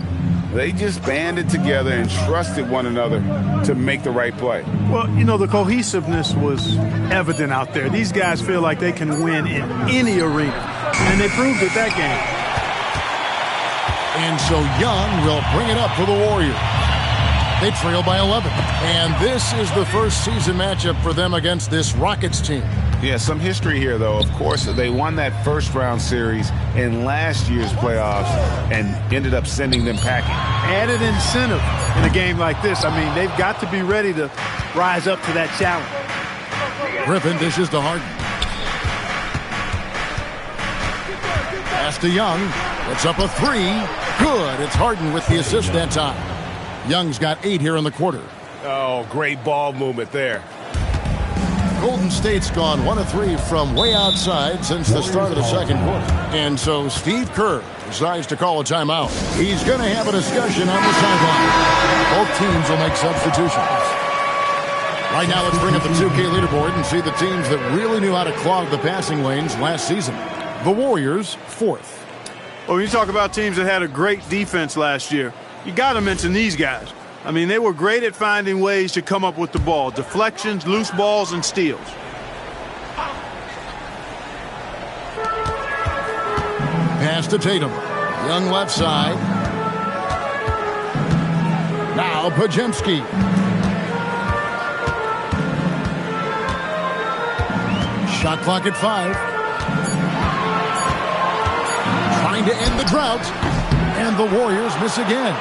they just banded together and trusted one another to make the right play. Well, you know, the cohesiveness was evident out there. These guys feel like they can win in any arena, and they proved it that game. And so Young will bring it up for the Warriors. They trail by 11. And this is the first season matchup for them against this Rockets team. Yeah, some history here, though. Of course, they won that first-round series in last year's playoffs and ended up sending them packing. Added incentive in a game like this. I mean, they've got to be ready to rise up to that challenge. Griffin dishes to Harden. Pass to Young. It's up a 3. Good. It's Harden with the assist that time. Young's got 8 here in the quarter. Oh, great ball movement there. Golden State's gone 1 of 3 from way outside since the start of the second quarter. And so Steve Kerr decides to call a timeout. He's going to have a discussion on the sideline. Both teams will make substitutions. Right now, let's bring up the 2K leaderboard and see the teams that really knew how to clog the passing lanes last season. The Warriors, 4th. Well, when you talk about teams that had a great defense last year, you got to mention these guys. I mean, they were great at finding ways to come up with the ball. Deflections, loose balls, and steals. Pass to Tatum. Young left side. Now Pajemski. Shot clock at 5. Trying to end the drought. And the Warriors miss again.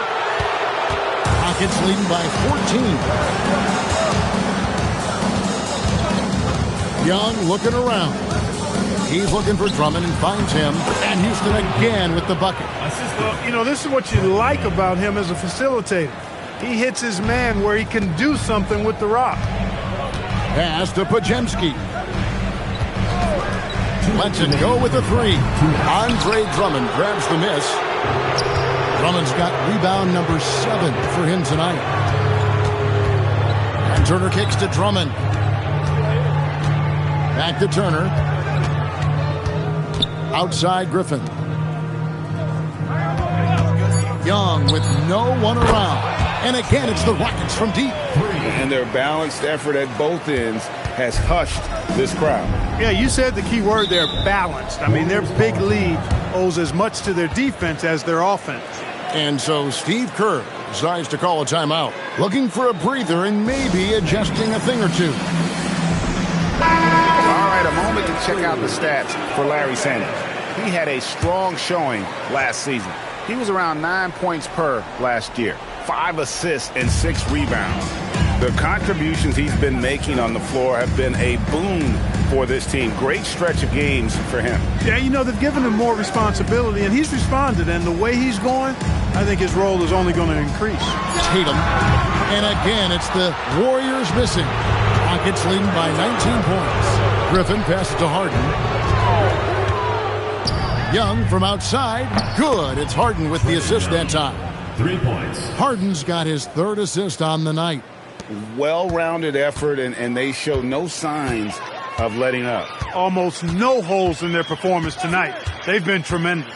Rockets leading by 14. Young looking around. He's looking for Drummond and finds him. And Houston again with the bucket. Well, you know, this is what you like about him as a facilitator. He hits his man where he can do something with the rock. Pass to Pajemski. Lets it go with a 3. Andre Drummond grabs the miss. Drummond's got rebound number 7 for him tonight. And Turner kicks to Drummond. Back to Turner. Outside Griffin. Young with no one around. And again, it's the Rockets from deep. And their balanced effort at both ends has hushed this crowd. Yeah, you said the key word there, balanced. I mean, their big lead owes as much to their defense as their offense. And so Steve Kerr decides to call a timeout, looking for a breather and maybe adjusting a thing or two. All right, a moment to check out the stats for Larry Sanders. He had a strong showing last season. He was around 9 points per last year, 5 assists and 6 rebounds. The contributions he's been making on the floor have been a boon for this team. Great stretch of games for him. Yeah, you know, they've given him more responsibility, and he's responded. And the way he's going, I think his role is only going to increase. Tatum. And again, it's the Warriors missing. Rockets leading by 19 points. Griffin passes to Harden. Young from outside. Good. It's Harden with the assist that time. 3 points. Harden's got his 3rd assist on the night. Well-rounded effort, and they show no signs of letting up. Almost no holes in their performance tonight. They've been tremendous.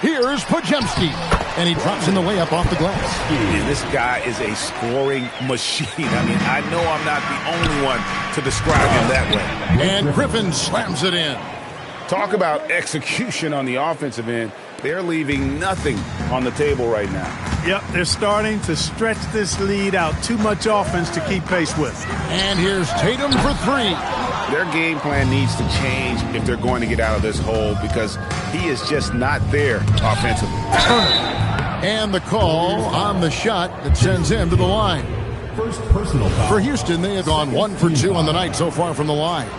Here's Pajemski, and he drops in the layup off the glass. And this guy is a scoring machine. I mean, I know I'm not the only one to describe him that way. And Griffin slams it in. Talk about execution on the offensive end. They're leaving nothing on the table right now. Yep, they're starting to stretch this lead out. Too much offense to keep pace with. And here's Tatum for 3. Their game plan needs to change if they're going to get out of this hole because he is just not there offensively. And the call on the shot that sends him to the line. First personal foul. For Houston, they have gone 1 for 2 on the night so far from the line.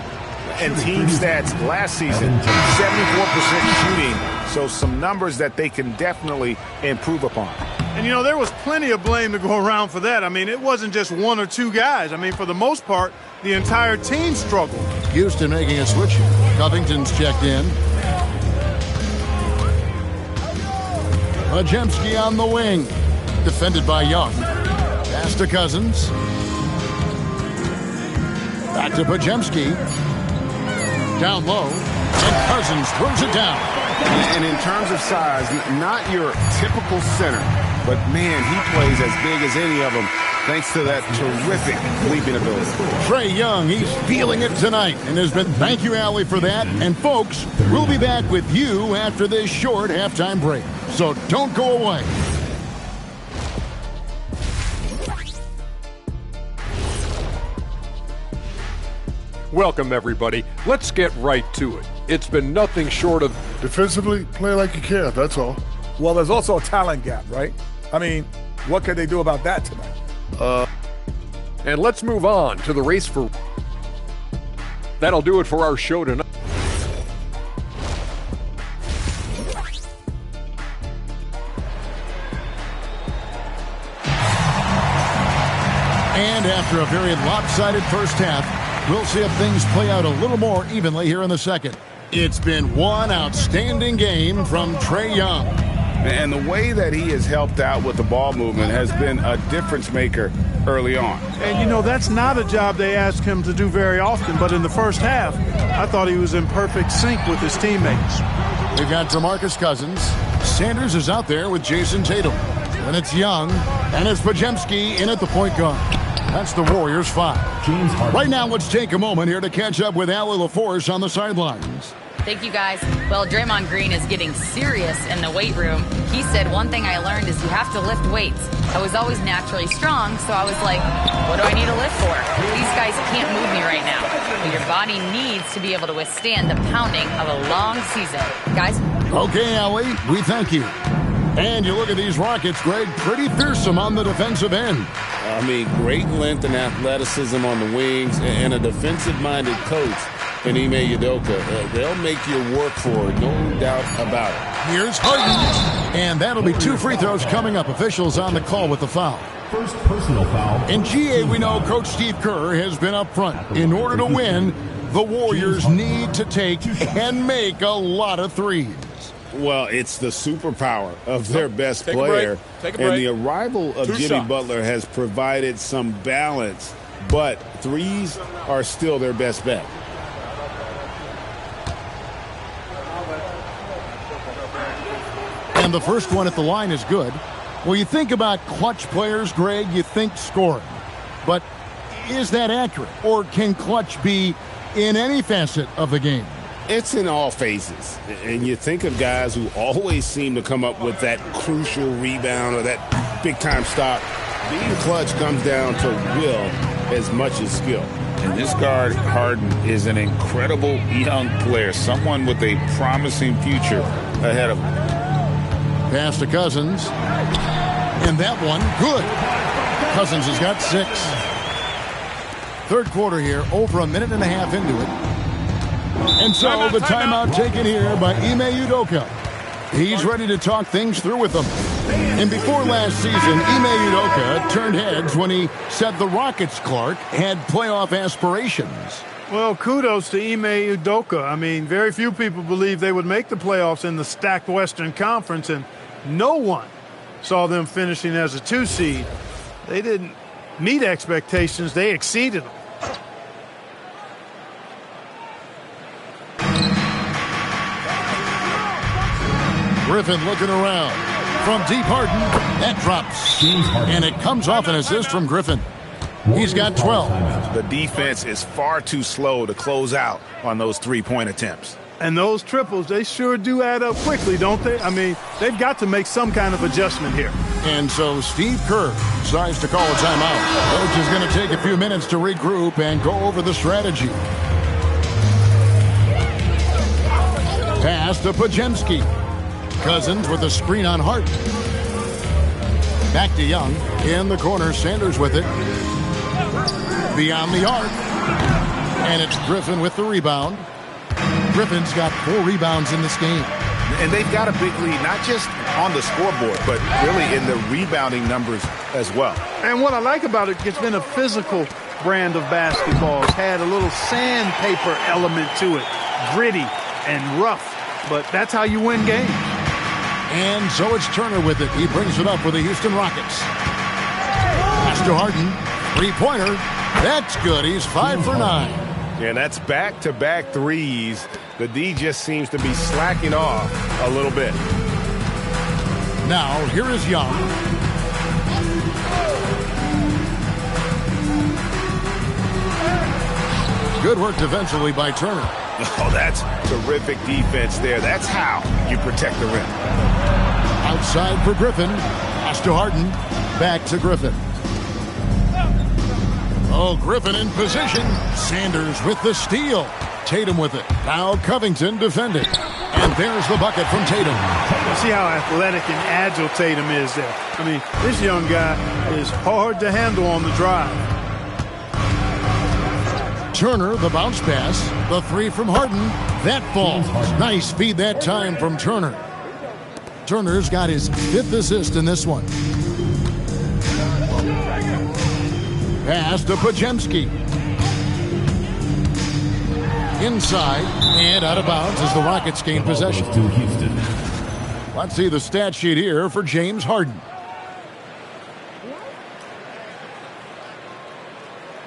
And team stats last season, 74% shooting. So some numbers that they can definitely improve upon. And, you know, there was plenty of blame to go around for that. I mean, it wasn't just 1 or 2 guys. I mean, for the most part, the entire team struggled. Houston making a switch. Covington's checked in. Pajemski on the wing. Defended by Young. Pass to Cousins. Back to Pajemski. Down low. And Cousins throws it down. And in terms of size, not your typical center, but man, he plays as big as any of them thanks to that terrific leaping ability. Trae Young, he's feeling it tonight. And there's been thank you, Allie, for that. And folks, we'll be back with you after this short halftime break. So don't go away. Welcome, everybody. Let's get right to it. It's been nothing short of... Defensively, play like you care, that's all. Well, there's also a talent gap, right? I mean, what could they do about that tonight? And let's move on to the race for... That'll do it for our show tonight. And after a very lopsided first half, We'll see if things play out a little more evenly here in the second. It's been one outstanding game from Trae Young. And the way that he has helped out with the ball movement has been a difference maker early on. And, you know, that's not a job they ask him to do very often. But in the first half, I thought he was in perfect sync with his teammates. We've got DeMarcus Cousins. Sanders is out there with Jason Tatum. And it's Young. And it's Podziemski in at the point guard. That's the Warriors 5. Right now, let's take a moment here to catch up with Allie LaForce on the sidelines. Thank you, guys. Well, Draymond Green is getting serious in the weight room. He said, one thing I learned is you have to lift weights. I was always naturally strong, so I was like, what do I need to lift for? These guys can't move me right now. But your body needs to be able to withstand the pounding of a long season. Guys? Okay, Allie, we thank you. And you look at these Rockets, Greg, pretty fearsome on the defensive end. I mean, great length and athleticism on the wings and a defensive-minded coach in Ime Udoka. They'll make you work for it, no doubt about it. Here's Harden. And that'll be 2 free throws coming up. Officials on the call with the foul. First personal foul. In GA, we know Coach Steve Kerr has been up front. In order to win, the Warriors need to take and make a lot of threes. Well, it's the superpower of their best player. Take a break. And the arrival of Jimmy shots. Butler has provided some balance, but threes are still their best bet. And the first one at the line is good. Well, you think about clutch players, Greg, you think scoring. But is that accurate? Or can clutch be in any facet of the game? It's in all phases. And you think of guys who always seem to come up with that crucial rebound or that big-time stop. Being clutch comes down to will as much as skill. And this guard, Harden, is an incredible young player, someone with a promising future ahead of him. Pass to Cousins. And that one, good. Cousins has got 6. Third quarter here, over a minute and a half into it. And so the timeout taken here by Ime Udoka. He's ready to talk things through with them. And before last season, Ime Udoka turned heads when he said the Rockets, Clark, had playoff aspirations. Well, kudos to Ime Udoka. I mean, very few people believed they would make the playoffs in the stacked Western Conference, and no one saw them finishing as a 2 seed. They didn't meet expectations. They exceeded them. Griffin looking around. From deep, Harden. That drops. And it comes off an assist from Griffin. He's got 12. The defense is far too slow to close out on those three-point attempts. And those triples, they sure do add up quickly, don't they? I mean, they've got to make some kind of adjustment here. And so Steve Kerr decides to call a timeout. Coach is going to take a few minutes to regroup and go over the strategy. Pass to Podziemski. Cousins with a screen on Hart. Back to Young. In the corner, Sanders with it. Beyond the arc. And it's Griffin with the rebound. Griffin's got 4 rebounds in this game. And they've got a big lead, not just on the scoreboard, but really in the rebounding numbers as well. And what I like about it, it's been a physical brand of basketball. It's had a little sandpaper element to it. Gritty and rough. But that's how you win games. And so it's Turner with it. He brings it up for the Houston Rockets. Pass to Harden. 3-pointer. That's good. He's 5 for 9. And that's back-to-back threes. The D just seems to be slacking off a little bit. Now, here is Young. Good work defensively by Turner. Oh, that's terrific defense there. That's how you protect the rim. Outside for Griffin. Pass to Harden. Back to Griffin. Oh, Griffin in position. Sanders with the steal. Tatum with it. Now Covington defending. And there's the bucket from Tatum. You see how athletic and agile Tatum is there. I mean, this young guy is hard to handle on the drive. Turner, the bounce pass. The 3 from Harden. That falls. Nice feed that time from Turner. Turner's got his 5th assist in this one. Pass to Podziemski. inside and out of bounds as the Rockets gain possession. To Houston. Let's see the stat sheet here for James Harden.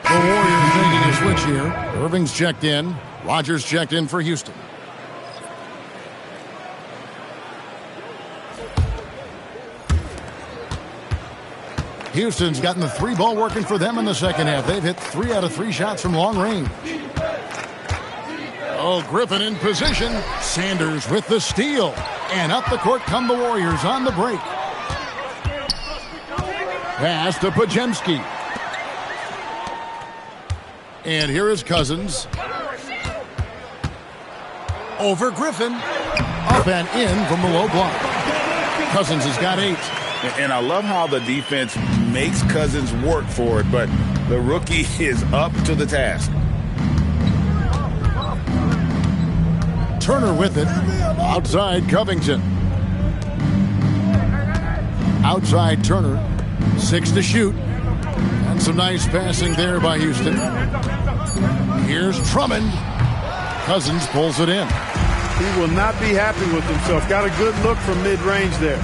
The Warriors making a switch here. Irving's checked in. Rogers checked in for Houston. Houston's gotten the three ball working for them in the second half. They've hit 3 out of 3 shots from long range. Oh, Griffin in position. Sanders with the steal. And up the court come the Warriors on the break. Pass to Podziemski. And here is Cousins. Over Griffin. Up and in from the low block. Cousins has got 8. And I love how the defense makes Cousins work for it, but the rookie is up to the task. Turner with it. Outside Covington. Outside Turner. 6 to shoot. And some nice passing there by Houston. Here's Drummond. Cousins pulls it in. He will not be happy with himself. Got a good look from mid-range there.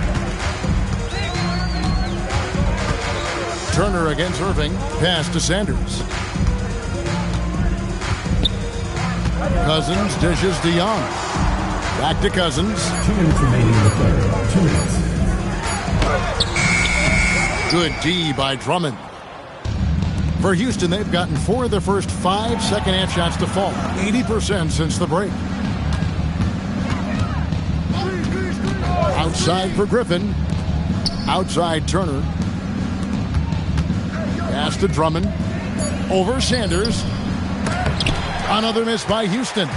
Turner against Irving. Pass to Sanders. Cousins dishes to Young. Back to Cousins. 2 minutes remaining in the third. 2 minutes. Good D by Drummond. For Houston, they've gotten 4 of their first 5 second-half shots to fall. 80% since the break. Outside for Griffin. Outside Turner. Pass to Drummond. Over Sanders. Another miss by Houston.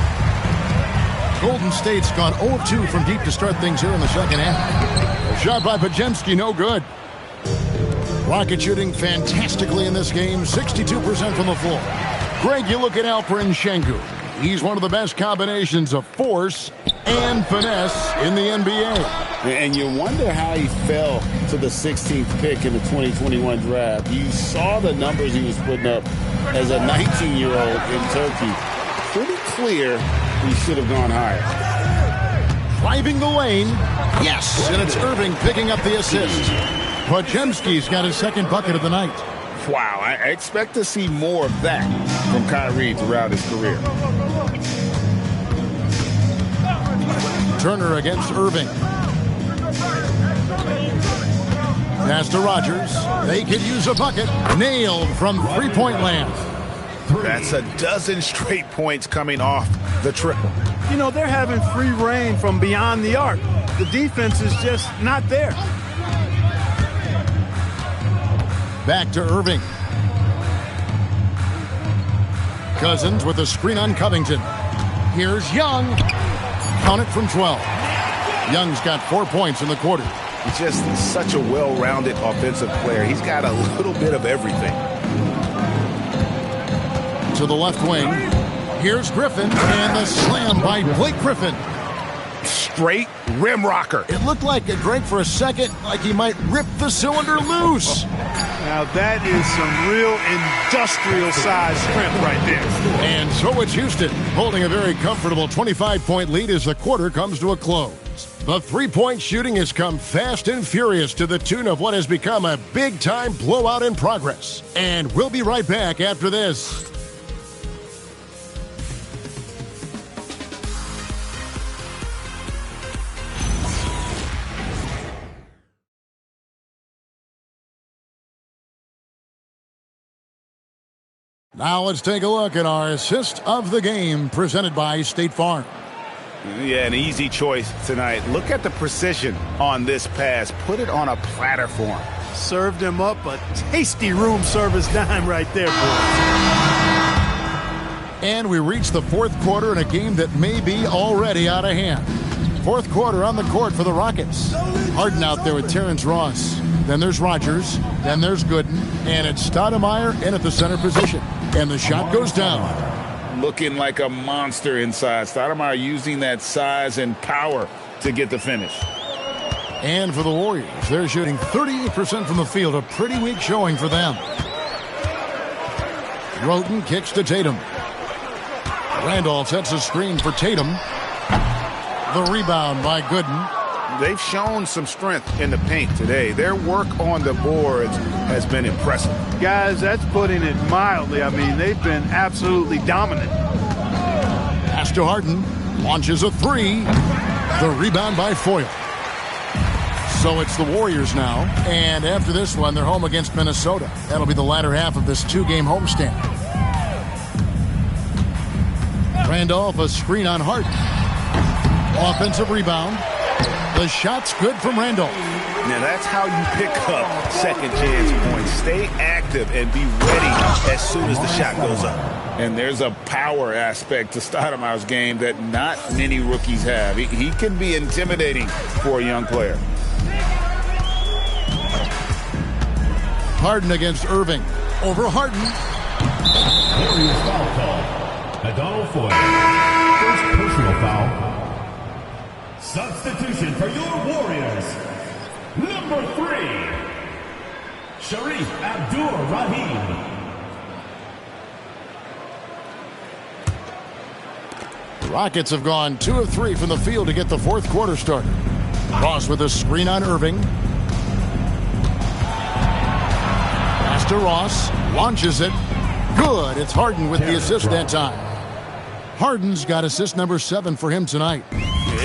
Golden State's gone 0-2 from deep to start things here in the second half. A shot by Podziemski, no good. Rocket shooting fantastically in this game, 62% from the floor. Greg, you look at Alperen Sengun. He's one of the best combinations of force and finesse in the NBA. And you wonder how he fell to the 16th pick in the 2021 draft. You saw the numbers he was putting up as a 19-year-old in Turkey. Pretty clear he should have gone higher. Driving the lane. Yes, and it's Irving picking up the assist. Podziemski's got his second bucket of the night. Wow, I expect to see more of that from Kyrie throughout his career. Turner against Irving. Pass to Rogers. They could use a bucket. Nailed from three-point land. That's a dozen straight points coming off the triple. You know, they're having free reign from beyond the arc. The defense is just not there. Back to Irving. Cousins with a screen on Covington. Here's Young. Count it from 12. Young's got 4 points in the quarter. He's just such a well-rounded offensive player. He's got a little bit of everything. To the left wing. Here's Griffin, and the slam by Blake Griffin. Straight rim rocker. It looked like a Greg for a second, like he might rip the cylinder loose. Now that is some real industrial size strength right there. And so it's Houston, holding a very comfortable 25-point lead as the quarter comes to a close. The three-point shooting has come fast and furious to the tune of what has become a big-time blowout in progress. And we'll be right back after this. Now let's take a look at our assist of the game presented by State Farm. Yeah, an easy choice tonight. Look at the precision on this pass. Put it on a platter for him. Served him up a tasty room service dime right there, boys. And we reach the fourth quarter in a game that may be already out of hand. Fourth quarter on the court for the Rockets. Harden out there with Terrence Ross. Then there's Rogers. Then there's Gooden. And it's Stoudemire in at the center position. And the shot goes down. Looking like a monster inside. Stoudemire using that size and power to get the finish. And for the Warriors, they're shooting 38% from the field. A pretty weak showing for them. Roten kicks to Tatum. Randolph sets a screen for Tatum. The rebound by Gooden. They've shown some strength in the paint today. Their work on the boards has been impressive. Guys, that's putting it mildly. I mean, they've been absolutely dominant. Pass to Harden. Launches a three. The rebound by Foyle. So it's the Warriors now. And after this one, they're home against Minnesota. That'll be the latter half of this two-game homestand. Randolph, a screen on Harden. Offensive rebound. The shot's good from Randolph. Now that's how you pick up second chance points. Stay active and be ready as soon as the shot goes up. And there's a power aspect to Stoudemire's game that not many rookies have. He can be intimidating for a young player. Harden against Irving. Over Harden. Warriors foul call. Adonal Foyle. First personal foul. Substitution for your Warriors. Number 3. Sharif Abdur-Rahim. The Rockets have gone 2 of 3 from the field to get the fourth quarter started. Ross with a screen on Irving. Pass to Ross. Launches it. Good. It's Harden with the assist that time. Harden's got assist number 7 for him tonight.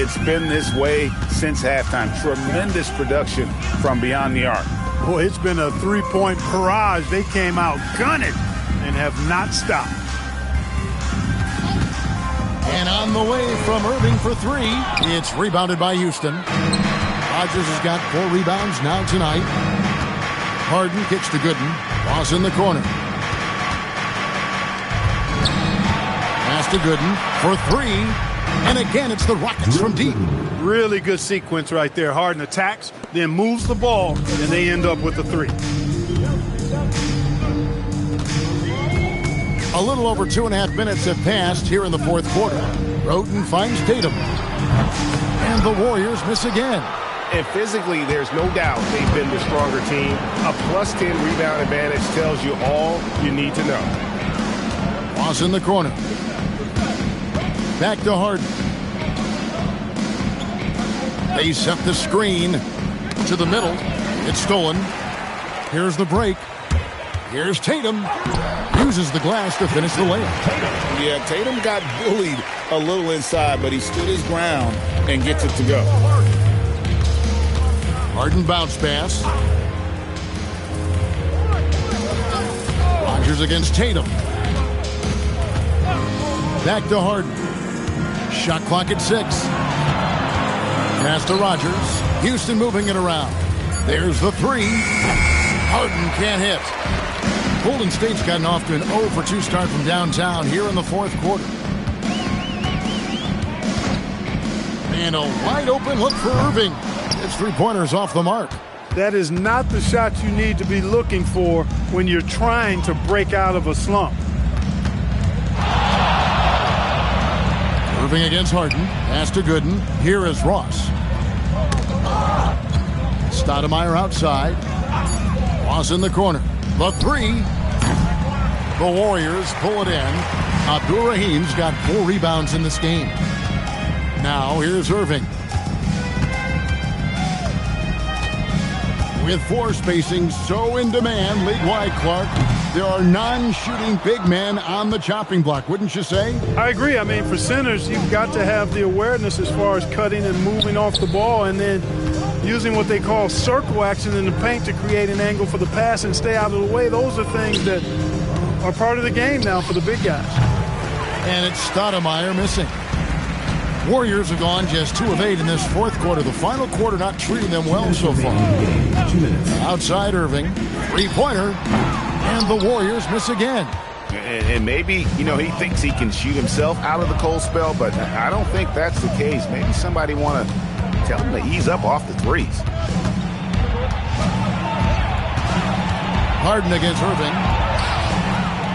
It's been this way since halftime. Tremendous production from beyond the arc. Boy, it's been a three-point barrage. They came out gunning and have not stopped. And on the way from Irving for 3. It's rebounded by Houston. Rodgers has got 4 rebounds now tonight. Harden kicks to Gooden. Ross in the corner. Pass to Gooden for 3. And again, it's the Rockets from deep. Really good sequence right there. Harden attacks, then moves the ball, and they end up with the 3. A little over 2.5 minutes have passed here in the fourth quarter. Roten finds Tatum. And the Warriors miss again. And physically, there's no doubt they've been the stronger team. A plus 10 rebound advantage tells you all you need to know. Ross in the corner. Back to Harden. They set the screen to the middle. It's stolen. Here's the break. Here's Tatum. Uses the glass to finish the layup. Yeah, Tatum got bullied a little inside, but he stood his ground and gets it to go. Harden bounce pass. Rodgers against Tatum. Back to Harden. Shot clock at 6. Pass to Rodgers. Houston moving it around. There's the 3. Harden can't hit. Golden State's gotten off to an 0 for 2 start from downtown here in the fourth quarter. And a wide open look for Irving. His 3-pointers off the mark. That is not the shot you need to be looking for when you're trying to break out of a slump. Irving against Harden. Pass to Gooden. Here is Ross. Stoudemire outside. Ross in the corner. The 3. The Warriors pull it in. Abdur-Rahim's got 4 rebounds in this game. Now here's Irving. With floor spacing so in demand, league-wide, Clark, there are non-shooting big men on the chopping block, wouldn't you say? I agree. I mean, for centers, you've got to have the awareness as far as cutting and moving off the ball and then using what they call circle action in the paint to create an angle for the pass and stay out of the way. Those are things that are part of the game now for the big guys. And it's Stoudemire missing. Warriors have gone just 2 of 8 in this fourth quarter. The final quarter not treating them well so far. Outside Irving. 3-pointer. And the Warriors miss again. And maybe, he thinks he can shoot himself out of the cold spell, but I don't think that's the case. Maybe somebody want to tell him to ease up off the threes. Harden against Irving.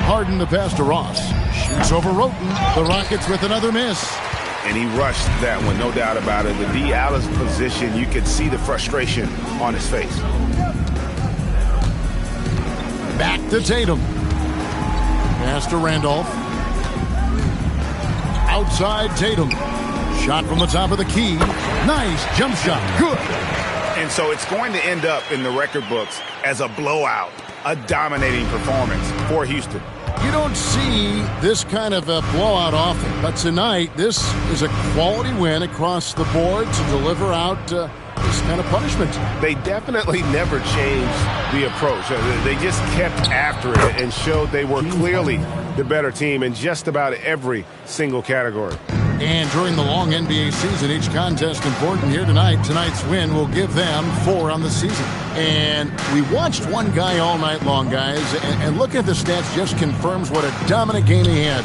Harden the pass to Ross. Shoots over Roten. The Rockets with another miss. And he rushed that one, no doubt about it. The D out of position, you could see the frustration on his face. Back to Tatum. Pass to Randolph. Outside Tatum. Shot from the top of the key. Nice jump shot. Good. And so it's going to end up in the record books as a blowout, a dominating performance for Houston. You don't see this kind of a blowout often, but tonight this is a quality win across the board to deliver out this kind of punishment. They definitely never changed the approach. They just kept after it and showed they were clearly the better team in just about every single category. And during the long NBA season, each contest important here tonight. Tonight's win will give them 4 on the season. And we watched one guy all night long, guys, and looking at the stats just confirms what a dominant game he had.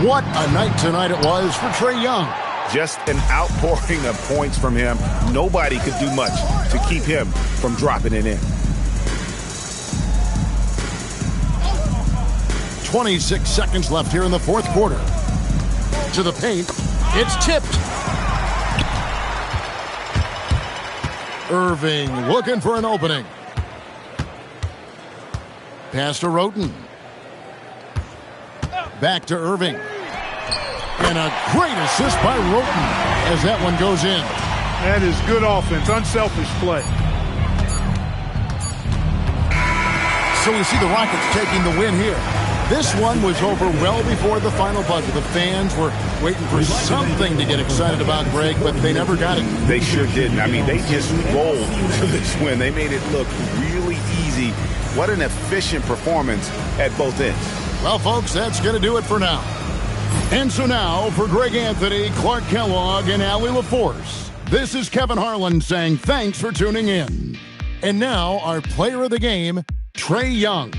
What a night tonight it was for Trae Young. Just an outpouring of points from him. Nobody could do much to keep him from dropping it in. 26 seconds left here in the fourth quarter. To the paint. It's tipped. Irving looking for an opening. Pass to Roten. Back to Irving. And a great assist by Roten as that one goes in. That is good offense, unselfish play. So we see the Rockets taking the win here. This one was over well before the final buzzer. The fans were waiting for something to get excited about, Greg, but they never got it. They sure didn't. I mean, they just rolled to this win. They made it look really easy. What an efficient performance at both ends. Well, folks, that's going to do it for now. And so now, for Greg Anthony, Clark Kellogg, and Allie LaForce, this is Kevin Harlan saying thanks for tuning in. And now, our player of the game, Trae Young.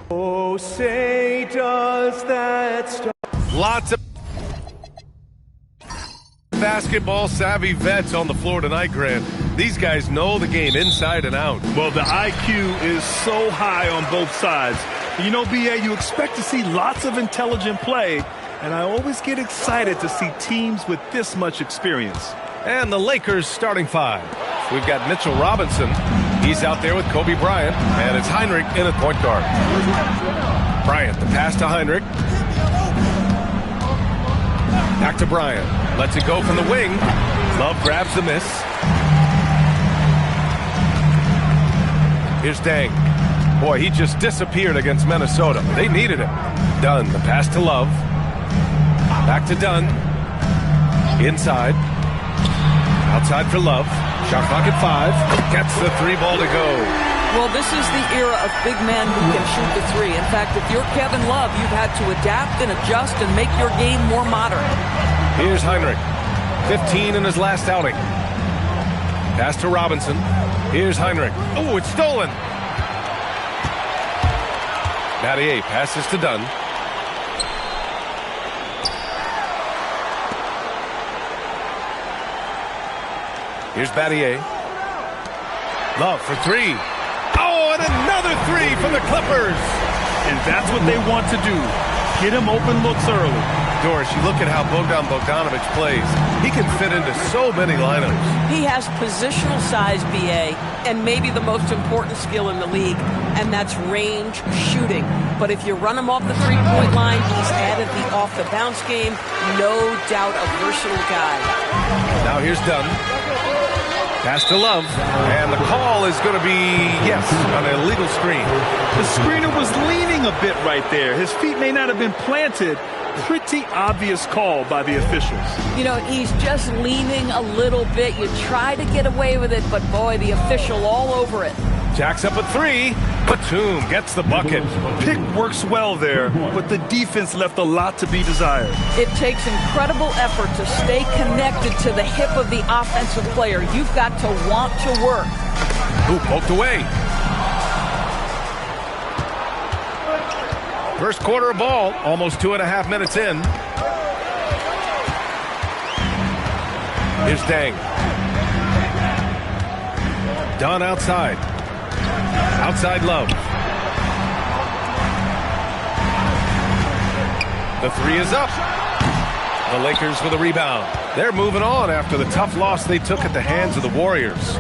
Oh, say does that stop? Lots of basketball savvy vets on the floor tonight, Grant. These guys know the game inside and out. Well, the IQ is so high on both sides. You know, B.A., you expect to see lots of intelligent play, and I always get excited to see teams with this much experience. And the Lakers starting five. We've got Mitchell Robinson. He's out there with Kobe Bryant, and it's Heinrich in at point guard. Bryant, the pass to Heinrich. Back to Bryant. Lets it go from the wing. Love grabs the miss. Here's Dang. Boy, he just disappeared against Minnesota. They needed him. Dunn, the pass to Love. Back to Dunn. Inside. Outside for Love. Shot clock at 5. Gets the 3 ball to go. Well, this is the era of big men who can shoot the 3. In fact, if you're Kevin Love, you've had to adapt and adjust and make your game more modern. Here's Heinrich. 15 in his last outing. Pass to Robinson. Here's Heinrich. Oh, it's stolen. Battier passes to Dunn. Here's Battier. Love for 3. Oh, and another 3 for the Clippers. And that's what they want to do. Get him open looks early. Doris, you look at how Bogdan Bogdanovic plays. He can fit into so many lineups. He has positional size, BA, and maybe the most important skill in the league, and that's range shooting. But if you run him off the three-point line, he's added the off-the-bounce game. No doubt a versatile guy. Now here's Dunn. Pass to Love, and the call is going to be, yes, an illegal screen. The screener was leaning a bit right there. His feet may not have been planted. Pretty obvious call by the officials. You know, he's just leaning a little bit. You try to get away with it, but boy, the official all over it. Jacks up at 3. Batum gets the bucket. Pick works well there, but the defense left a lot to be desired. It takes incredible effort to stay connected to the hip of the offensive player. You've got to want to work. Ooh, poked away. First quarter of ball, almost 2.5 minutes in. Here's Dang. Dunn outside. Outside Love. The 3 is up. The Lakers with a rebound. They're moving on after the tough loss they took at the hands of the Warriors.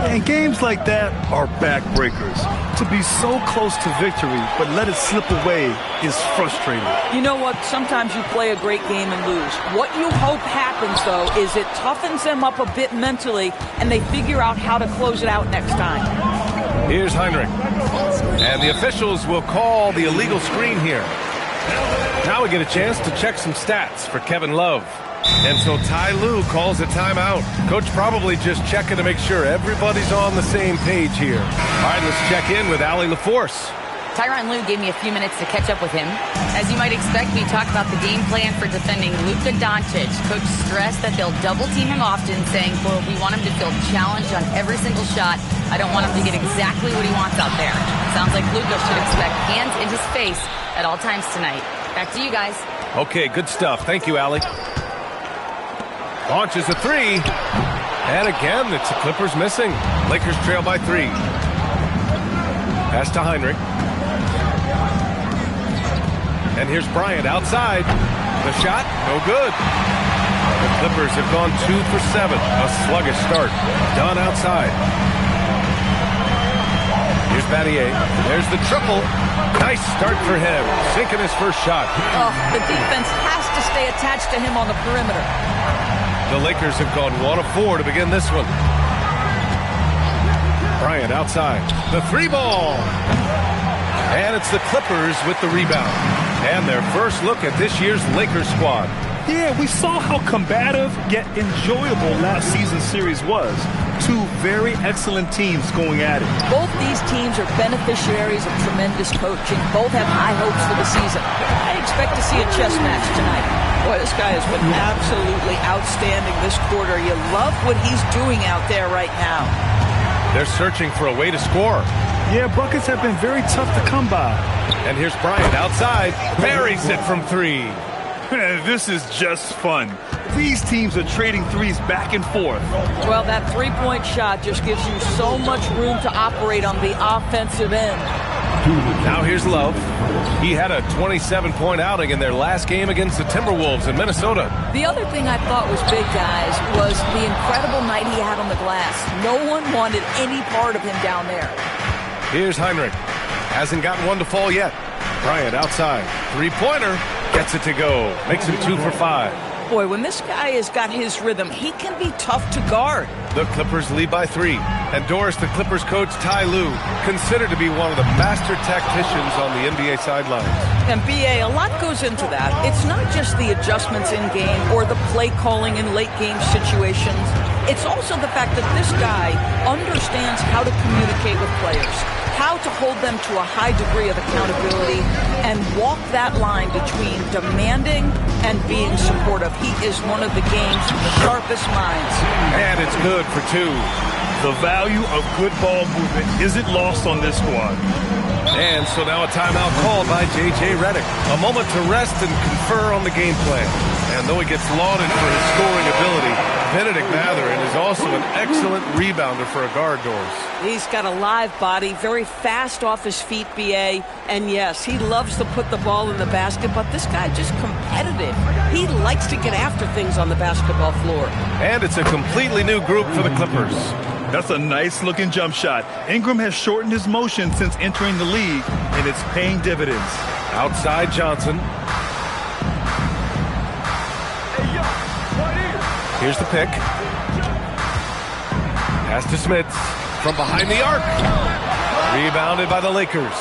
And games like that are backbreakers. To be so close to victory, but let it slip away is frustrating. You know what? Sometimes you play a great game and lose. What you hope happens, though, is it toughens them up a bit mentally, and they figure out how to close it out next time. Here's Heinrich. And the officials will call the illegal screen here. Now we get a chance to check some stats for Kevin Love. And so Ty Lue calls a timeout. Coach probably just checking to make sure everybody's on the same page here. All right, let's check in with Allie LaForce. Tyronn Lue gave me a few minutes to catch up with him. As you might expect, we talked about the game plan for defending Luka Doncic. Coach stressed that they'll double-team him often, saying, quote, we want him to feel challenged on every single shot. I don't want him to get exactly what he wants out there. Sounds like Luka should expect hands in his face at all times tonight. Back to you guys. Okay, good stuff. Thank you, Allie. Launches a 3. And again, it's the Clippers missing. Lakers trail by 3. Pass to Heinrich. And here's Bryant outside. The shot, no good. The Clippers have gone 2 for 7. A sluggish start. Dunn outside. Here's Battier. There's the triple. Nice start for him. Sinking his first shot. Oh, the defense has to stay attached to him on the perimeter. The Lakers have gone 1 of 4 to begin this one. Bryant outside. The 3 ball. And it's the Clippers with the rebound. And their first look at this year's Lakers squad. Yeah, we saw how combative yet enjoyable last season's series was. 2 very excellent teams going at it. Both these teams are beneficiaries of tremendous coaching. Both have high hopes for the season. I expect to see a chess match tonight. Boy, this guy has been absolutely outstanding this quarter. You love what he's doing out there right now. They're searching for a way to score. Yeah, buckets have been very tough to come by. And here's Bryant outside. Buries it from three. This is just fun. These teams are trading threes back and forth. Well, that three-point shot just gives you so much room to operate on the offensive end. Now here's Love. He had a 27-point outing in their last game against the Timberwolves in Minnesota. The other thing I thought was big, guys, was the incredible night he had on the glass. No one wanted any part of him down there. Here's Heinrich. Hasn't gotten one to fall yet. Bryant outside. Three-pointer. Gets it to go. Makes him 2 for 5. Boy, when this guy has got his rhythm, he can be tough to guard. The Clippers lead by 3. And Doris, the Clippers coach, Ty Lue, considered to be one of the master tacticians on the NBA sidelines. And B.A., a lot goes into that. It's not just the adjustments in game or the play calling in late game situations. It's also the fact that this guy understands how to communicate with players, how to hold them to a high degree of accountability, and walk that line between demanding and being supportive. He is one of the game's sharpest minds. And it's good for 2. The value of good ball movement isn't lost on this squad. And so now a timeout called by J.J. Redick. A moment to rest and confer on the game plan. And though he gets lauded for his scoring ability, Benedict Mathurin is also an excellent rebounder for a guard, Doris. He's got a live body, very fast off his feet, B.A. And yes, he loves to put the ball in the basket, but this guy just competitive. He likes to get after things on the basketball floor. And it's a completely new group for the Clippers. That's a nice-looking jump shot. Ingram has shortened his motion since entering the league, and it's paying dividends. Outside Johnson. Here's the pick. Pass to Smits from behind the arc. Rebounded by the Lakers.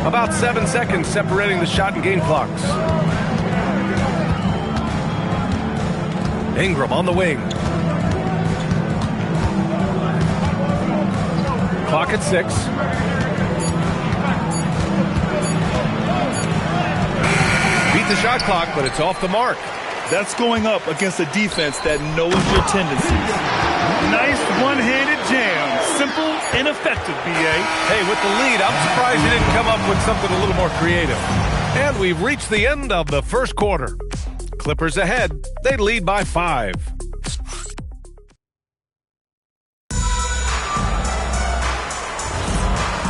About 7 seconds separating the shot and game clocks. Ingram on the wing. Clock at 6. Beat the shot clock, but it's off the mark. That's going up against a defense that knows your tendencies. Nice one-handed jam. Simple and effective, B.A. Hey, with the lead, I'm surprised he didn't come up with something a little more creative. And we've reached the end of the first quarter. Clippers ahead. They lead by 5.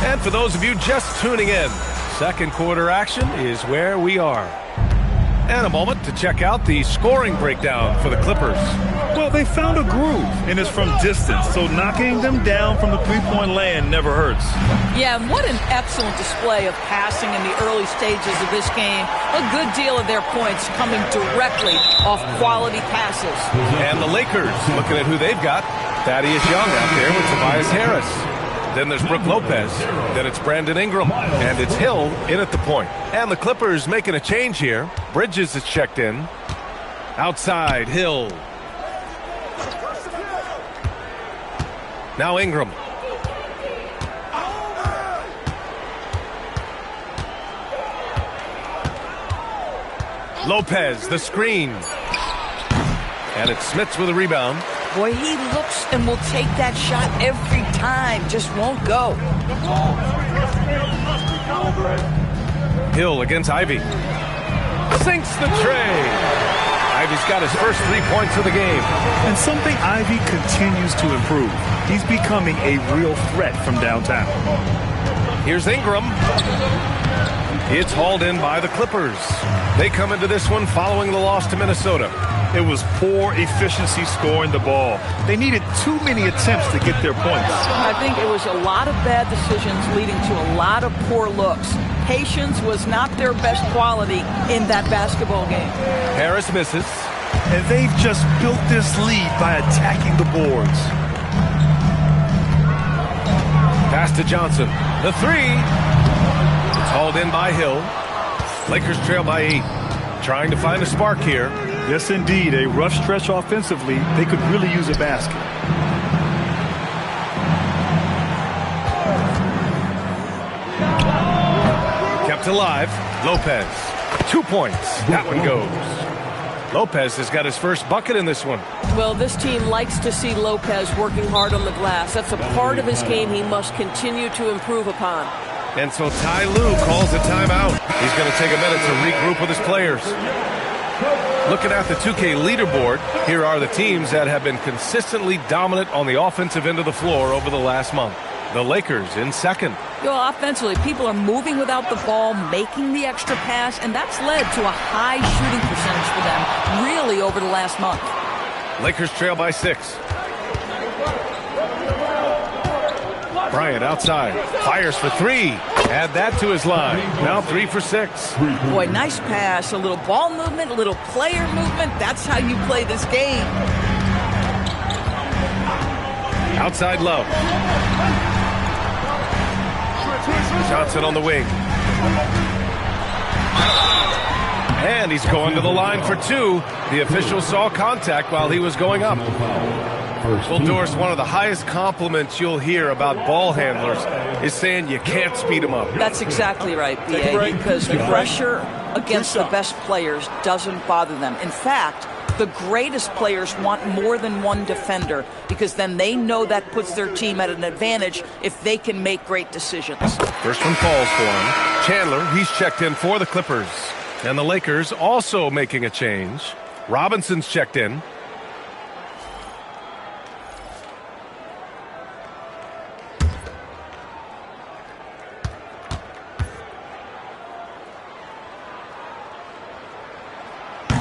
And for those of you just tuning in, second quarter action is where we are. And a moment to check out the scoring breakdown for the Clippers. Well, they found a groove, and it's from distance, so knocking them down from the three-point land never hurts. Yeah, and what an excellent display of passing in the early stages of this game. A good deal of their points coming directly off quality passes. And the Lakers, looking at who they've got. Thaddeus Young out there with Tobias Harris. Then there's Brook Lopez. Then it's Brandon Ingram. And it's Hill in at the point. And the Clippers making a change here. Bridges is checked in. Outside, Hill. Now Ingram. Lopez, the screen. And it's Smits with a rebound. Boy, he looks and will take that shot every time. Just won't go. Hill against Ivy. Sinks the tray. Ivy's got his first 3 points of the game. And something Ivy continues to improve. He's becoming a real threat from downtown. Here's Ingram. It's hauled in by the Clippers. They come into this one following the loss to Minnesota. It was poor efficiency scoring the ball. They needed too many attempts to get their points. I think it was a lot of bad decisions leading to a lot of poor looks. Patience was not their best quality in that basketball game. Harris misses. And they've just built this lead by attacking the boards. Pass to Johnson. The three. It's hauled in by Hill. Lakers trail by 8. Trying to find a spark here. Yes, indeed. A rough stretch offensively. They could really use a basket. Kept alive. Lopez. 2 points. That one goes. Lopez has got his first bucket in this one. Well, this team likes to see Lopez working hard on the glass. That's a part of his game he must continue to improve upon. And so Ty Lue calls a timeout. He's going to take a minute to regroup with his players. Looking at the 2K leaderboard, here are the teams that have been consistently dominant on the offensive end of the floor over the last month. The Lakers in second. Well, offensively, people are moving without the ball, making the extra pass, and that's led to a high shooting percentage for them, really, over the last month. Lakers trail by 6. Bryant outside. Fires for 3. Add that to his line. Now 3 for 6. Boy, nice pass. A little ball movement, a little player movement. That's how you play this game. Outside Love. Johnson on the wing. And he's going to the line for 2. The official saw contact while he was going up. Well, Doris, one of the highest compliments you'll hear about ball handlers is saying you can't speed them up. That's exactly right, B.A., because pressure against the best players doesn't bother them. In fact, the greatest players want more than one defender because then they know that puts their team at an advantage if they can make great decisions. First one falls for him. Chandler, he's checked in for the Clippers. And the Lakers also making a change. Robinson's checked in.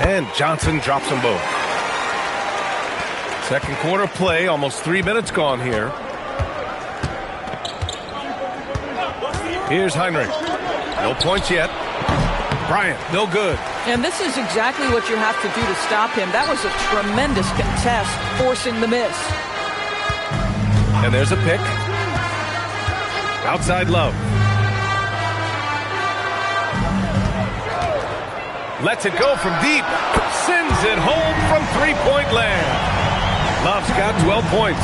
And Johnson drops them both. Second quarter play, almost 3 minutes gone here. Here's Heinrich. No points yet. Bryant, no good. And this is exactly what you have to do to stop him. That was a tremendous contest, forcing the miss. And there's a pick. Outside Love. Lets it go from deep. Sends it home from three-point land. Love's got 12 points.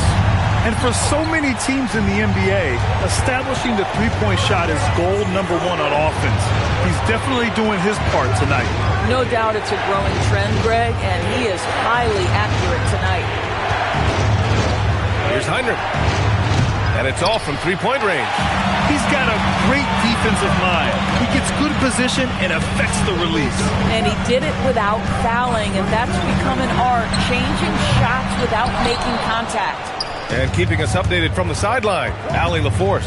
And for so many teams in the NBA, establishing the three-point shot is goal number 1 on offense. He's definitely doing his part tonight. No doubt it's a growing trend, Greg, and he is highly accurate tonight. Here's Heinrich. And it's all from three-point range. He's got a great defensive mind. He gets good position and affects the release. And he did it without fouling, and that's become an art, changing shots without making contact. And keeping us updated from the sideline, Allie LaForce.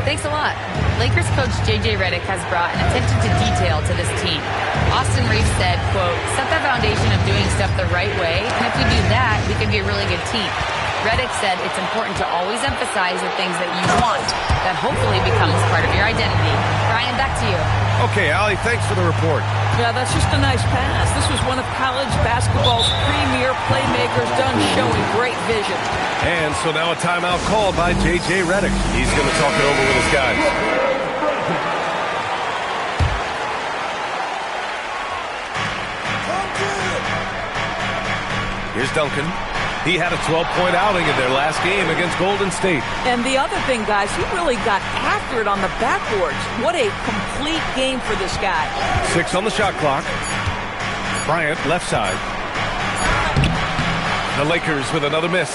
Thanks a lot. Lakers coach J.J. Redick has brought an attention to detail to this team. Austin Reeves said, quote, set the foundation of doing stuff the right way, and if we do that, we can be a really good team. Redick said it's important to always emphasize the things that you want. That hopefully becomes part of your identity. Brian, back to you. Okay, Allie, thanks for the report. Yeah, that's just a nice pass. This was one of college basketball's premier playmakers done showing great vision. And so now a timeout called by J.J. Redick. He's going to talk it over with his guys. Here's Duncan. He had a 12-point outing in their last game against Golden State. And the other thing, guys, he really got after it on the backboards. What a complete game for this guy. 6 on the shot clock. Bryant, left side. The Lakers with another miss.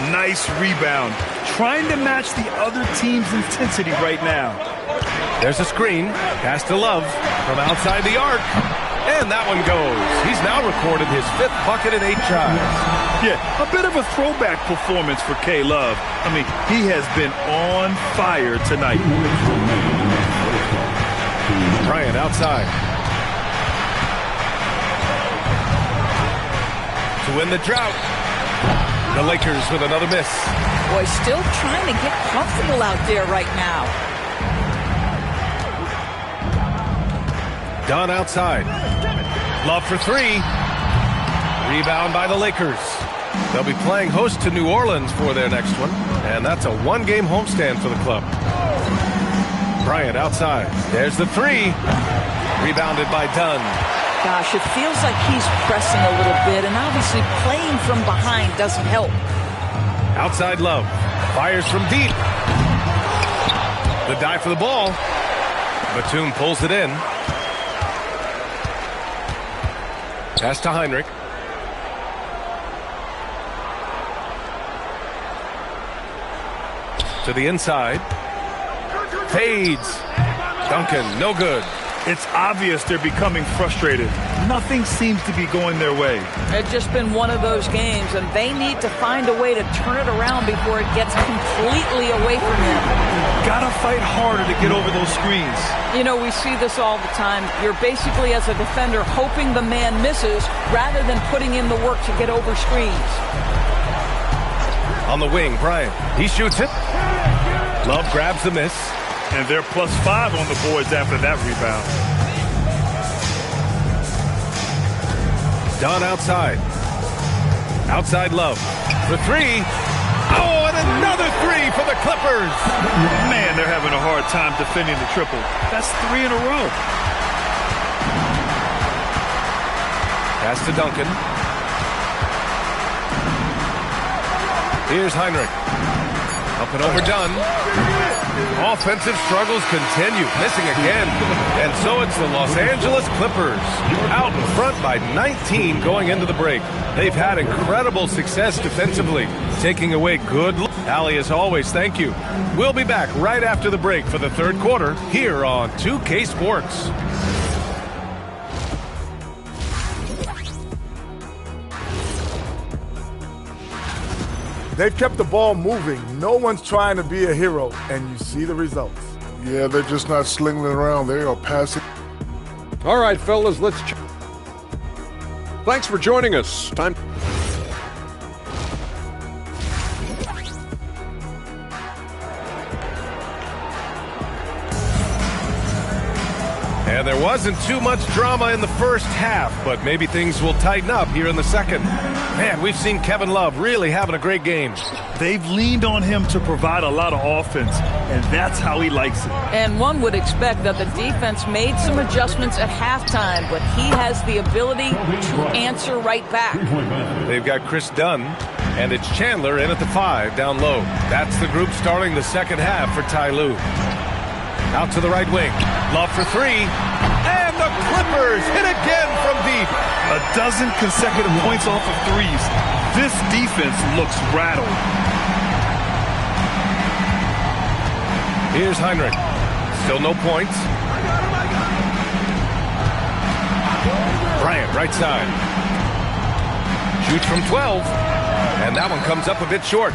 Nice rebound. Trying to match the other team's intensity right now. There's a screen. Pass to Love from outside the arc. And that one goes. He's now recorded his 5th bucket in 8 tries. Yeah, a bit of a throwback performance for K. Love. I mean, he has been on fire tonight. Bryant outside. To win the drought. The Lakers with another miss. Boy, still trying to get comfortable out there right now. Dunn outside. Love for 3. Rebound by the Lakers. They'll be playing host to New Orleans for their next one, and that's a one-game homestand for the club. Bryant outside. There's the 3. Rebounded by Dunn. Gosh, it feels like he's pressing a little bit, and obviously playing from behind doesn't help. Outside Love. Fires from deep. The dive for the ball. Batum pulls it in. Pass to Heinrich. To the inside. Fades. Duncan, no good. It's obvious they're becoming frustrated. Nothing seems to be going their way. It's just been one of those games, and they need to find a way to turn it around before it gets completely away from them. Gotta fight harder to get over those screens. You know, we see this all the time. You're basically, as a defender, hoping the man misses rather than putting in the work to get over screens. On the wing, Bryant. He shoots it. Love grabs the miss. And they're +5 on the boards after that rebound. Dunn outside. Outside Love. For three. Oh, and another three for the Clippers. Man, they're having a hard time defending the triple. That's 3 in a row. Pass to Duncan. Here's Heinrich. Up and over Dunn. Offensive struggles continue. Missing again. And so it's the Los Angeles Clippers out in front by 19 going into the break. They've had incredible success defensively, taking away good. Allie, as always, thank you. We'll be back right after the break for the third quarter here on 2K Sports. They've kept the ball moving. No one's trying to be a hero, and you see the results. Yeah, they're just not slinging it around. They are passing. All right, fellas, let's thanks for joining us. Time. And there wasn't too much drama in the first half, but maybe things will tighten up here in the second. Man, we've seen Kevin Love really having a great game. They've leaned on him to provide a lot of offense, and that's how he likes it. And one would expect that the defense made some adjustments at halftime, but he has the ability to answer right back. They've got Chris Dunn, and it's Chandler in at the 5 down low. That's the group starting the second half for Ty Lue. Out to the right wing. Love for three. And the Clippers hit again from deep. A dozen consecutive points off of threes. This defense looks rattled. Here's Heinrich. Still no points. Bryant, right side. Shoots from 12. And that one comes up a bit short.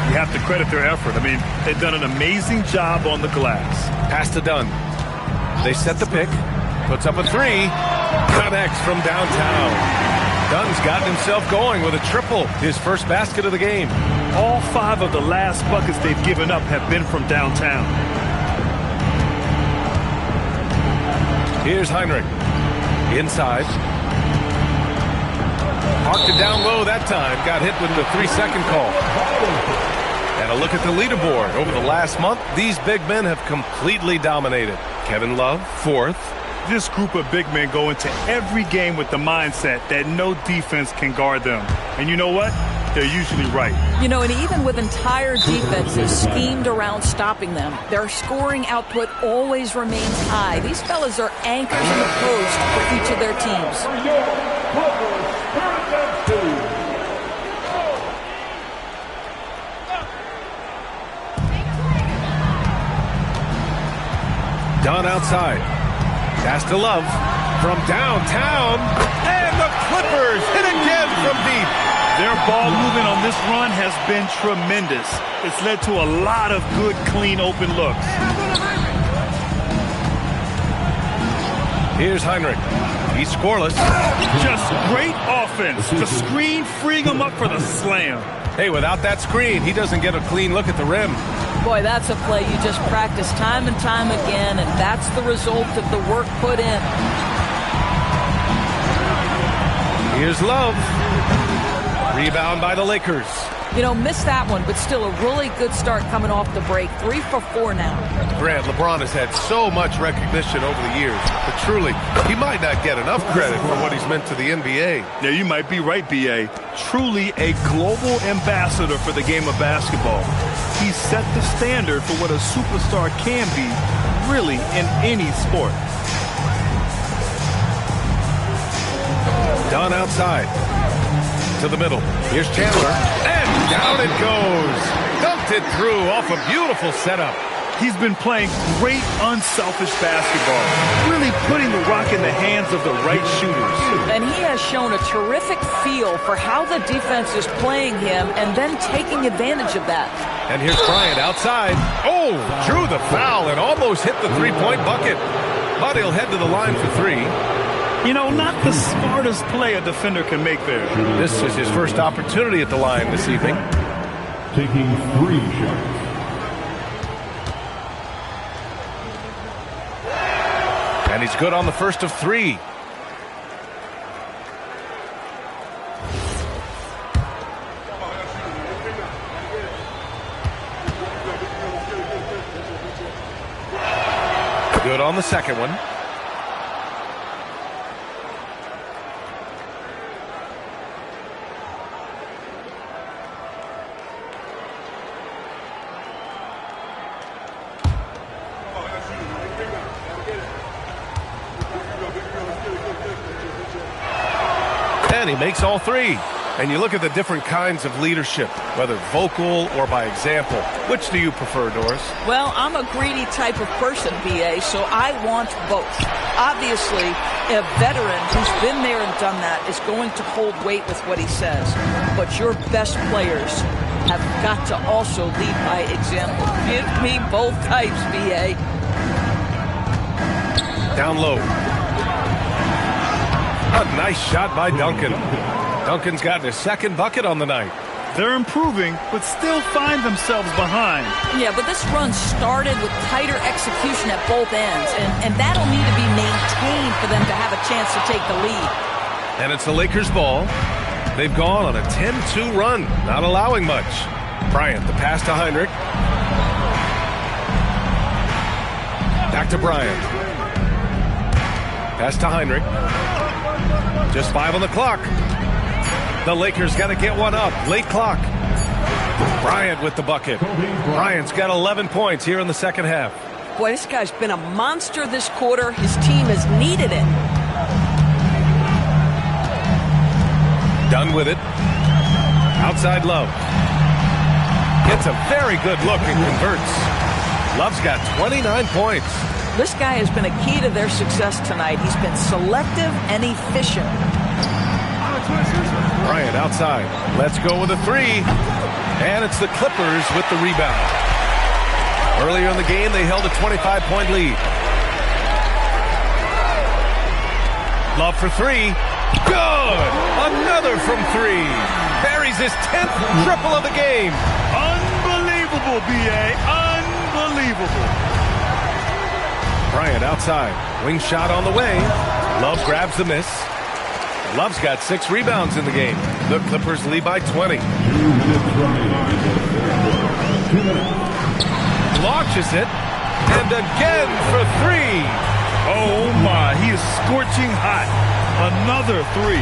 You have to credit their effort. I mean, they've done an amazing job on the glass. Pass to Dunn. They set the pick. Puts up a three. Connects from downtown. Dunn's gotten himself going with a triple. His first basket of the game. All 5 of the last buckets they've given up have been from downtown. Here's Heinrich. Inside. Parked it down low that time. Got hit with the 3-second call. And a look at the leaderboard. Over the last month, these big men have completely dominated. Kevin Love, 4th. This group of big men go into every game with the mindset that no defense can guard them. And you know what? They're usually right. You know, and even with entire defenses schemed around stopping them, their scoring output always remains high. These fellas are anchors in the post for each of their teams. Dunn outside. Pass to Love from downtown. And the Clippers hit again from deep. Their ball movement on this run has been tremendous. It's led to a lot of good, clean, open looks. Here's Heinrich. He's scoreless. Just great offense. The screen freeing him up for the slam. Hey, without that screen, he doesn't get a clean look at the rim. Boy, that's a play you just practice time and time again, and that's the result of the work put in. Here's Love. Rebound by the Lakers. You know, missed that one, but still a really good start coming off the break. 3 for 4 now. Grant, LeBron has had so much recognition over the years, but truly, he might not get enough credit for what he's meant to the NBA. Yeah, you might be right, B.A. Truly a global ambassador for the game of basketball. He set the standard for what a superstar can be, really, in any sport. Dunn outside. To the middle. Here's Chandler. And down it goes. Dunked it through off a beautiful setup. He's been playing great, unselfish basketball, really putting the rock in the hands of the right shooters. And he has shown a terrific feel for how the defense is playing him and then taking advantage of that. And here's Bryant outside. Oh, drew the foul and almost hit the three-point bucket. But he'll head to the line for three. You know, not the smartest play a defender can make there. This is his first opportunity at the line this evening. Taking 3 shots. And he's good on the first of 3. Good on the second one. And he makes all 3. And you look at the different kinds of leadership, whether vocal or by example. Which do you prefer, Doris? Well, I'm a greedy type of person, B.A., so I want both. Obviously, a veteran who's been there and done that is going to hold weight with what he says. But your best players have got to also lead by example. Give me both types, B.A. Down low. A nice shot by Duncan. Duncan's gotten his second bucket on the night. They're improving, but still find themselves behind. Yeah, but this run started with tighter execution at both ends, and that'll need to be maintained for them to have a chance to take the lead. And it's the Lakers' ball. They've gone on a 10-2 run, not allowing much. Bryant, the pass to Heinrich. Back to Bryant. Pass to Heinrich. Just 5 on the clock. The Lakers got to get one up. Late clock. Bryant with the bucket. Bryant's got 11 points here in the second half. Boy, this guy's been a monster this quarter. His team has needed it. Dunn with it. Outside Love. Gets a very good look and converts. Love's got 29 points. This guy has been a key to their success tonight. He's been selective and efficient. Bryant outside. Let's go with a 3. And it's the Clippers with the rebound. Earlier in the game, they held a 25-point lead. Love for 3. Good! Another from 3. Buries his 10th triple of the game. Unbelievable, B.A. Unbelievable. Bryant outside. Wing shot on the way. Love grabs the miss. Love's got 6 rebounds in the game. The Clippers lead by 20. Launches it. And again for 3. Oh, my. He is scorching hot. Another 3.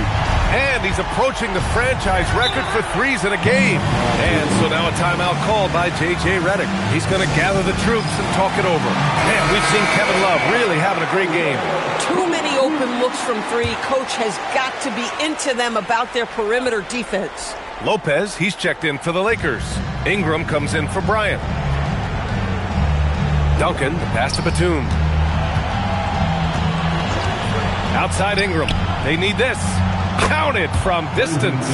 And he's approaching the franchise record for 3s in a game. And so now a timeout called by J.J. Redick. He's going to gather the troops and talk it over. Man, we've seen Kevin Love really having a great game. Too many open looks from 3. Coach has got to be into them about their perimeter defense. Lopez, he's checked in for the Lakers. Ingram comes in for Bryant. Duncan, the pass to Batum. Outside Ingram. They need this. Counted from distance.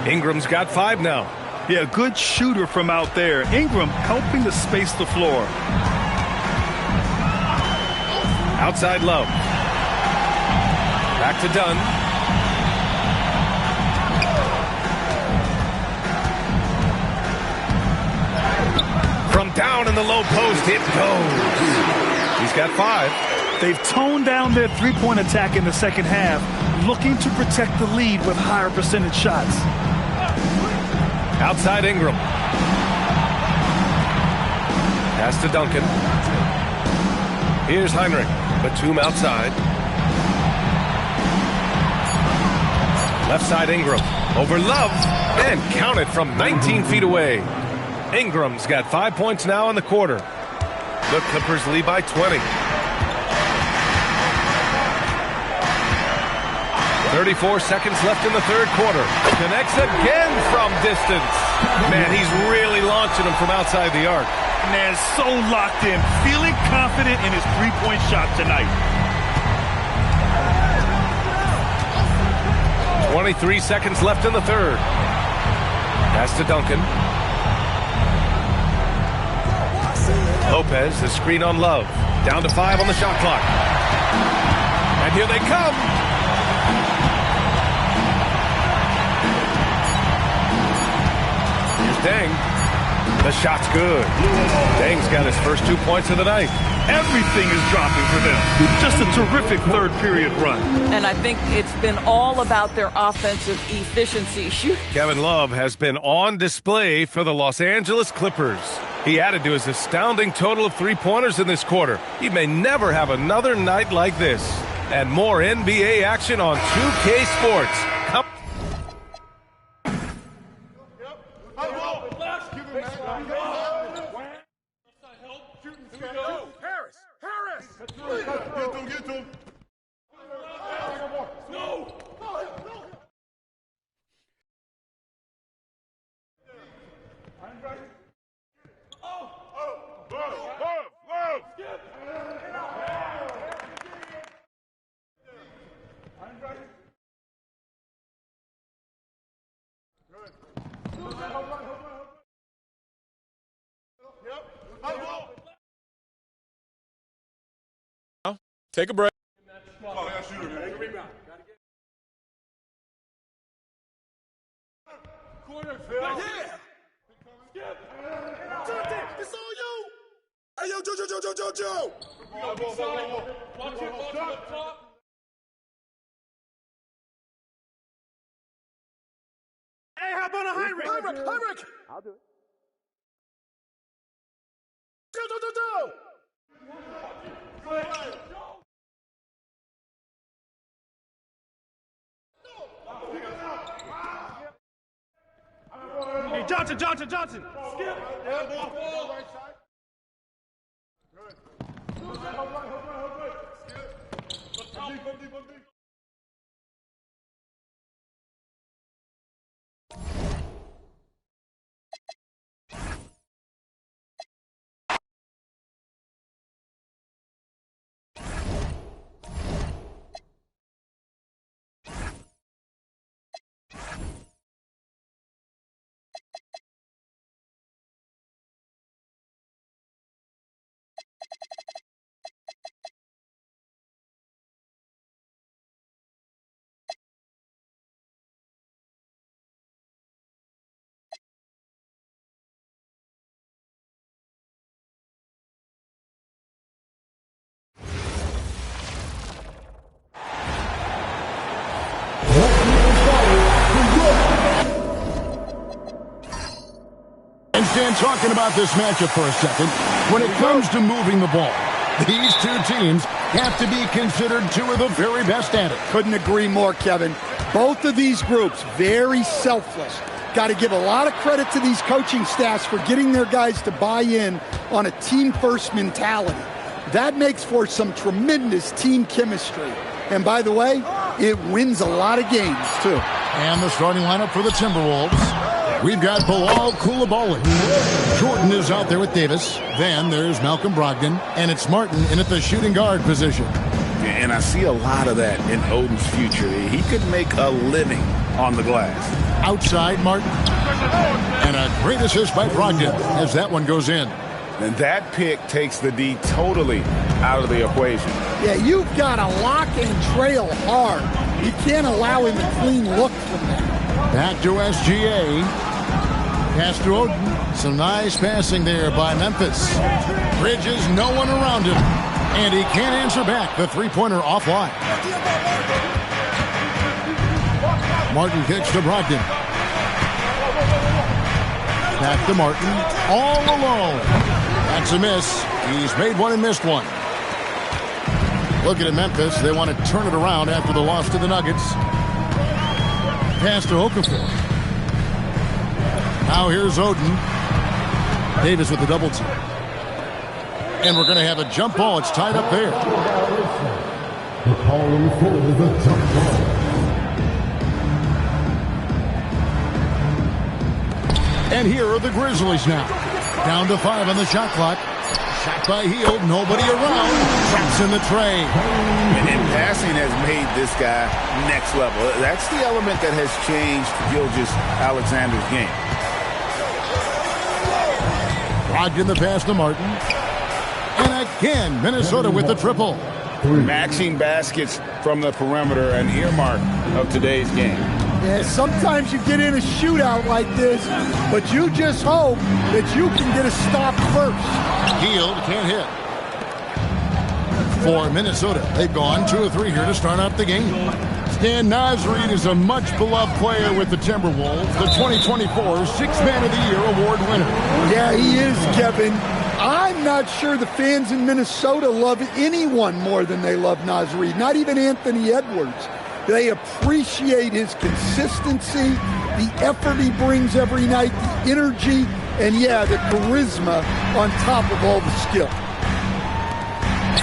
Ingram's got 5 now. Yeah, good shooter from out there. Ingram helping to space the floor. Outside Love. Back to Dunn. From down in the low post, it goes. He's got 5. They've toned down their three-point attack in the second half, looking to protect the lead with higher percentage shots. Outside Ingram. Pass to Duncan. Here's Heinrich. Batum outside. Left side Ingram. Over Love. And counted from 19 feet away. Ingram's got 5 points now in the quarter. The Clippers lead by 20. 34 seconds left in the third quarter. Connects again from distance. Man, he's really launching them from outside the arc. Man, so locked in, feeling confident in his three-point shot tonight. 23 seconds left in the third. Pass to Duncan. Lopez, the screen on Love. Down to 5 on the shot clock. And here they come. Here's Deng. The shot's good. Deng's got his first 2 points of the night. Everything is dropping for them. Just a terrific third period run. And I think it's been all about their offensive efficiency. Kevin Love has been on display for the Los Angeles Clippers. He added to his astounding total of 3-pointers in this quarter. He may never have another night like this. And more NBA action on 2K Sports. Take a break. It's on you! Hey, yo, Joe! Hey, how about a Heinrich? I'll do it. Joe! Hey, Johnson! Skip! And talking about this matchup for a second, when it comes to moving the ball, these two teams have to be considered two of the very best at it. Couldn't agree more, Kevin. Both of these groups, very selfless. Got to give a lot of credit to these coaching staffs for getting their guys to buy in on a team-first mentality. That makes for some tremendous team chemistry. And by the way, it wins a lot of games, too. And the starting lineup for the Timberwolves. We've got Bilal Coulibaly. Jordan is out there with Davis. Then there's Malcolm Brogdon. And it's Martin in at the shooting guard position. And I see a lot of that in Oden's future. He could make a living on the glass. Outside Martin. And a great assist by Brogdon as that one goes in. And that pick takes the D totally out of the equation. Yeah, you've got to lock and trail hard. You can't allow him a clean look from that. Back to SGA. Pass to Oden. Some nice passing there by Memphis. Bridges, no one around him. And he can't answer back. The three-pointer offline. Martin kicks to Brogdon. Back to Martin. All alone. That's a miss. He's made one and missed one. Looking at Memphis. They want to turn it around after the loss to the Nuggets. Pass to Okafor. Now here's Oden. Davis with the double team. And we're going to have a jump ball. It's tied up there. The call for the jump ball. And here are the Grizzlies now. Down to 5 on the shot clock. Shot by Hield. Nobody around. Traps in the tray. And passing has made this guy next level. That's the element that has changed Gilgeous-Alexander's game. Brogdon the pass to Martin. And again, Minnesota with the triple. Matching baskets from the perimeter, an earmark of today's game. Yeah, sometimes you get in a shootout like this, but you just hope that you can get a stop first. Hield can't hit. For Minnesota, they've gone 2 of 3 here to start out the game. Stan Nasreed is a much-beloved player with the Timberwolves, the 2024 Sixth Man of the Year award winner. Yeah, he is, Kevin. I'm not sure the fans in Minnesota love anyone more than they love Nasreed, not even Anthony Edwards. They appreciate his consistency, the effort he brings every night, the energy, and yeah, the charisma on top of all the skill.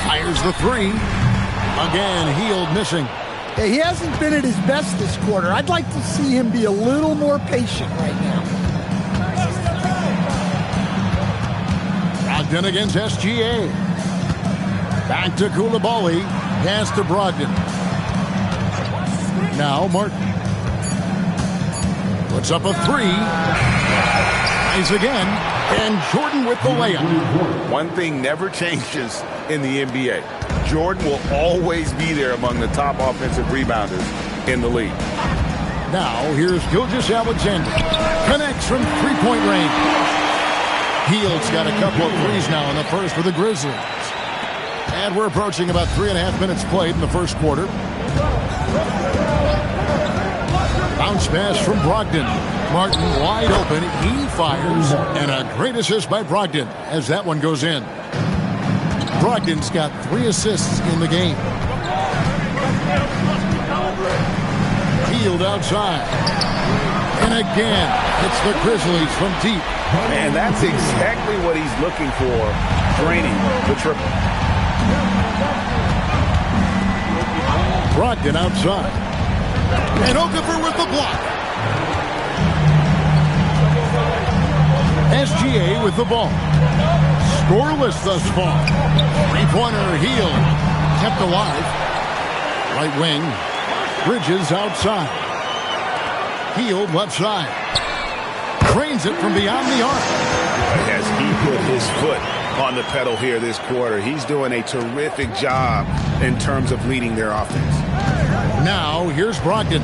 Fires the 3. Again, Hield missing. Yeah, he hasn't been at his best this quarter. I'd like to see him be a little more patient right now. Brogdon against SGA. Back to Koulibaly. Pass to Brogdon. Now Martin. Puts up a 3. Ties again. And Jordan with the layup. One thing never changes in the NBA. Jordan will always be there among the top offensive rebounders in the league. Now here's Gilgeous-Alexander. Connects from 3-point range. Hield's got a couple of threes now in the first for the Grizzlies. And we're approaching about 3.5 minutes played in the first quarter. Bounce pass from Brogdon. Martin wide open. He fires. And a great assist by Brogdon as that one goes in. Brogdon's got 3 assists in the game. Hield outside. And again, it's the Grizzlies from deep. And that's exactly what he's looking for, draining the triple. Brogdon outside. And Okafor with the block. SGA with the ball. Scoreless thus far. 3-pointer Hield. Kept alive. Right wing. Bridges outside. Hield left side. Cranes it from beyond the arc. As he put his foot on the pedal here this quarter, he's doing a terrific job in terms of leading their offense. Now here's Brogdon.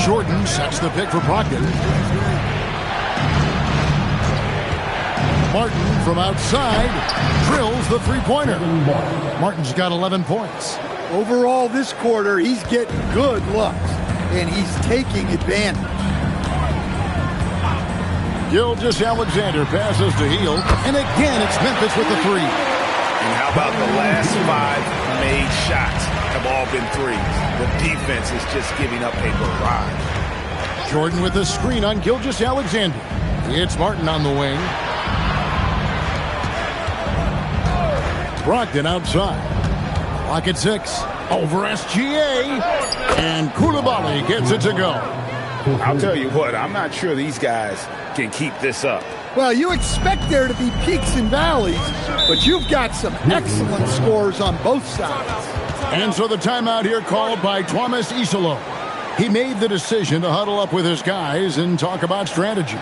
Jordan sets the pick for Brogdon. Martin from outside drills the 3-pointer. Martin's got 11 points. Overall this quarter, he's getting good looks, and he's taking advantage. Gilgeous-Alexander passes to Hield, and again it's Memphis with the 3. And how about the last 5 made shots have all been threes? The defense is just giving up a barrage. Jordan with a screen on Gilgeous-Alexander. It's Martin on the wing. Brogdon outside. Clock at 6. Over SGA. And Koulibaly gets it to go. I'll tell you what, I'm not sure these guys can keep this up. Well, you expect there to be peaks and valleys, but you've got some excellent scores on both sides. And so the timeout here called by Thomas Isolo. He made the decision to huddle up with his guys and talk about strategy.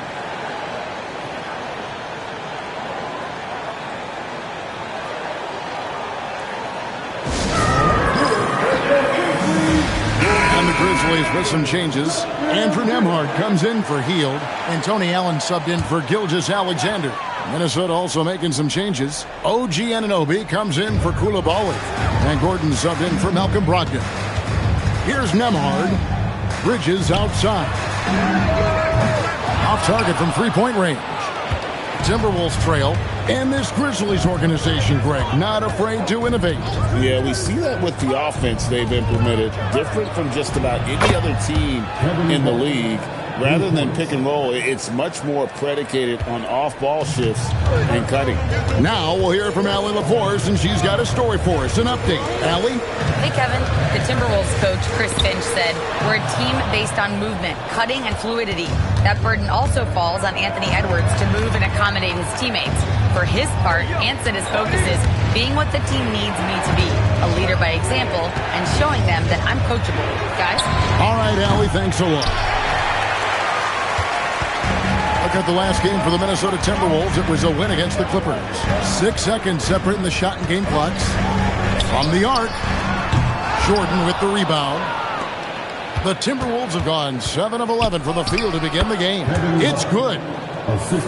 Grizzlies with some changes. Andrew Nembhard comes in for Hield, and Tony Allen subbed in for Gilgeous-Alexander. Minnesota also making some changes. OG Anunoby comes in for Koulibaly, and Gordon subbed in for Malcolm Brogdon. Here's Nembhard. Bridges outside. Off target from 3-point range. Timberwolves trail, and this Grizzlies organization, Greg, not afraid to innovate. Yeah, we see that with the offense they've implemented, different from just about any other team in the league. Rather than pick and roll, it's much more predicated on off-ball shifts and cutting. Now we'll hear from Allie LaForce, and she's got a story for us. An update. Allie? Hey, Kevin. The Timberwolves coach, Chris Finch, said, "We're a team based on movement, cutting, and fluidity. That burden also falls on Anthony Edwards to move and accommodate his teammates. For his part, Ant said his focus is being what the team needs me to be, a leader by example, and showing them that I'm coachable." Guys? All right, Allie, thanks a lot. Look at the last game for the Minnesota Timberwolves. It was a win against the Clippers. 6 seconds separating the shot and game clocks. From the arc, Jordan with the rebound. The Timberwolves have gone 7 of 11 from the field to begin the game. It's good.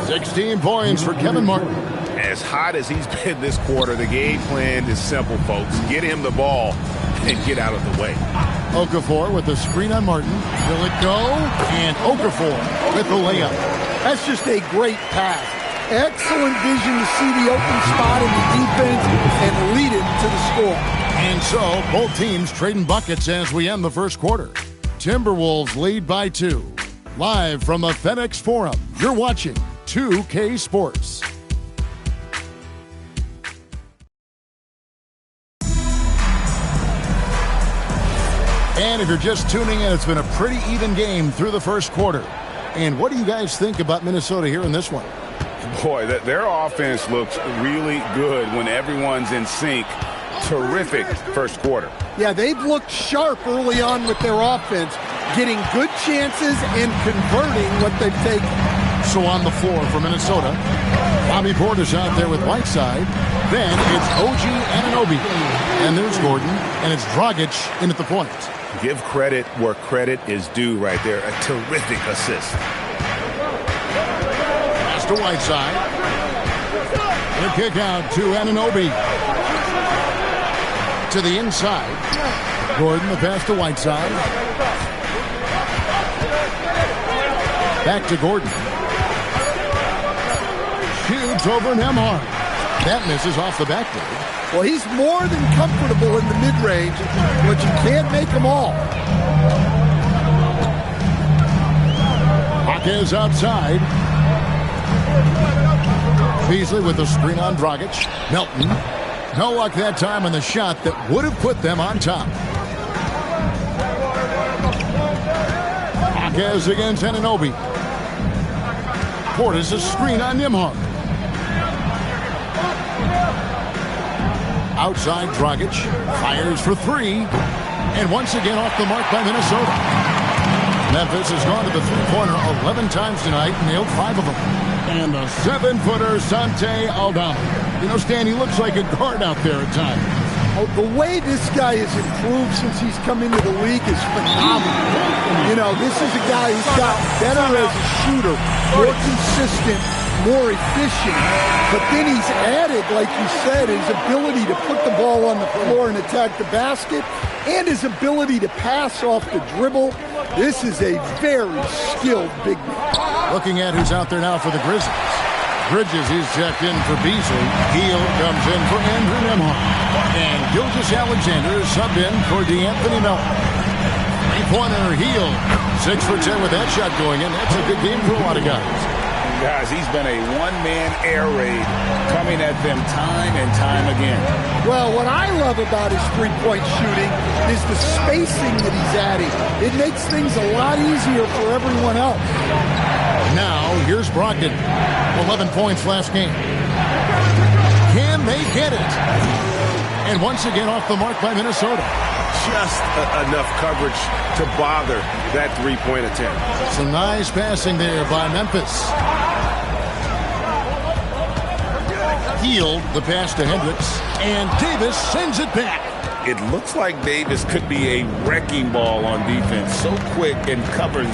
16 points for Kevin Martin. As hot as he's been this quarter, the game plan is simple, folks. Get him the ball and get out of the way. Okafor with the screen on Martin. Will it go? And Okafor with the layup. That's just a great pass. Excellent vision to see the open spot in the defense and lead it to the score. And so, both teams trading buckets as we end the first quarter. Timberwolves lead by 2. Live from the FedEx Forum, you're watching 2K Sports. And if you're just tuning in, it's been a pretty even game through the first quarter. And what do you guys think about Minnesota here in this one? Boy, their offense looks really good when everyone's in sync. Terrific first quarter. Yeah, they've looked sharp early on with their offense, getting good chances and converting what they've taken. So on the floor for Minnesota, Bobby Portis out there with Whiteside. Then it's OG Anunoby. And there's Gordon, and it's Dragic in at the point. Give credit where credit is due right there. A terrific assist. Pass to Whiteside. The kick out to Anunoby. To the inside. Gordon, the pass to Whiteside. Back to Gordon. Shoots over Nembhard. That misses off the backboard. Well, he's more than comfortable in the mid-range, but you can't make them all. Hawkins outside. Beasley with the screen on Dragic. Melton. No luck that time on the shot that would have put them on top. Hawkins against Anunoby. Portis a screen on Nembhard. Outside Dragic, fires for 3, and once again off the mark by Minnesota. Memphis has gone to the three-pointer 11 times tonight, nailed 5 of them. And the 7-footer Sante Aldama. You know, Stan, he looks like a guard out there at times. Oh, the way this guy has improved since he's come into the league is phenomenal. You know, this is a guy who's got better as a shooter, more consistent, more efficient, but then he's added, like you said, his ability to put the ball on the floor and attack the basket, and his ability to pass off the dribble. This is a very skilled big man. Looking at who's out there now for the Grizzlies. Bridges, he's checked in for Beasley. Hield comes in for Andrew Nembhard. And Gilgeous-Alexander is subbed in for DeAnthony Melton. Three-pointer Hield. 6 for 10 with that shot going in. That's a good game for a lot of guys. Guys, he's been a one-man air raid coming at them time and time again. Well, what I love about his three-point shooting is the spacing that he's adding. It makes things a lot easier for everyone else. Now, here's Brogdon. 11 points last game. Can they get it? And once again off the mark by Minnesota. Just enough coverage to bother that three-point attempt. Some nice passing there by Memphis. Hield the pass to Hendricks, and Davis sends it back. It looks like Davis could be a wrecking ball on defense. So quick and covers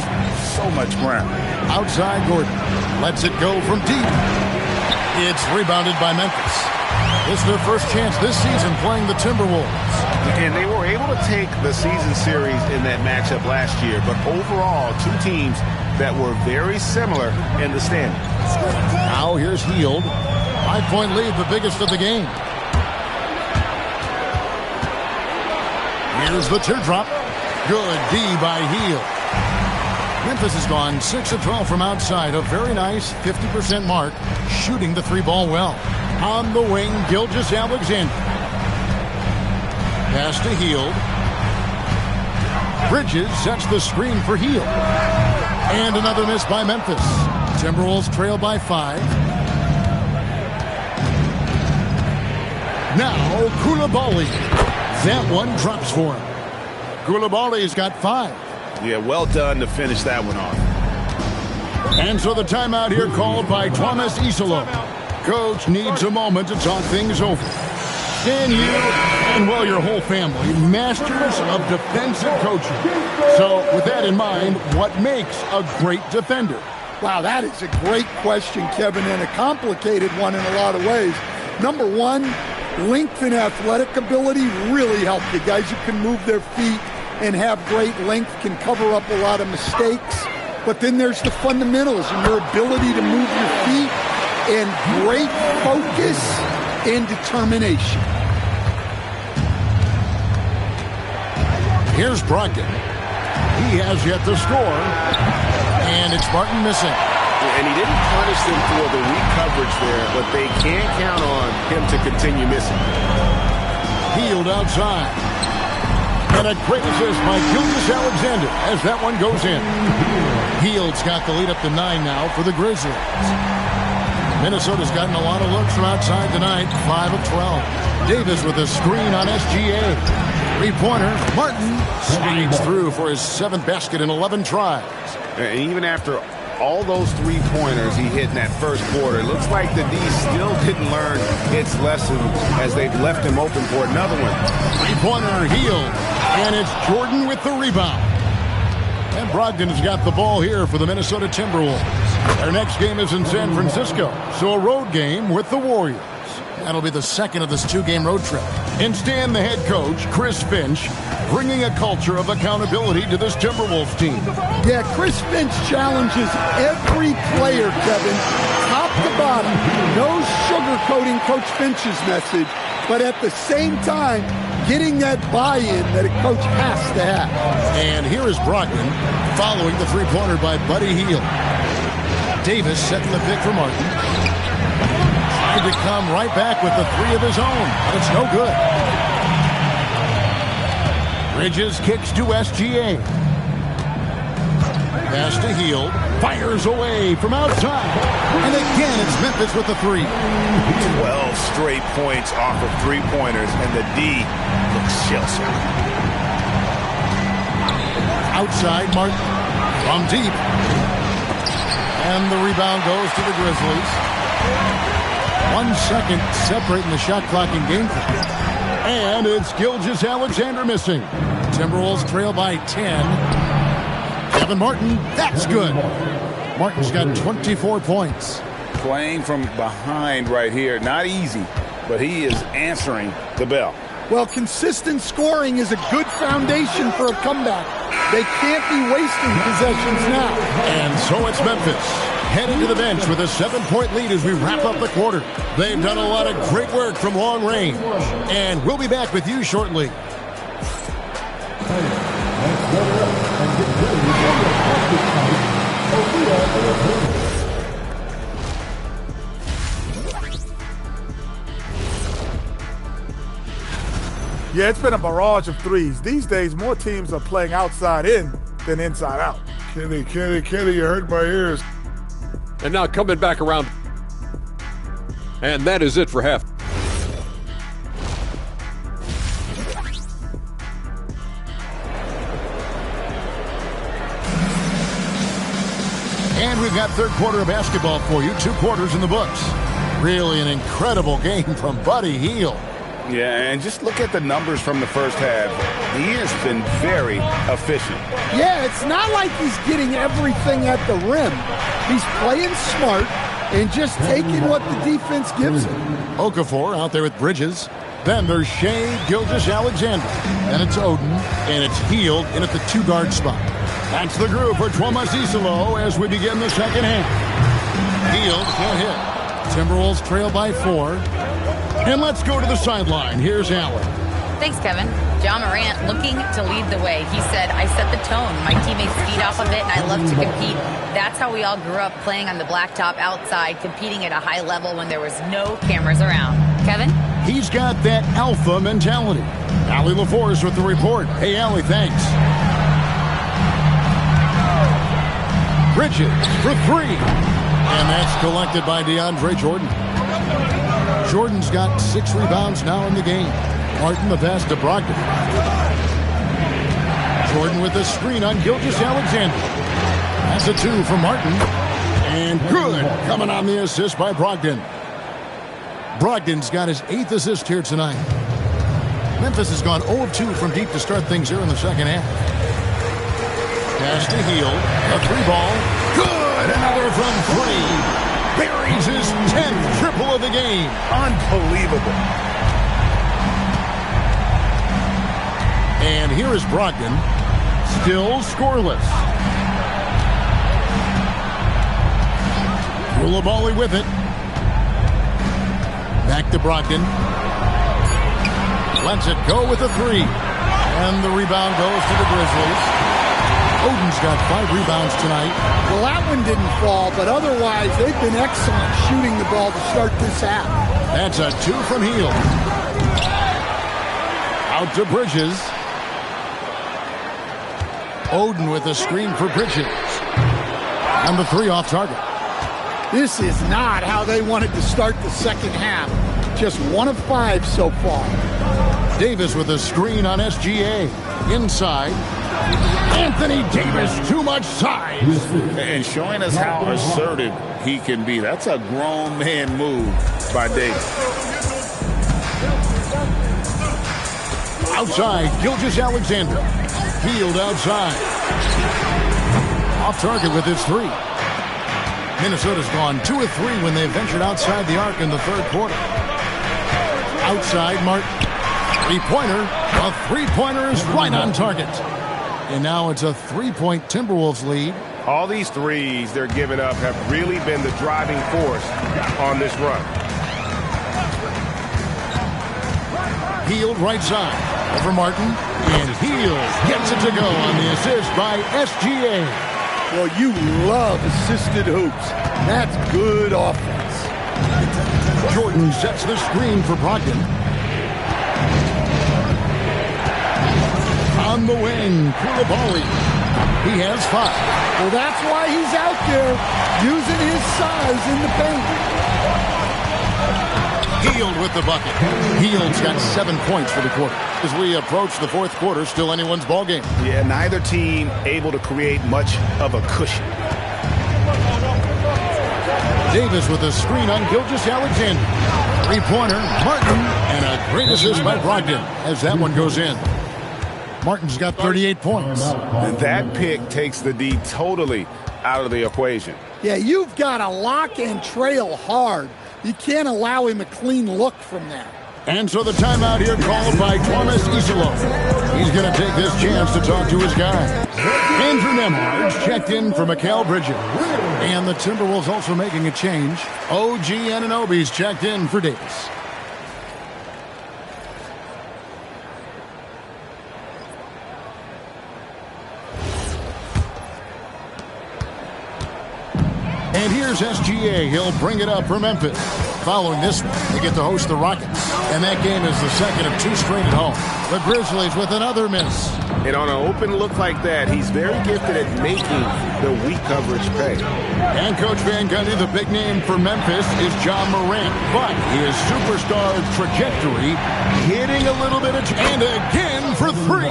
so much ground. Outside Gordon lets it go from deep. It's rebounded by Memphis. This is their first chance this season playing the Timberwolves. And they were able to take the season series in that matchup last year, but overall, two teams that were very similar in the standings. Now here's Hield. 5-point lead, the biggest of the game. Here's the teardrop. Good D by Hield. Memphis has gone 6 of 12 from outside. A very nice 50% mark, shooting the three ball well. On the wing, Gilgeous-Alexander. Pass to Hield. Bridges sets the screen for Hield. And another miss by Memphis. Timberwolves trail by 5. Now, Coulibaly. That one drops for him. Coulibaly's got 5. Yeah, well done to finish that one off. And so the timeout here called by Thomas Isolo. Coach needs a moment to talk things over. Can you, and well, your whole family, masters of defensive coaching. So with that in mind, what makes a great defender? Wow, that is a great question, Kevin, and a complicated one in a lot of ways. Number one, length and athletic ability really help you. Guys who can move their feet and have great length can cover up a lot of mistakes. But then there's the fundamentals and your ability to move your feet and great focus and determination. Here's Brogdon. He has yet to score. And it's Martin missing. And he didn't punish them for the weak coverage there, but they can't count on him to continue missing. Hield outside. And a great assist by Gilgeous-Alexander as that one goes in. Hield's got the lead up to 9 now for the Grizzlies. Minnesota's gotten a lot of looks from outside tonight, 5 of 12. Davis with a screen on SGA. Three-pointer, Martin slides through for his 7th basket in 11 tries. And even after all those three-pointers he hit in that first quarter, it looks like the D still didn't learn its lesson as they've left him open for another one. Three-pointer, Hield, and it's Jordan with the rebound. And Brogdon has got the ball here for the Minnesota Timberwolves. Their next game is in San Francisco, so a road game with the Warriors. That'll be the second of this 2-game road trip. Instead, the head coach, Chris Finch, bringing a culture of accountability to this Timberwolves team. Yeah, Chris Finch challenges every player, Kevin, top to bottom. No sugarcoating Coach Finch's message, but at the same time, getting that buy-in that a coach has to have. And here is Brogdon following the three-pointer by Buddy Hield. Davis setting the pick for Martin. Trying to come right back with the 3 of his own, but it's no good. Bridges kicks to SGA. Pass to Hield. Fires away from outside. And again, it's Memphis with the 3. 12 straight points off of three-pointers, and the D looks shell-shocked. Outside, Martin from deep. And the rebound goes to the Grizzlies. 1 second separating the shot clock and game clock. And it's Gilgeous-Alexander missing. Timberwolves trail by 10. Kevin Martin, that's good. Martin's got 24 points. Playing from behind right here, not easy, but he is answering the bell. Well, consistent scoring is a good foundation for a comeback. They can't be wasting possessions now. And so it's Memphis heading to the bench with a 7-point lead as we wrap up the quarter. They've done a lot of great work from long range. And we'll be back with you shortly. Yeah, it's been a barrage of threes. These days, more teams are playing outside in than inside out. Kenny, you hurt my ears. And now coming back around. And that is it for half. And we've got third quarter of basketball for you. 2 quarters in the books. Really an incredible game from Buddy Hield. Yeah, and just look at the numbers from the first half. He has been very efficient. Yeah, it's not like he's getting everything at the rim. He's playing smart and just taking what the defense gives him. Okafor out there with Bridges. Then there's Shea Gilgeous-Alexander. Then it's Oden, and it's Hield in at the 2-guard spot. That's the group for Thomas Isolo as we begin the second half. Hield can't hit. Timberwolves trail by 4. And let's go to the sideline. Here's Allen. Thanks, Kevin. John Morant looking to lead the way. He said, I set the tone. My teammates feed off of it, and I love to compete. That's how we all grew up, playing on the blacktop outside, competing at a high level when there was no cameras around. Kevin? He's got that alpha mentality. Allie LaForce with the report. Hey, Allie, thanks. Bridges for three. And that's collected by DeAndre Jordan. Jordan's got 6 rebounds now in the game. Martin the pass to Brogdon. Jordan with a screen on Gilgeous-Alexander. That's a 2 from Martin. And good coming on the assist by Brogdon. Brogdon's got his 8th assist here tonight. Memphis has gone 0 of 2 from deep to start things here in the second half. Pass to Hield. A 3-ball. Good. Another from 3. Buries his 10th triple of the game. Unbelievable. And here is Brogdon. Still scoreless. Koulibaly with it. Back to Brogdon. Lets it go with a 3. And the rebound goes to the Grizzlies. Oden's got 5 rebounds tonight. Well, that one didn't fall, but otherwise they've been excellent shooting the ball to start this half. That's a 2 from Hield. Out to Bridges. Oden with a screen for Bridges. And the 3 off target. This is not how they wanted to start the second half. Just 1 of 5 so far. Davis with a screen on SGA. Inside. Anthony Davis, too much size. And showing us how assertive he can be. That's a grown man move by Davis. Outside, Gilgeous-Alexander. Hield outside. Off target with his 3. Minnesota's gone 2 of 3 when they ventured outside the arc in the third quarter. Outside, Martin. 3-pointer. A 3-pointer is right on target. And now it's a 3-point Timberwolves lead. All these threes they're giving up have really been the driving force on this run. Hield right side. Over Martin. And Hield gets it to go on the assist by SGA. Well, you love assisted hoops. That's good offense. Jordan sets the screen for Brogdon. On the wing, Koulibaly. He has 5. Well, that's why he's out there using his size in the paint. Hield with the bucket. Hield's got 7 points for the quarter. As we approach the fourth quarter, still anyone's ball game. Yeah, neither team able to create much of a cushion. Davis with a screen on Gilgeous-Alexander. 3-pointer, Martin, and a great assist by Brogdon as that one goes in. Martin's got 38 points. And that pick takes the D totally out of the equation. Yeah, you've got to lock and trail hard. You can't allow him a clean look from that. And so the timeout here called by Thomas Isolo. He's going to take this chance to talk to his guy. Andrew Nembhard's checked in for Mikal Bridges. And the Timberwolves also making a change. OG Anunoby's checked in for Davis. And here's SGA. He'll bring it up for Memphis. Following this one, they get to host the Rockets. And that game is the second of 2 straight at home. The Grizzlies with another miss. And on an open look like that, he's very gifted at making the weak coverage pay. And Coach Van Gundy, the big name for Memphis is John Morant. But his superstar trajectory hitting a little bit of... And again for 3.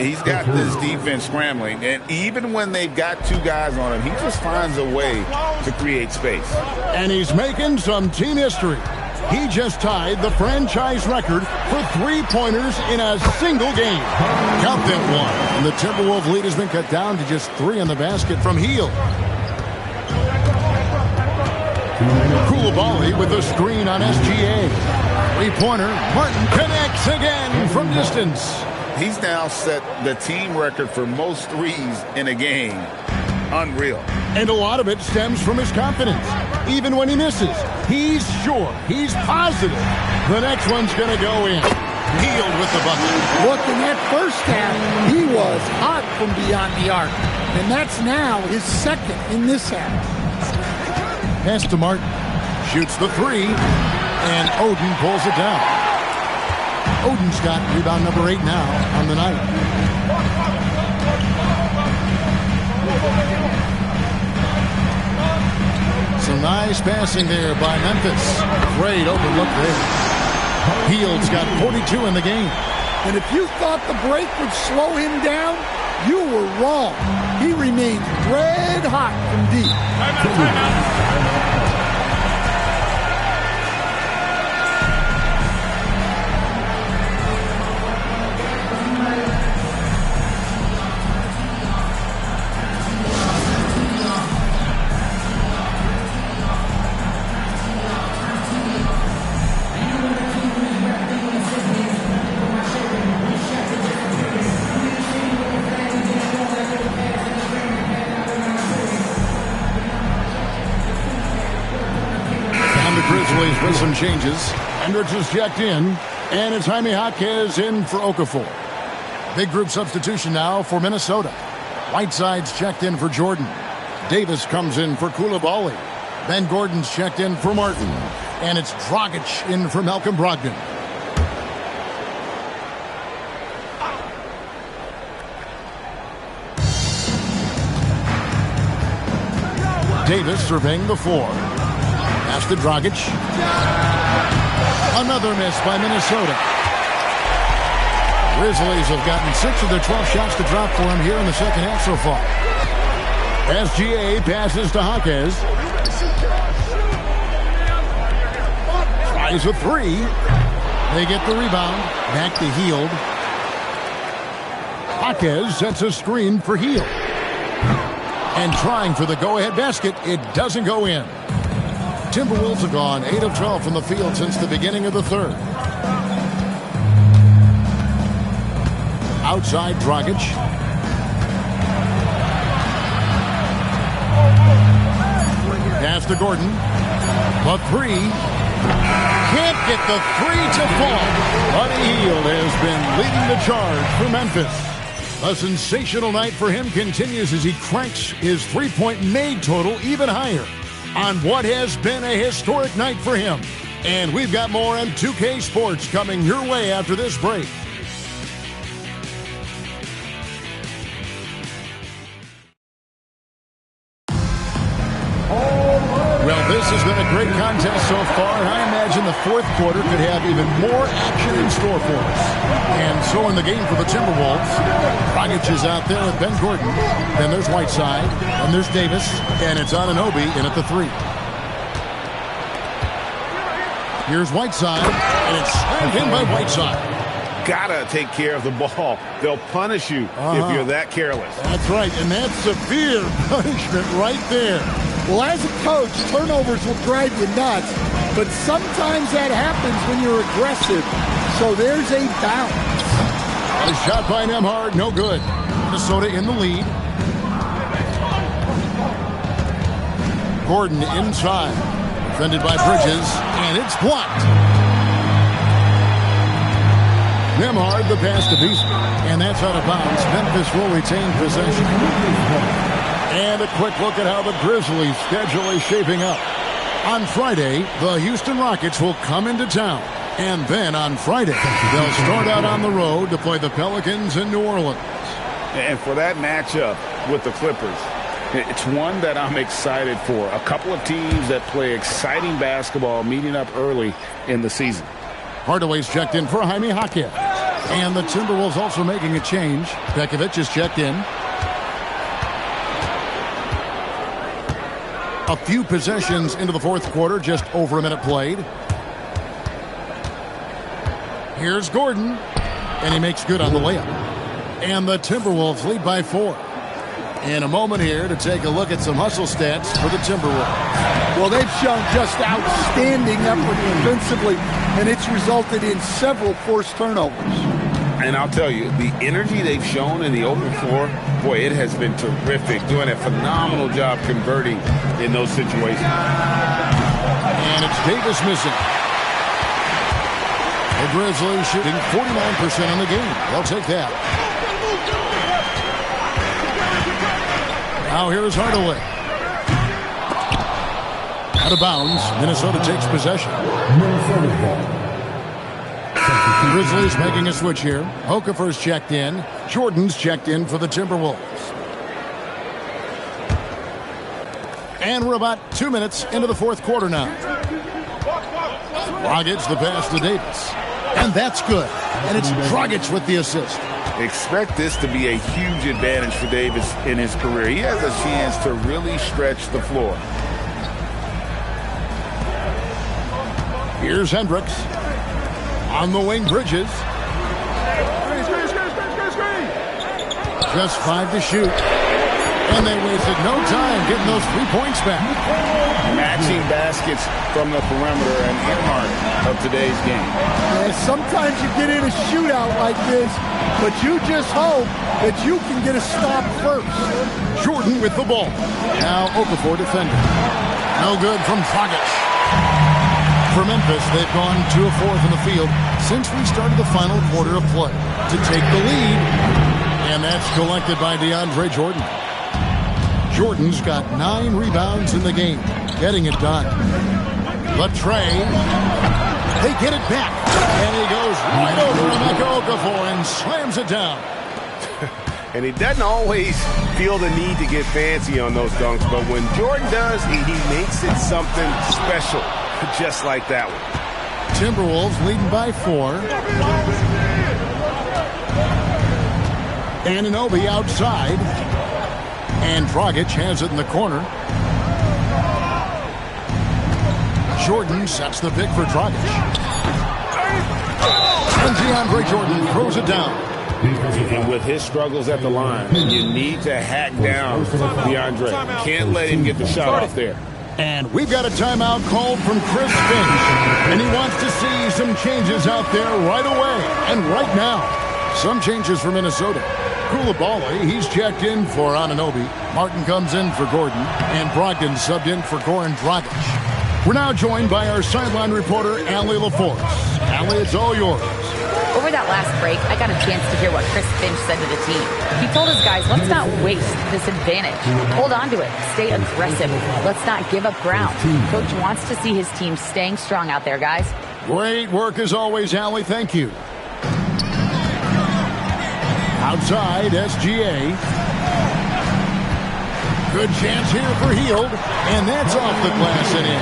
He's got this defense scrambling, and even when they've got 2 guys on him, he just finds a way to create space. And he's making some team history. He just tied the franchise record for 3-pointers in a single game. Count that one. And the Timberwolves lead has been cut down to just 3 in the basket from Hield. Koulibaly with a screen on SGA. 3-pointer. Martin connects again from distance. He's now set the team record for most threes in a game. Unreal. And a lot of it stems from his confidence. Even when he misses, he's sure, he's positive the next one's going to go in. Hield with the bucket. Look, in that first half, he was hot from beyond the arc. And that's now his second in this half. Pass to Martin. Shoots the three. And Oden pulls it down. Oden's got rebound number 8 now on the night. Some nice passing there by Memphis. Great open look there. Hield's got 42 in the game. And if you thought the break would slow him down, you were wrong. He remains red hot from deep. Timeout. Grizzlies with some changes. Hendricks is checked in, and it's Jaime Jaquez in for Okafor. Big group substitution now for Minnesota. Whiteside's checked in for Jordan. Davis comes in for Coulibaly. Ben Gordon's checked in for Martin. And it's Dragic in for Malcolm Brogdon. Davis surveying the floor. Pass to Dragic. Another miss by Minnesota. Grizzlies have gotten 6 of their 12 shots to drop for him here in the second half so far. SGA passes to Jaquez. Tries a three. They get the rebound. Back to Hield. Jaquez sets a screen for Hield. And trying for the go-ahead basket, it doesn't go in. Timberwolves have gone 8 of 12 from the field since the beginning of the third. Outside Dragic. Pass to Gordon. The three. Can't get the three to fall. Buddy Hield has been leading the charge for Memphis. A sensational night for him continues as he cranks his three-point made total even higher on what has been a historic night for him. And we've got more M2K Sports coming your way after this break. Well, this has been a great contest so far, and I imagine the fourth quarter could have even more action in store for us. And so in the game for the Timberwolves, Dragic is out there with Ben Gordon. Then there's Whiteside, and there's Davis, and it's Anunoby in at the three. Here's Whiteside, and it's slammed in by Whiteside. Gotta take care of the ball. They'll punish you if you're that careless. That's right, and that's severe punishment right there. Well, as a coach, turnovers will drive you nuts, but sometimes that happens when you're aggressive. So there's a bounce. A shot by Nembhard, no good. Minnesota in the lead. Gordon inside. Defended by Bridges, and it's blocked. Nembhard, the pass to Beasley, and that's out of bounds. Memphis will retain possession. And a quick look at how the Grizzlies' schedule is shaping up. On Friday, the Houston Rockets will come into town. And then on Friday, they'll start out on the road to play the Pelicans in New Orleans. And for that matchup with the Clippers, it's one that I'm excited for. A couple of teams that play exciting basketball meeting up early in the season. Hardaway's checked in for Jaime Jaquez. And the Timberwolves also making a change. Pekovic is checked in. A few possessions into the fourth quarter, just over a minute played. Here's Gordon, and he makes good on the layup. And the Timberwolves lead by 4. In a moment here to take a look at some hustle stats for the Timberwolves. Well, they've shown just outstanding effort defensively, and it's resulted in several forced turnovers. And I'll tell you, the energy they've shown in the open floor, boy, it has been terrific. Doing a phenomenal job converting in those situations. And it's Davis missing. The Grizzlies shooting 49% in the game. They'll take that. Now here's Hardaway. Out of bounds. Minnesota takes possession. Grizzlies making a switch here. Okafor's checked in. Jordan's checked in for the Timberwolves. And we're about 2 minutes into the fourth quarter now. Dragic the pass to Davis. And that's good. And it's Dragic with the assist. Expect this to be a huge advantage for Davis in his career. He has a chance to really stretch the floor. Here's Hendricks. On the wing, Bridges. Just 5 to shoot. And they wasted no time getting those 3 points back. Matching baskets from the perimeter, an earmark of today's game. Yeah, sometimes you get in a shootout like this, but you just hope that you can get a stop first. Jordan with the ball. Now Okafor defending. No good from Dragic. For Memphis, they've gone 2 of 4 in the field since we started the final quarter of play to take the lead. And that's collected by DeAndre Jordan. Jordan's got 9 rebounds in the game, getting it done. Latrey, they get it back. And he goes right over Emeka Okafor and slams it down. And he doesn't always feel the need to get fancy on those dunks, but when Jordan does, he makes it something special, just like that one. Timberwolves leading by 4. Anunoby outside. And Dragic has it in the corner. Jordan sets the pick for Dragic. And DeAndre Jordan throws it down. And with his struggles at the line, you need to hack down DeAndre. Can't let him get the shot off there. And we've got a timeout called from Chris Finch. And he wants to see some changes out there right away and right now. Some changes for Minnesota. Koulibaly, he's checked in for Anunoby. Martin comes in for Gordon. And Brogdon subbed in for Goran Dragic. We're now joined by our sideline reporter, Allie LaForce. Allie, it's all yours. Over that last break, I got a chance to hear what Chris Finch said to the team. He told his guys, let's not waste this advantage. Hold on to it. Stay aggressive. Let's not give up ground. Coach wants to see his team staying strong out there, guys. Great work as always, Allie. Thank you. Outside, SGA. Good chance here for Hield. And that's off the glass and in.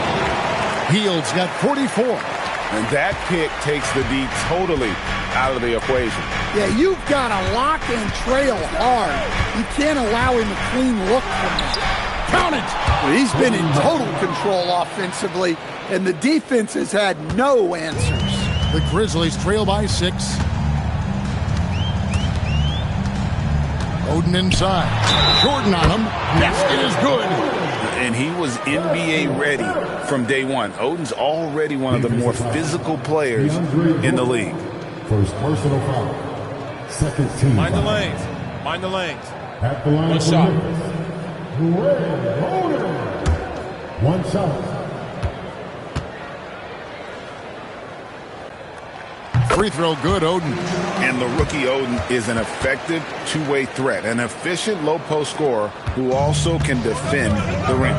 Hield's got 44. And that pick takes the D totally out of the equation. Yeah, you've got to lock and trail hard. You can't allow him a clean look from that. Count it! Well, he's been in total control offensively, and the defense has had no answers. The Grizzlies trail by 6. Oden inside. Jordan on him. Basket is good. And he was NBA ready from day one. Oden's already one of the more physical players in the league. First personal foul. Second team. Mind the lanes. Mind the lanes. At the line. 1 shot. One shot. Free throw good, Oden. And the rookie Oden is an effective two-way threat, an efficient low-post scorer who also can defend the rim.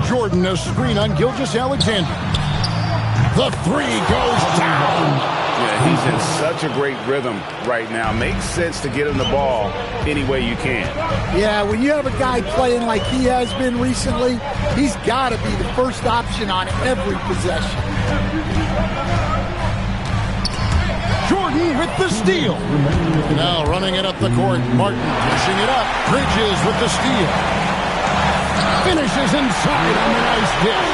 Jordan, a screen on Gilgeous-Alexander. The 3 goes down. Yeah, he's in such a great rhythm right now. Makes sense to get him the ball any way you can. Yeah, when you have a guy playing like he has been recently, he's got to be the first option on every possession. Jordan with the steal. Now running it up the court. Martin pushing it up. Bridges with the steal. Finishes inside on the nice dish.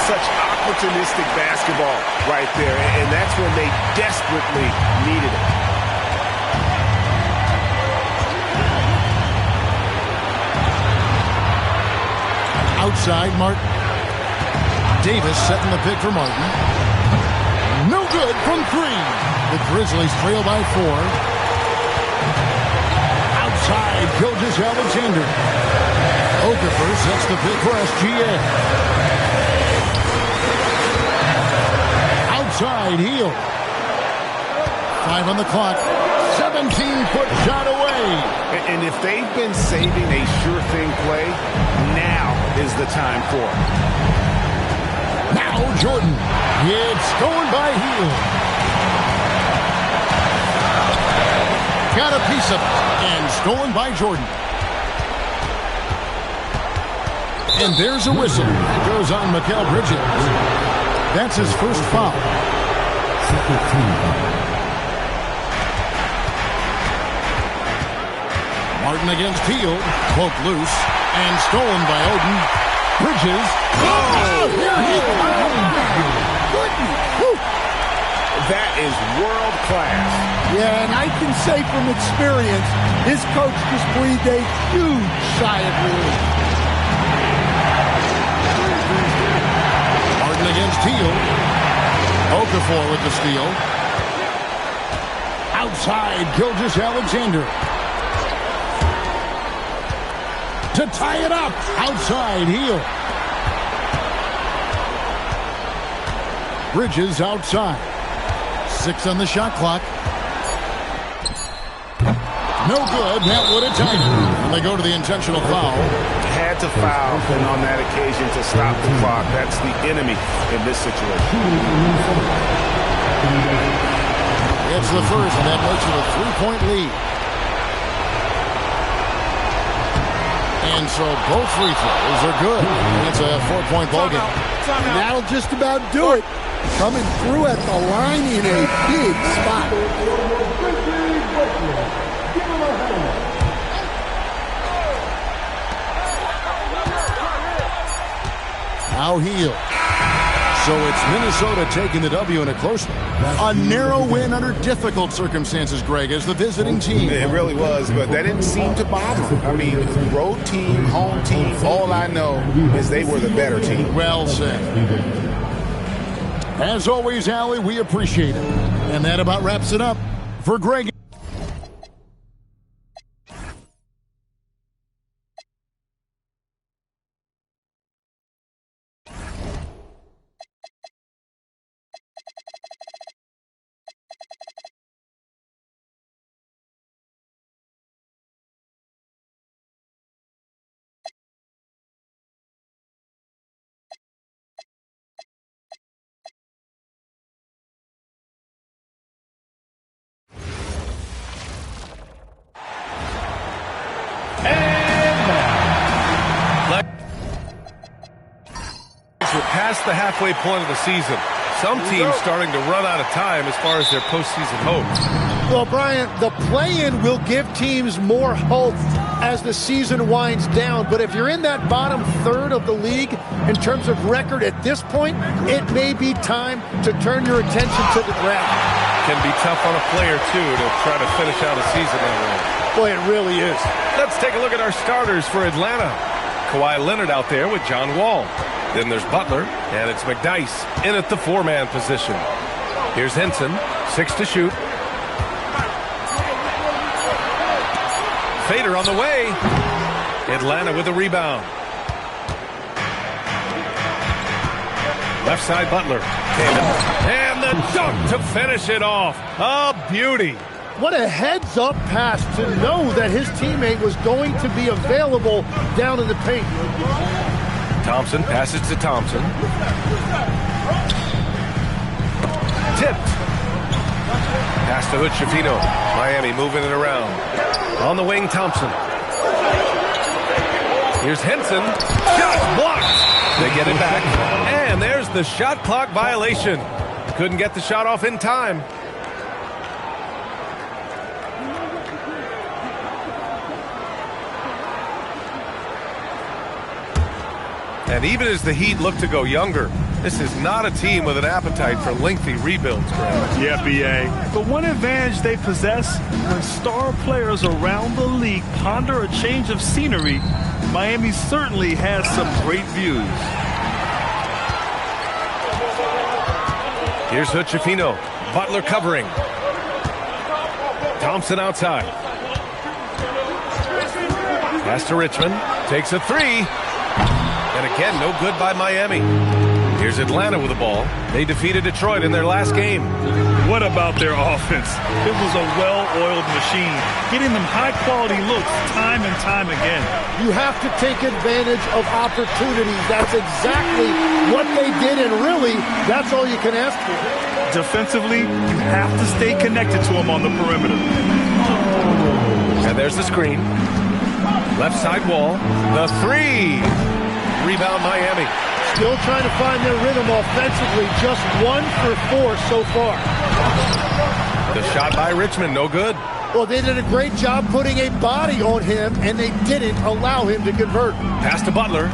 Such opportunistic basketball right there, and that's when they desperately needed it. Outside, Martin. Davis setting the pick for Martin. No good from 3. The Grizzlies trail by 4. Outside, Gilgeous-Alexander. Okafor sets the pick for SGA. 5 on the clock. 17-foot shot away. And if they've been saving a sure thing play, now is the time for it. Now Jordan. It's stolen by Hield. Got a piece of it. And stolen by Jordan. And there's a whistle. It goes on Mikal Bridges. That's his first foul. Martin against Hield. Poked loose. And stolen by Oden. Bridges. Oh! Here he comes! That is world class. Yeah, and I can say from experience, his coach just breathed a huge sigh of relief. Martin against Hield. Okafor with the steal. Outside, Gilgeous-Alexander. To tie it up. Outside, Hield. Bridges outside. 6 on the shot clock. No good. That would have tied it. And they go to the intentional foul. Had to foul, and on that occasion to stop the clock. That's the enemy in this situation. It's the first, and that makes it a 3-point lead. And so both free throws are good. And it's a 4-point ball game. And that'll just about do it. Coming through at the line in a big spot. Now Hield. So it's Minnesota taking the W in a close one. A narrow win under difficult circumstances, Greg, as the visiting team. It really was, but that didn't seem to bother them. I mean, road team, home team, all I know is they were the better team. Well said. As always, Allie, we appreciate it. And that about wraps it up for Greg. We're past the halfway point of the season. Some teams starting to run out of time as far as their postseason hopes. Well, Brian, the play-in will give teams more hope as the season winds down. But if you're in that bottom third of the league in terms of record at this point, it may be time to turn your attention to the draft. Can be tough on a player, too, to try to finish out a season that way. Boy, it really is. Let's take a look at our starters for Atlanta. Kawhi Leonard out there with John Wall. Then there's Butler, and it's McDyess in at the 4-man position. Here's Henson, 6 to shoot. Fader on the way. Atlanta with a rebound. Left side Butler. And the dunk to finish it off. A beauty. What a heads-up pass to know that his teammate was going to be available down in the paint. Thompson passes to Thompson. Tipped. Pass to Hood-Schifino. Miami moving it around. On the wing, Thompson. Here's Henson. Shot blocked. They get it back. And there's the shot clock violation. Couldn't get the shot off in time. And even as the Heat look to go younger, this is not a team with an appetite for lengthy rebuilds, Greg. Yeah, B.A. But one advantage they possess, when star players around the league ponder a change of scenery, Miami certainly has some great views. Here's Hood-Schifino. Butler covering. Thompson outside. Pass to Richmond. Takes a three. And again, no good by Miami. Here's Atlanta with the ball. They defeated Detroit in their last game. What about their offense? It was a well-oiled machine, getting them high-quality looks time and time again. You have to take advantage of opportunities. That's exactly what they did, and really, that's all you can ask for. Defensively, you have to stay connected to them on the perimeter. And there's the screen. Left side wall. The three. Rebound Miami. Still trying to find their rhythm offensively. Just 1 for 4 so far. The shot by Richmond, no good. Well, they did a great job putting a body on him, and they didn't allow him to convert. Pass to Butler.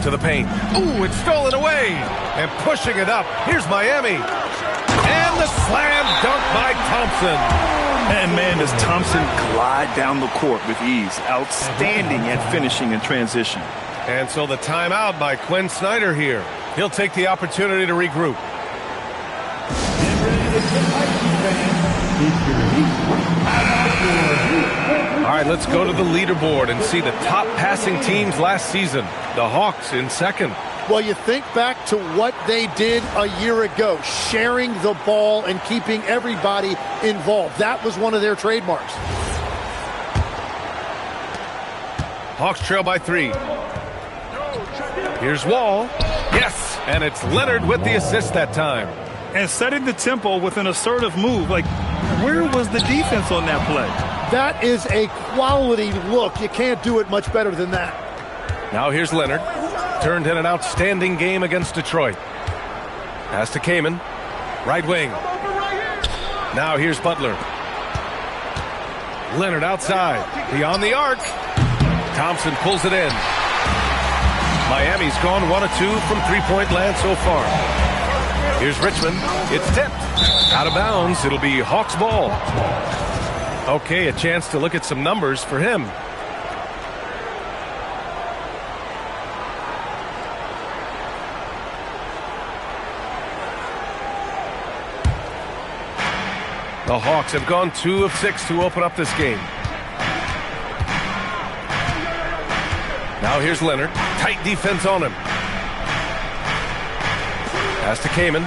To the paint. Ooh, it's stolen away. And pushing it up. Here's Miami. And the slam dunk by Thompson. And man, does Thompson glide down the court with ease. Outstanding at finishing in transition. And so the timeout by Quinn Snyder here. He'll take the opportunity to regroup. All right, let's go to the leaderboard and see the top passing teams last season. The Hawks in second. Well, you think back to what they did a year ago, sharing the ball and keeping everybody involved. That was one of their trademarks. Hawks trail by 3. Here's Wall. Yes, and it's Leonard with the assist that time. And setting the tempo with an assertive move. Like, where was the defense on that play? That is a quality look. You can't do it much better than that. Now here's Leonard. Turned in an outstanding game against Detroit. Pass to Kaman. Right wing. Now here's Butler. Leonard outside. Beyond the arc. Thompson pulls it in. Miami's gone 1 of 2 from three-point land so far. Here's Richmond. It's tipped. Out of bounds. It'll be Hawks ball. Okay, a chance to look at some numbers for him. The Hawks have gone 2 of 6 to open up this game. Now here's Leonard. Tight defense on him. Pass to Kaman.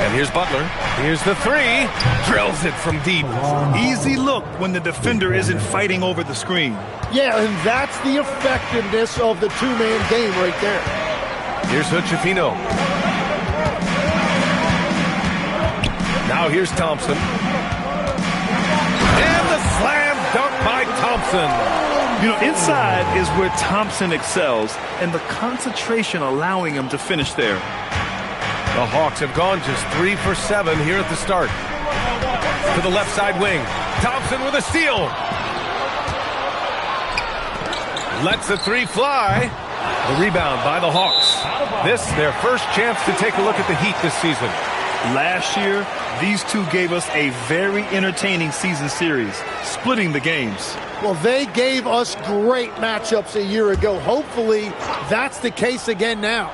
And here's Butler. Here's the three. Drills it from deep. Easy look when the defender isn't fighting over the screen. Yeah, and that's the effectiveness of the two-man game right there. Here's Hood-Schifino. Now here's Thompson. And the slam dunk by Thompson. You know, inside is where Thompson excels, and the concentration allowing him to finish there. The Hawks have gone just 3 for 7 here at the start. To the left side wing. Thompson with a steal. Lets the three fly. The rebound by the Hawks. This, their first chance to take a look at the Heat this season. Last year, these two gave us a very entertaining season series, splitting the games. Well, they gave us great matchups a year ago. Hopefully, that's the case again now.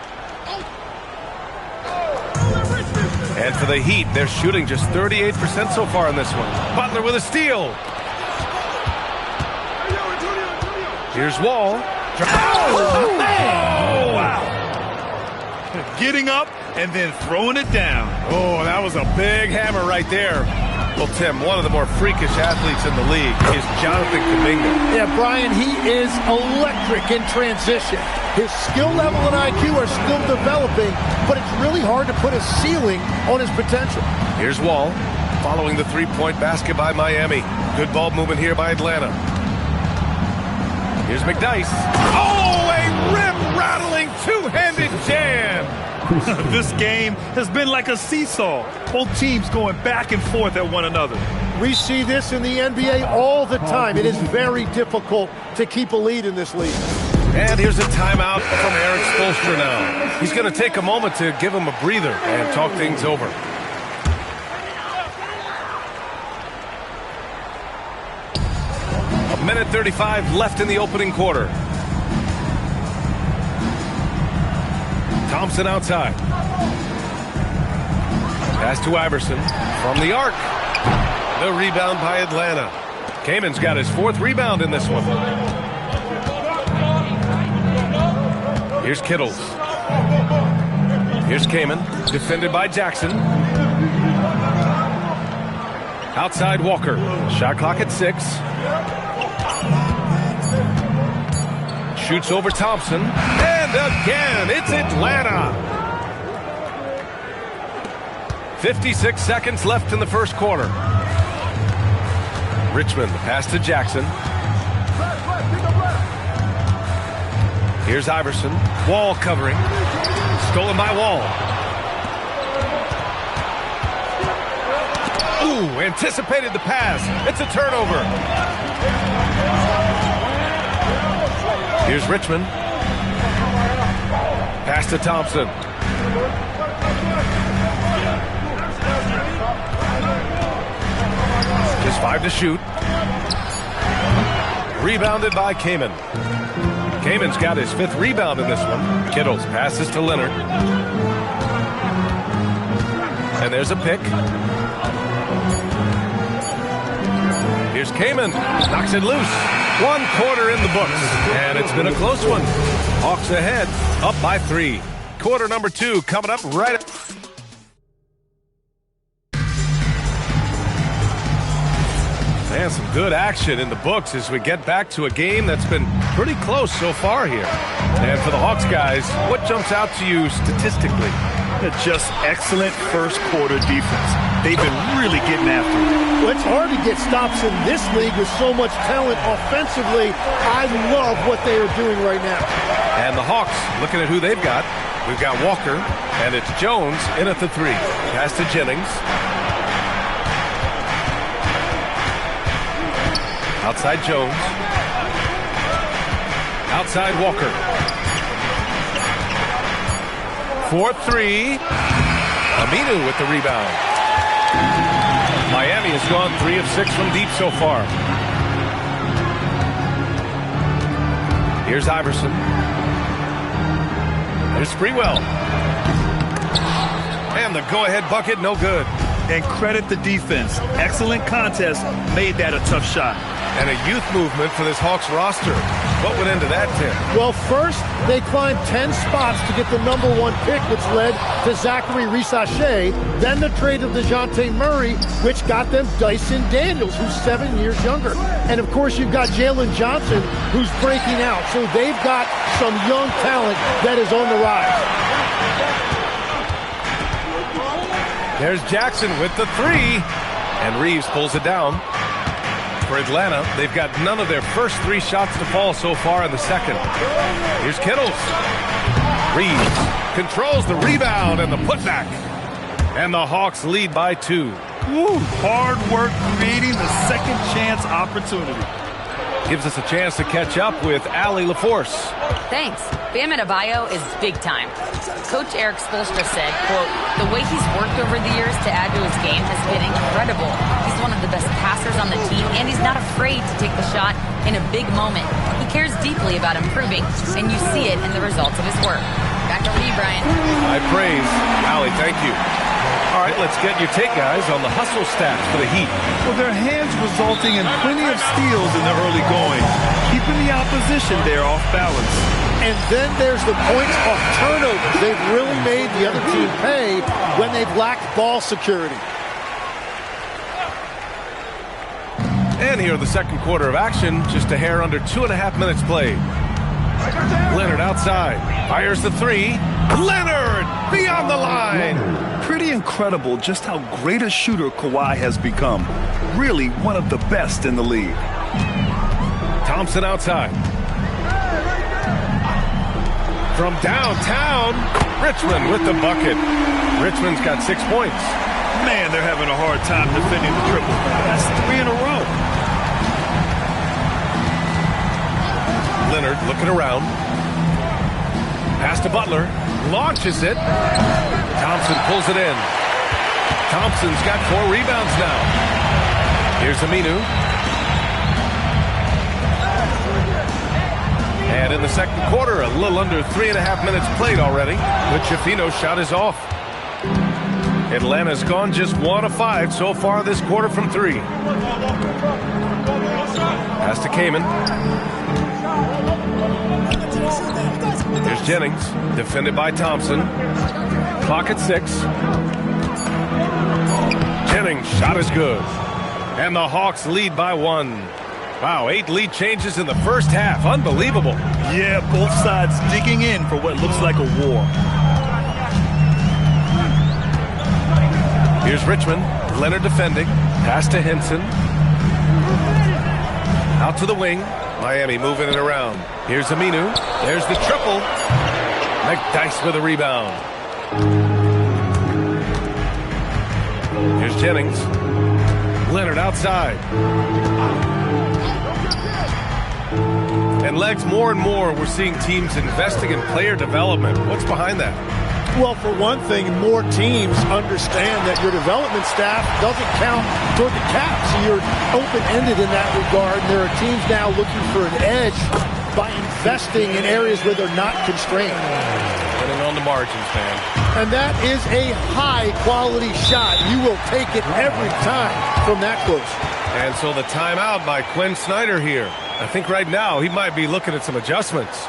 And for the Heat, they're shooting just 38% so far in this one. Butler with a steal. Here's Wall. Oh, wow. Getting up and then throwing it down. Oh, that was a big hammer right there. Well, Tim, one of the more freakish athletes in the league is Jonathan Kuminga. Yeah, Brian, he is electric in transition. His skill level and IQ are still developing, but it's really hard to put a ceiling on his potential. Here's Wall, following the three-point basket by Miami. Good ball movement here by Atlanta. Here's McDyess. Oh, a rim-rattling two-handed jam. This game has been like a seesaw. Both teams going back and forth at one another. We see this in the NBA all the time. It is very difficult to keep a lead in this league. And here's a timeout from Eric Spoelstra now. He's going to take a moment to give him a breather and talk things over. A minute 35 left in the opening quarter. Thompson outside. Pass to Iverson from the arc. The rebound by Atlanta. Kaman's got his 4th rebound in this one. Here's Kittles. Here's Kamen, defended by Jackson. Outside Walker. Shot clock at 6. Shoots over Thompson. And again, it's Atlanta. 56 seconds left in the first quarter. Richmond, pass to Jackson. Here's Iverson. Wall covering. Stolen by Wall. Ooh, anticipated the pass. It's a turnover. Here's Richmond. Pass to Thompson. Just 5 to shoot. Rebounded by Kamen. Kamen's got his 5th rebound in this one. Kittles passes to Leonard. And there's a pick. Here's Kamen. Knocks it loose. 1 quarter in the books. And it's been a close one. Hawks ahead. Up by 3. Quarter number 2 coming up right up. And some good action in the books as we get back to a game that's been pretty close so far here. And for the Hawks guys, what jumps out to you statistically? Just excellent first quarter defense. They've been really getting after it. Well, it's hard to get stops in this league with so much talent offensively. I love what they are doing right now. And the Hawks, looking at who they've got. We've got Walker, and it's Jones in at the 3. Pass to Jennings. Outside Jones. Outside Walker. 4-3. Aminu with the rebound. Miami has gone 3 of 6 from deep so far. Here's Iverson. There's Sprewell. And the go-ahead bucket, no good. And credit the defense. Excellent contest. Made that a tough shot. And a youth movement for this Hawks roster. What went into that, Tim? Well, first, they climbed 10 spots to get the #1 pick, which led to Zachary Risache. Then the trade of DeJounte Murray, which got them Dyson Daniels, who's 7 years younger. And, of course, you've got Jalen Johnson, who's breaking out. So they've got some young talent that is on the rise. There's Jackson with the 3. And Reeves pulls it down. For Atlanta, they've got none of their first 3 shots to fall so far in the second. Here's Kittles. Reeves controls the rebound and the putback. And the Hawks lead by 2. Woo, hard work creating the second chance opportunity. Gives us a chance to catch up with Allie LaForce. Thanks. Bam Adebayo is big time. Coach Eric Spoelstra said, quote, "The way he's worked over the years to add to his game has been incredible. He's one of the best passers on the team, and he's not afraid to take the shot in a big moment. He cares deeply about improving, and you see it in the results of his work." Back over to you, Brian. High praise. Allie, thank you. All right, let's get your take, guys, on the hustle stats for the Heat. Well, their hands resulting in plenty of steals in the early going, keeping the opposition there off balance. And then there's the points off turnovers. They've really made the other team pay when they've lacked ball security. And here in the second quarter of action, just a hair under 2.5 minutes played. Leonard outside, fires the 3. Leonard beyond the line. Pretty incredible just how great a shooter Kawhi has become. Really one of the best in the league. Thompson outside. From downtown, Richmond with the bucket. Richmond's got 6 points. Man, they're having a hard time defending the triple. That's 3 in a row. Leonard looking around. Pass to Butler. Launches it. Thompson pulls it in. Thompson's got 4 rebounds now. Here's Aminu. And in the second quarter, a little under 3.5 minutes played already. The Chifino shot is off. Atlanta's gone just 1 of 5 so far this quarter from 3. Pass to Kamen. There's Jennings, defended by Thompson. Clock at 6. Jennings, shot is good. And the Hawks lead by 1. Wow, 8 lead changes in the first half. Unbelievable. Yeah, both sides digging in for what looks like a war. Here's Richmond. Leonard defending. Pass to Henson. Out to the wing. Miami moving it around. Here's Aminu. There's the triple. McDyess with a rebound. Here's Jennings. Leonard outside. And Legs, more and more, we're seeing teams investing in player development. What's behind that? Well, for one thing, more teams understand that your development staff doesn't count toward the cap, so you're open-ended in that regard. And there are teams now looking for an edge by investing in areas where they're not constrained. Putting on the margins, man. And that is a high-quality shot. You will take it every time from that close. And so the timeout by Quinn Snyder here. I think right now he might be looking at some adjustments.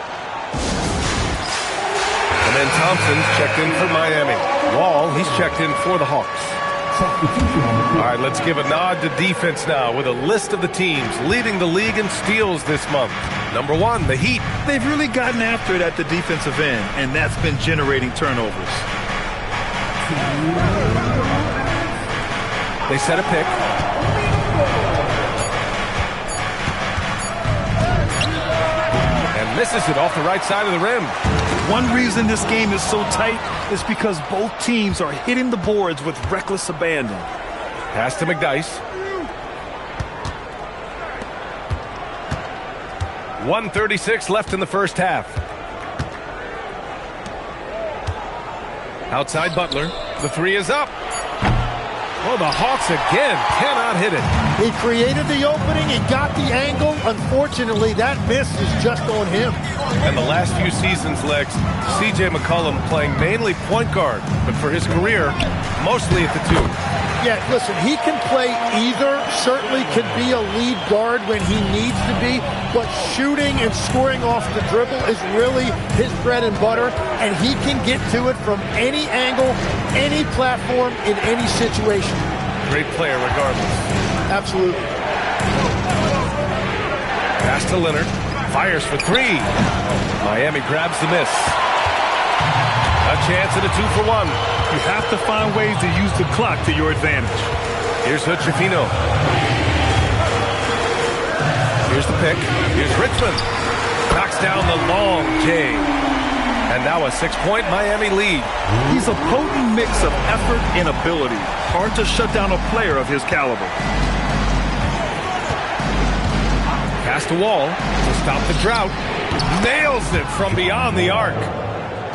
And then Thompson's checked in for Miami. Wall, he's checked in for the Hawks. All right, let's give a nod to defense now with a list of the teams leading the league in steals this month. Number 1, the Heat. They've really gotten after it at the defensive end, and that's been generating turnovers. They set a pick. And misses it off the right side of the rim. One reason this game is so tight is because both teams are hitting the boards with reckless abandon. Pass to McDyess. 1:36 left in the first half. Outside Butler. The 3 is up. Well, the Hawks again cannot hit it. He created the opening. He got the angle. Unfortunately, that miss is just on him. And the last few seasons, Lex, C.J. McCollum playing mainly point guard, but for his career, mostly at the 2. Yeah, listen, he can play either. Certainly can be a lead guard when he needs to be, but shooting and scoring off the dribble is really his bread and butter, and he can get to it from any angle, any platform, in any situation. Great player regardless. Absolutely. Pass to Leonard. Fires for 3. Miami grabs the miss. A chance at a 2-for-1. You have to find ways to use the clock to your advantage. Here's Hood-Schifino. Here's the pick. Here's Richmond. Knocks down the long J. And now a 6-point Miami lead. He's a potent mix of effort and ability. Hard to shut down a player of his caliber. Pass to Wall to stop the drought. Nails it from beyond the arc.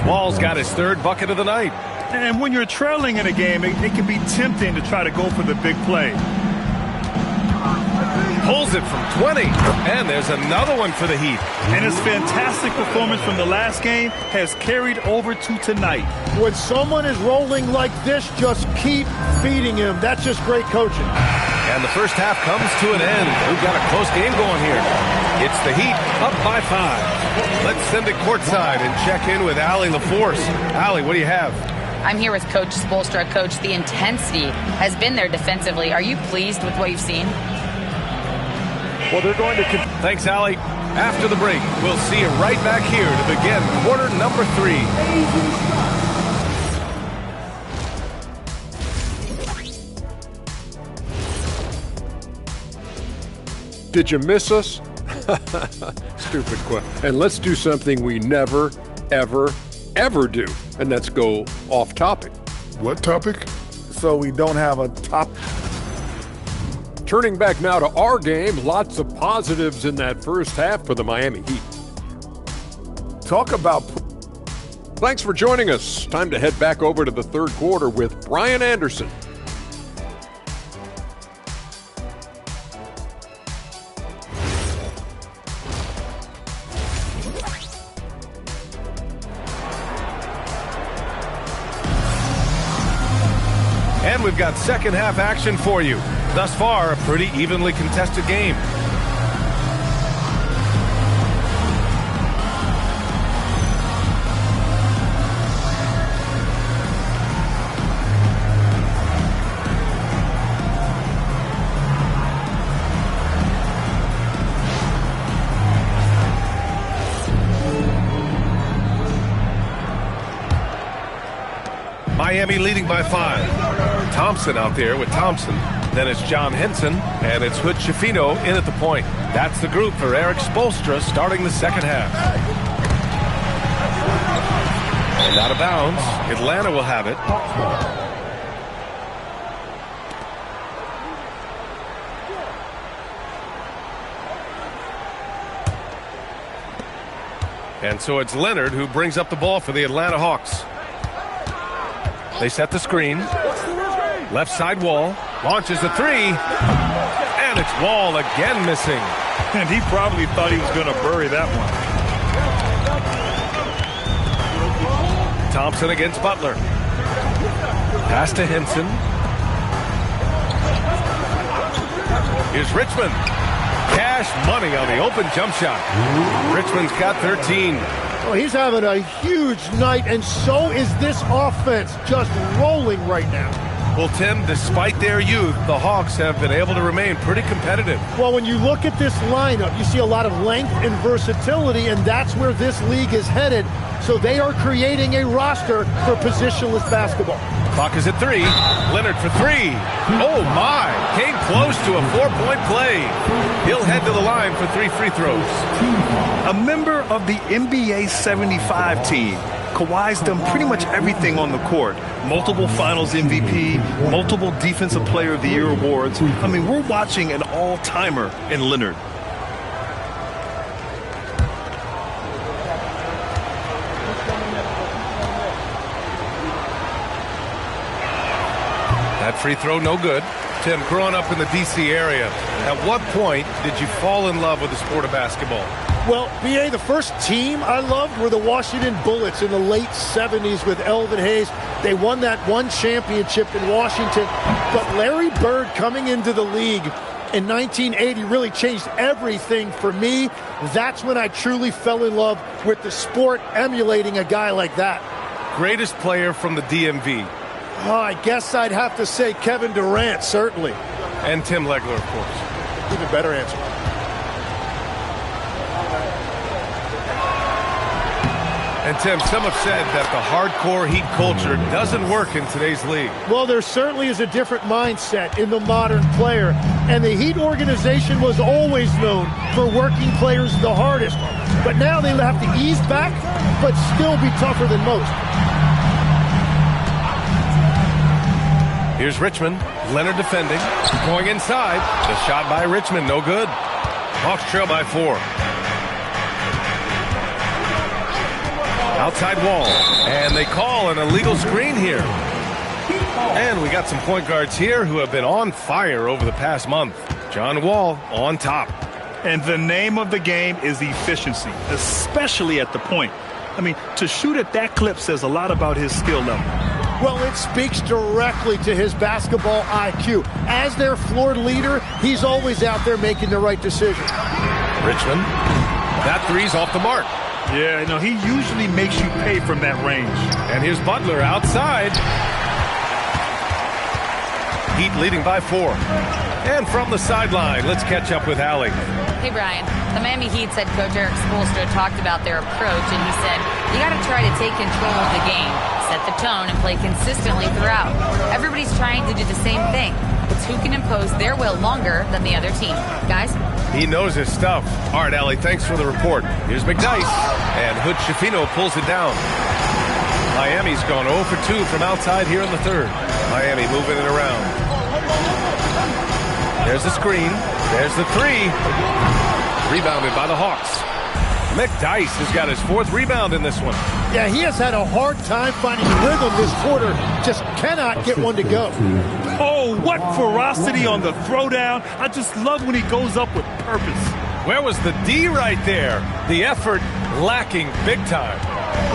Wall's got his 3rd bucket of the night. And when you're trailing in a game, it can be tempting to try to go for the big play. Pulls it from 20. And there's another one for the Heat. And his fantastic performance from the last game has carried over to tonight. When someone is rolling like this, just keep feeding him. That's just great coaching. And the first half comes to an end. We've got a close game going here. It's the Heat up by 5. Let's send it courtside and check in with Allie LaForce. Allie, what do you have? I'm here with Coach Spoelstra. Coach, the intensity has been there defensively. Are you pleased with what you've seen? Well, they're going to... Thanks, Allie. After the break, we'll see you right back here to begin quarter number 3. Did you miss us? Stupid question. And let's do something we never, ever, ever do, and that's go off topic. What topic? So we don't have a top. Turning back now to our game, lots of positives in that first half for the Miami Heat. Talk about... Thanks for joining us. Time to head back over to the 3rd quarter with Brian Anderson. And we've got second half action for you. Thus far, a pretty evenly contested game. Miami leading by 5. Thompson out there with Thompson. Then it's John Henson, and it's Hood Schifino in at the point. That's the group for Eric Spoelstra starting the second half. And out of bounds, Atlanta will have it. And so it's Leonard who brings up the ball for the Atlanta Hawks. They set the screen. Left side Wall. Launches the three. And it's Wall again missing. And he probably thought he was going to bury that one. Thompson against Butler. Pass to Henson. Here's Richmond. Cash money on the open jump shot. Richmond's got 13. Well, he's having a huge night, and so is this offense, just rolling right now. Well, Tim, despite their youth, the Hawks have been able to remain pretty competitive. Well, when you look at this lineup, you see a lot of length and versatility, and that's where this league is headed. So they are creating a roster for positionless basketball. Clock is at 3. Leonard for 3. Oh, my. Came close to a 4-point play. He'll head to the line for 3 free throws. A member of the NBA 75 team. Kawhi's done pretty much everything on the court. Multiple Finals MVP, multiple Defensive Player of the Year awards. I mean, we're watching an all-timer in Leonard. That free throw, no good. Tim, growing up in the D.C. area, at what point did you fall in love with the sport of basketball? Well, B.A., the first team I loved were the Washington Bullets in the late 70s with Elvin Hayes. They won that one championship in Washington. But Larry Bird coming into the league in 1980 really changed everything for me. That's when I truly fell in love with the sport, emulating a guy like that. Greatest player from the DMV? Oh, I guess I'd have to say Kevin Durant, certainly. And Tim Legler, of course. Even better answer. And Tim, some have said that the hardcore Heat culture doesn't work in today's league. Well, there certainly is a different mindset in the modern player. And the Heat organization was always known for working players the hardest. But now they have to ease back, but still be tougher than most. Here's Richmond. Leonard defending. Going inside. The shot by Richmond, no good. Hawks trail by 4. Outside Wall. And they call an illegal screen here. And we got some point guards here who have been on fire over the past month. John Wall on top. And the name of the game is efficiency, especially at the point. I mean, to shoot at that clip says a lot about his skill level. Well, it speaks directly to his basketball IQ. As their floor leader, he's always out there making the right decision. Richmond. That three's off the mark. Yeah, no, he usually makes you pay from that range. And here's Butler outside. Heat leading by 4. And from the sideline, let's catch up with Allie. Hey, Brian. The Miami Heat's head coach Eric Spoelstra talked about their approach, and he said, you got to try to take control of the game, set the tone, and play consistently throughout. Everybody's trying to do the same thing. It's who can impose their will longer than the other team. Guys? He knows his stuff. All right, Allie, thanks for the report. Here's McDyess, and Hood Schifino pulls it down. Miami's gone 0 for 2 from outside here in the third. Miami moving it around. There's the screen. There's the three. Rebounded by the Hawks. McDyess has got his 4th rebound in this one. Yeah, he has had a hard time finding rhythm this quarter. Just cannot get one to go. Oh, what ferocity on the throwdown. I just love when he goes up with purpose. Where was the D right there? The effort lacking big time.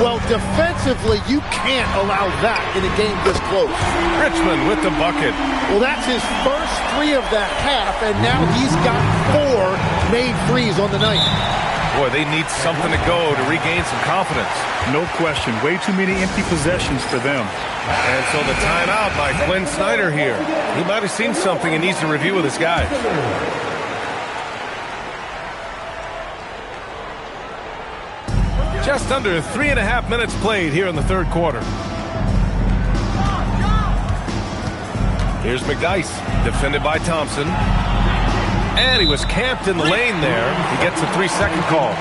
Well, defensively, you can't allow that in a game this close. Richmond with the bucket. Well, that's his first 3 of the half, and now he's got 4 made threes on the night. Boy, they need something to go to regain some confidence. No question. Way too many empty possessions for them. And so the timeout by Quinn Snyder here. He might have seen something and needs to review with his guys. Just under 3.5 minutes played here in the third quarter. Here's McDyess, defended by Thompson. And he was camped in the lane there. He gets a 3-second call.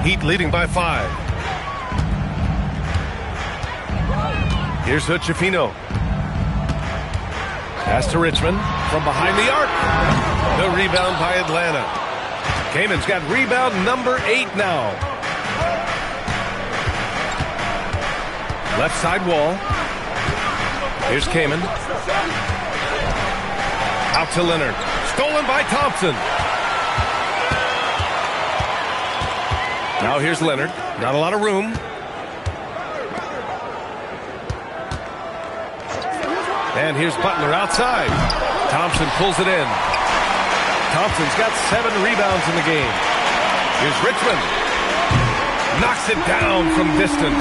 Heat leading by 5. Here's Hood-Schifino. Pass to Richmond from behind the arc. The rebound by Atlanta. Kamen's got rebound number 8 now. Left side wall. Here's Kaman. Out to Leonard. Stolen by Thompson. Now here's Leonard. Not a lot of room. And here's Butler outside. Thompson pulls it in. Thompson's got 7 rebounds in the game. Here's Richmond. Knocks it down from distance.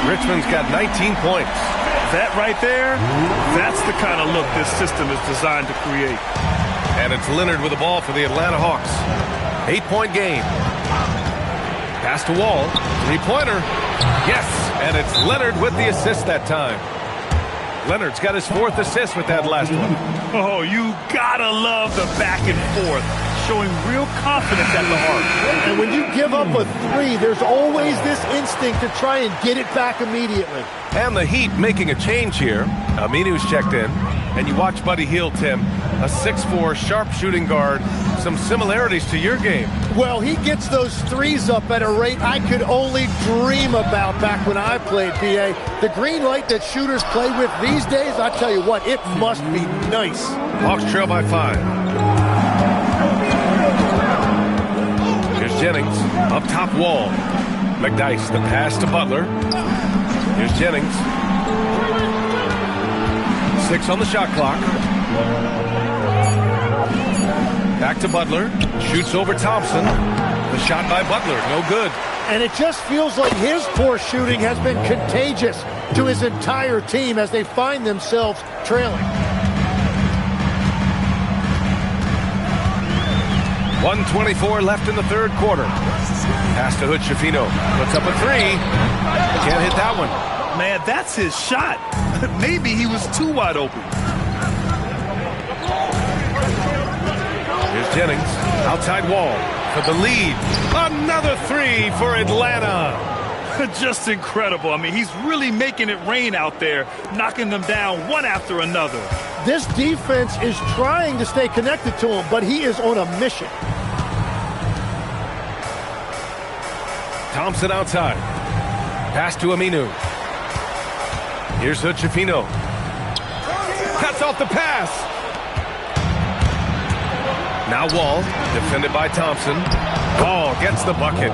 Richmond's got 19 points. That right there, that's the kind of look this system is designed to create. And it's Leonard with the ball for the Atlanta Hawks. 8-point game. Pass to Wall. 3-pointer. Yes, and it's Leonard with the assist that time. Leonard's got his 4th assist with that last one. Oh, you gotta love the back and forth, showing real confidence at the arc. And when you give up a 3, there's always this instinct to try and get it back immediately. And the Heat making a change here. Aminu's checked in. And you watch Buddy Hield, Tim, a 6'4", sharp-shooting guard. Some similarities to your game. Well, he gets those 3s up at a rate I could only dream about back when I played, BA. The green light that shooters play with these days, I tell you what, it must be nice. Hawks trail by 5. Here's Jennings, up top Wall. McDyess, the pass to Butler. Here's Jennings. 6 on the shot clock. Back to Butler. Shoots over Thompson. The shot by Butler, no good. And it just feels like his poor shooting has been contagious to his entire team as they find themselves trailing. 1:24 left in the 3rd quarter. Pass to Hood-Schifino. Puts up a 3. Can't hit that one. Man, that's his shot. Maybe he was too wide open. Here's Jennings. Outside Wall for the lead. Another 3 for Atlanta. Just incredible. I mean, he's really making it rain out there, knocking them down one after another. This defense is trying to stay connected to him, but he is on a mission. Thompson outside. Pass to Aminu. Here's Hood-Schifino. Cuts off the pass. Now Wall, defended by Thompson. Wall gets the bucket.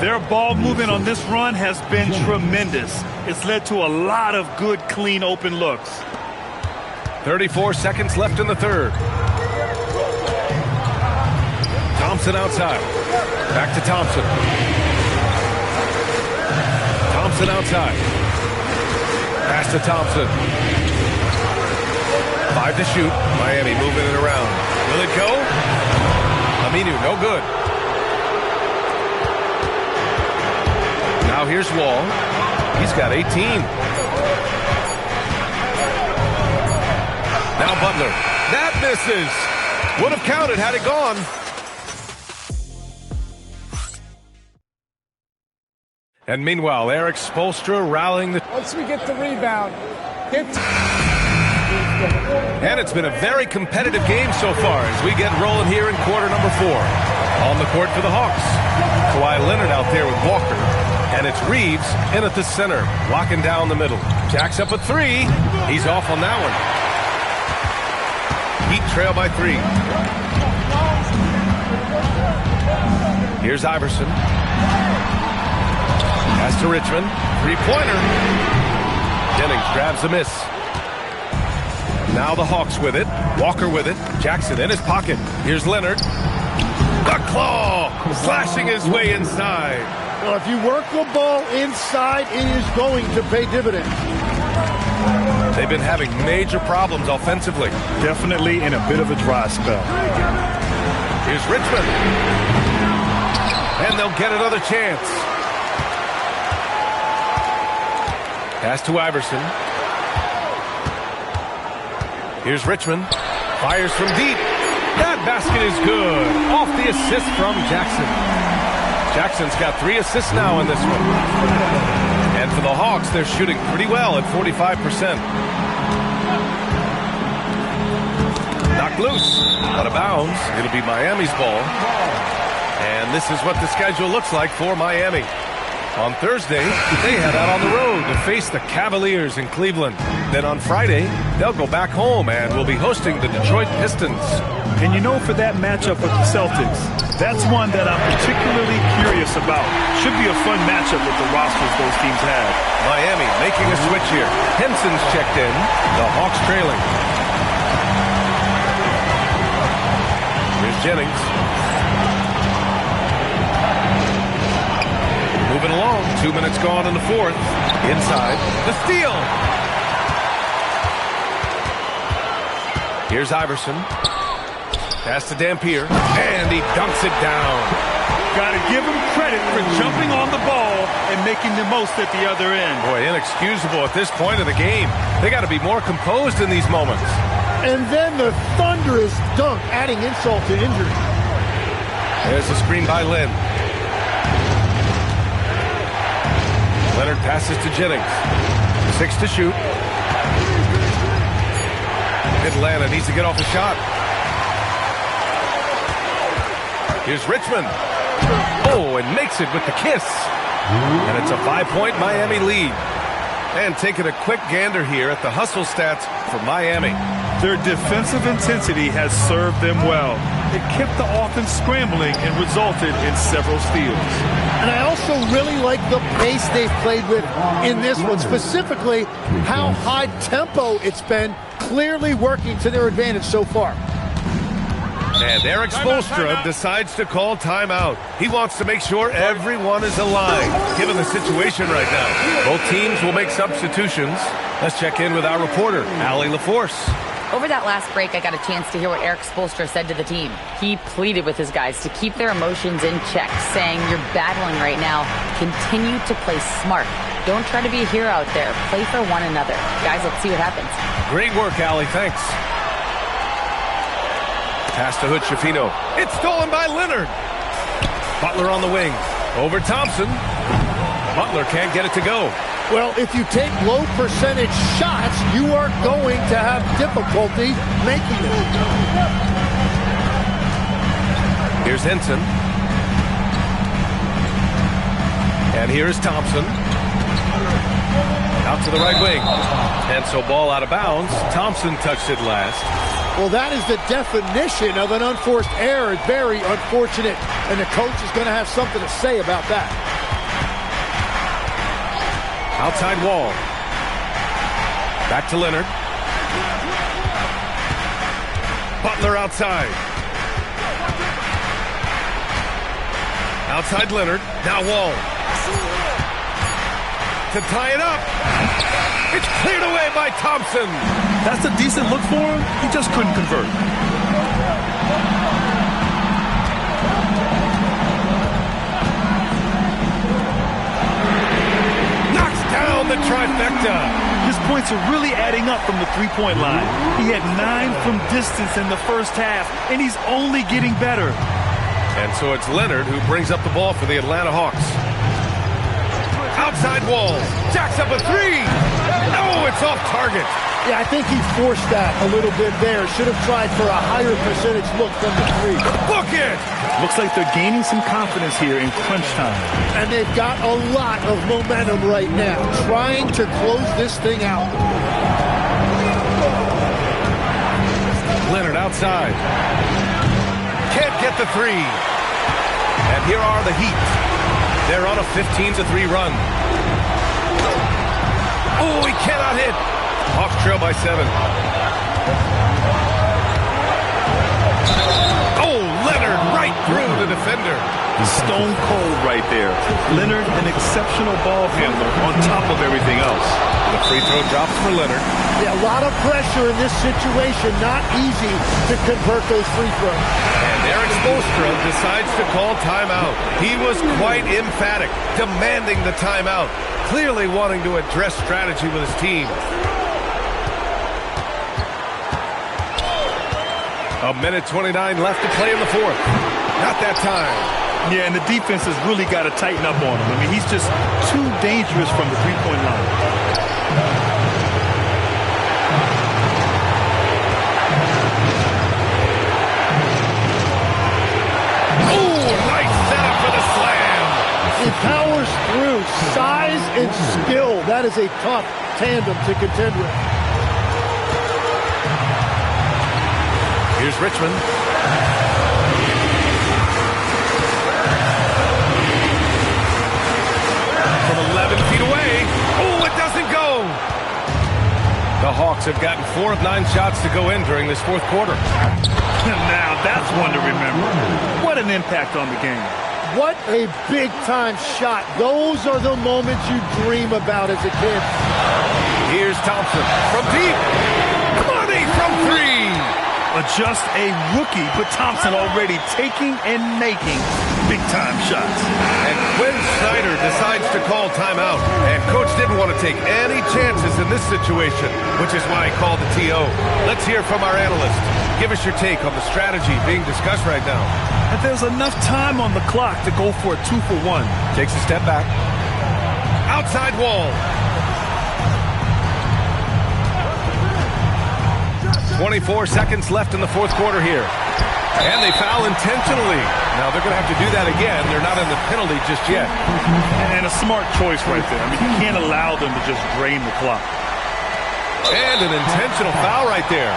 Their ball movement on this run has been tremendous. It's led to a lot of good, clean, open looks. 34 seconds left in the 3rd. Thompson outside. Back to Thompson. Thompson outside. Pass to Thompson. 5 to shoot. Miami moving it around. Will it go? Aminu, no good. Now here's Wall. He's got 18. Now Butler. That misses. Would have counted had it gone. And meanwhile, Eric Spoelstra rallying the... Once we get the rebound, And it's been a very competitive game so far as we get rolling here in quarter number 4. On the court for the Hawks. Kawhi Leonard out there with Walker. And it's Reeves in at the center, locking down the middle. Jacks up a 3. He's off on that one. Heat trail by 3. Here's Iverson. Pass to Richmond. 3-pointer. Jennings grabs the miss. Now the Hawks with it. Walker with it. Jackson in his pocket. Here's Leonard. The claw! Slashing his way inside. Well, if you work the ball inside, it is going to pay dividends. They've been having major problems offensively. Definitely in a bit of a dry spell. Here's Richmond. And they'll get another chance. Pass to Iverson. Here's Richmond. Fires from deep. That basket is good. Off the assist from Jackson. Jackson's got 3 assists now in this one. And for the Hawks, they're shooting pretty well at 45%. Knocked loose. Out of bounds. It'll be Miami's ball. And this is what the schedule looks like for Miami. On Thursday, they head out on the road to face the Cavaliers in Cleveland. Then on Friday, they'll go back home and will be hosting the Detroit Pistons. And you know, for that matchup with the Celtics, that's one that I'm particularly curious about. Should be a fun matchup with the rosters those teams have. Miami making a switch here. Henson's checked in. The Hawks trailing. Here's Jennings. Moving along. 2 minutes gone in the fourth. Inside. The steal. Here's Iverson. Pass to Dampier. And he dunks it down. Got to give him credit for jumping on the ball and making the most at the other end. Boy, inexcusable at this point of the game. They got to be more composed in these moments. And then the thunderous dunk, adding insult to injury. There's a screen by Lynn. Leonard passes to Jennings. 6 to shoot. Atlanta needs to get off the shot. Here's Richmond. Oh, and makes it with the kiss. And it's a 5-point Miami lead. And taking a quick gander here at the hustle stats for Miami. Their defensive intensity has served them well. It kept the offense scrambling and resulted in several steals. And I also really like the pace they've played with in this one, specifically how high tempo it's been, clearly working to their advantage so far. And Eric Spoelstra decides to call timeout. He wants to make sure everyone is aligned, given the situation right now. Both teams will make substitutions. Let's check in with our reporter, Allie LaForce. Over that last break, I got a chance to hear what Eric Spoelstra said to the team. He pleaded with his guys to keep their emotions in check, saying, "You're battling right now. Continue to play smart. Don't try to be a hero out there. Play for one another." Guys, let's see what happens. Great work, Allie. Thanks. Pass to Hood-Schifino. It's stolen by Leonard. Butler on the wing. Over Thompson. Butler can't get it to go. Well, if you take low percentage shots, you are going to have difficulty making them. Here's Henson. And here's Thompson. Out to the right wing. And so ball out of bounds. Thompson touched it last. Well, that is the definition of an unforced error. Very unfortunate. And the coach is going to have something to say about that. Outside wall. Back to Leonard. Butler outside. Outside Leonard. Now Wall. To tie it up. It's cleared away by Thompson. That's a decent look for him. He just couldn't convert. Knocks down the trifecta. His points are really adding up from the three-point line. He had 9 from distance in the first half, and he's only getting better. And so it's Leonard who brings up the ball for the Atlanta Hawks. Outside Wall. Jacks up a 3. No, it's off target. Yeah, I think he forced that a little bit there. Should have tried for a higher percentage look from the 3. Book it! Looks like they're gaining some confidence here in crunch time. And they've got a lot of momentum right now, trying to close this thing out. Leonard outside. Can't get the 3. And here are the Heat. They're on a 15-3 run. Oh, he cannot hit. Hawks trail by 7. Oh, Leonard right through the defender. Stone cold right there. Leonard, an exceptional ball handler on top of everything else. The free throw drops for Leonard. Yeah, a lot of pressure in this situation. Not easy to convert those free throws. And Eric Spoelstra decides to call timeout. He was quite emphatic, demanding the timeout, clearly wanting to address strategy with his team. A minute 29 left to play in the fourth. Not that time. Yeah, and the defense has really got to tighten up on him. I mean, he's just too dangerous from the three-point line. Oh, nice setup for the slam. He powers through. Size and skill. That is a tough tandem to contend with. Here's Richmond. From 11 feet away. Oh, it doesn't go. The Hawks have gotten 4 of 9 shots to go in during this fourth quarter. Now, that's one to remember. What an impact on the game. What a big-time shot. Those are the moments you dream about as a kid. Here's Thompson from deep. Money from 3. Just a rookie, but Thompson already taking and making big-time shots. And Quinn Snyder decides to call timeout. And Coach didn't want to take any chances in this situation, which is why he called the TO. Let's hear from our analyst. Give us your take on the strategy being discussed right now. And there's enough time on the clock to go for a 2-for-1. Takes a step back. Outside wall. 24 seconds left in the fourth quarter here. And they foul intentionally. Now they're going to have to do that again. They're not in the penalty just yet. And a smart choice right there. I mean, you can't allow them to just drain the clock. And an intentional foul right there.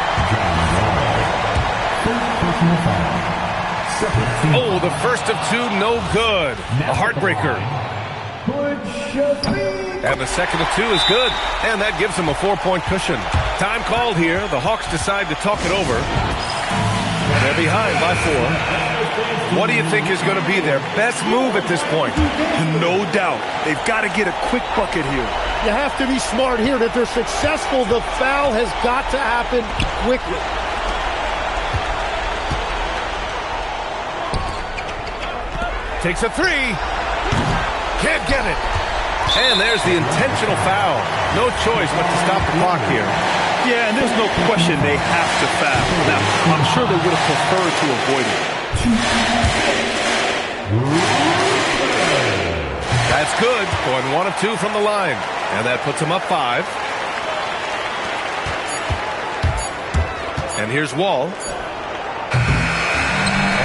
Oh, the first of 2, no good. A heartbreaker. And the second of 2 is good. And that gives them a 4-point cushion. Time called here. The Hawks decide to talk it over. And they're behind by 4. What do you think is going to be their best move at this point? No doubt. They've got to get a quick bucket here. You have to be smart here. If they're successful, the foul has got to happen quickly. Takes a 3. Can't get it. And there's the intentional foul. No choice but to stop the clock here. Yeah, and there's no question they have to foul. Now, I'm sure they would have preferred to avoid it. That's good. Going 1 of 2 from the line. And that puts them up 5. And here's Wall.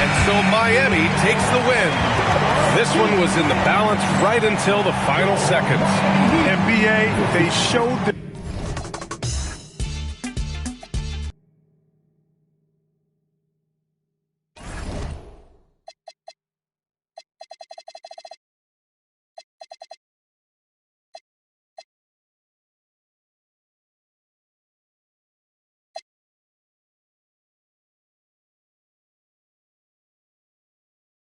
And so Miami takes the win. This one was in the balance right until the final seconds. NBA, they showed the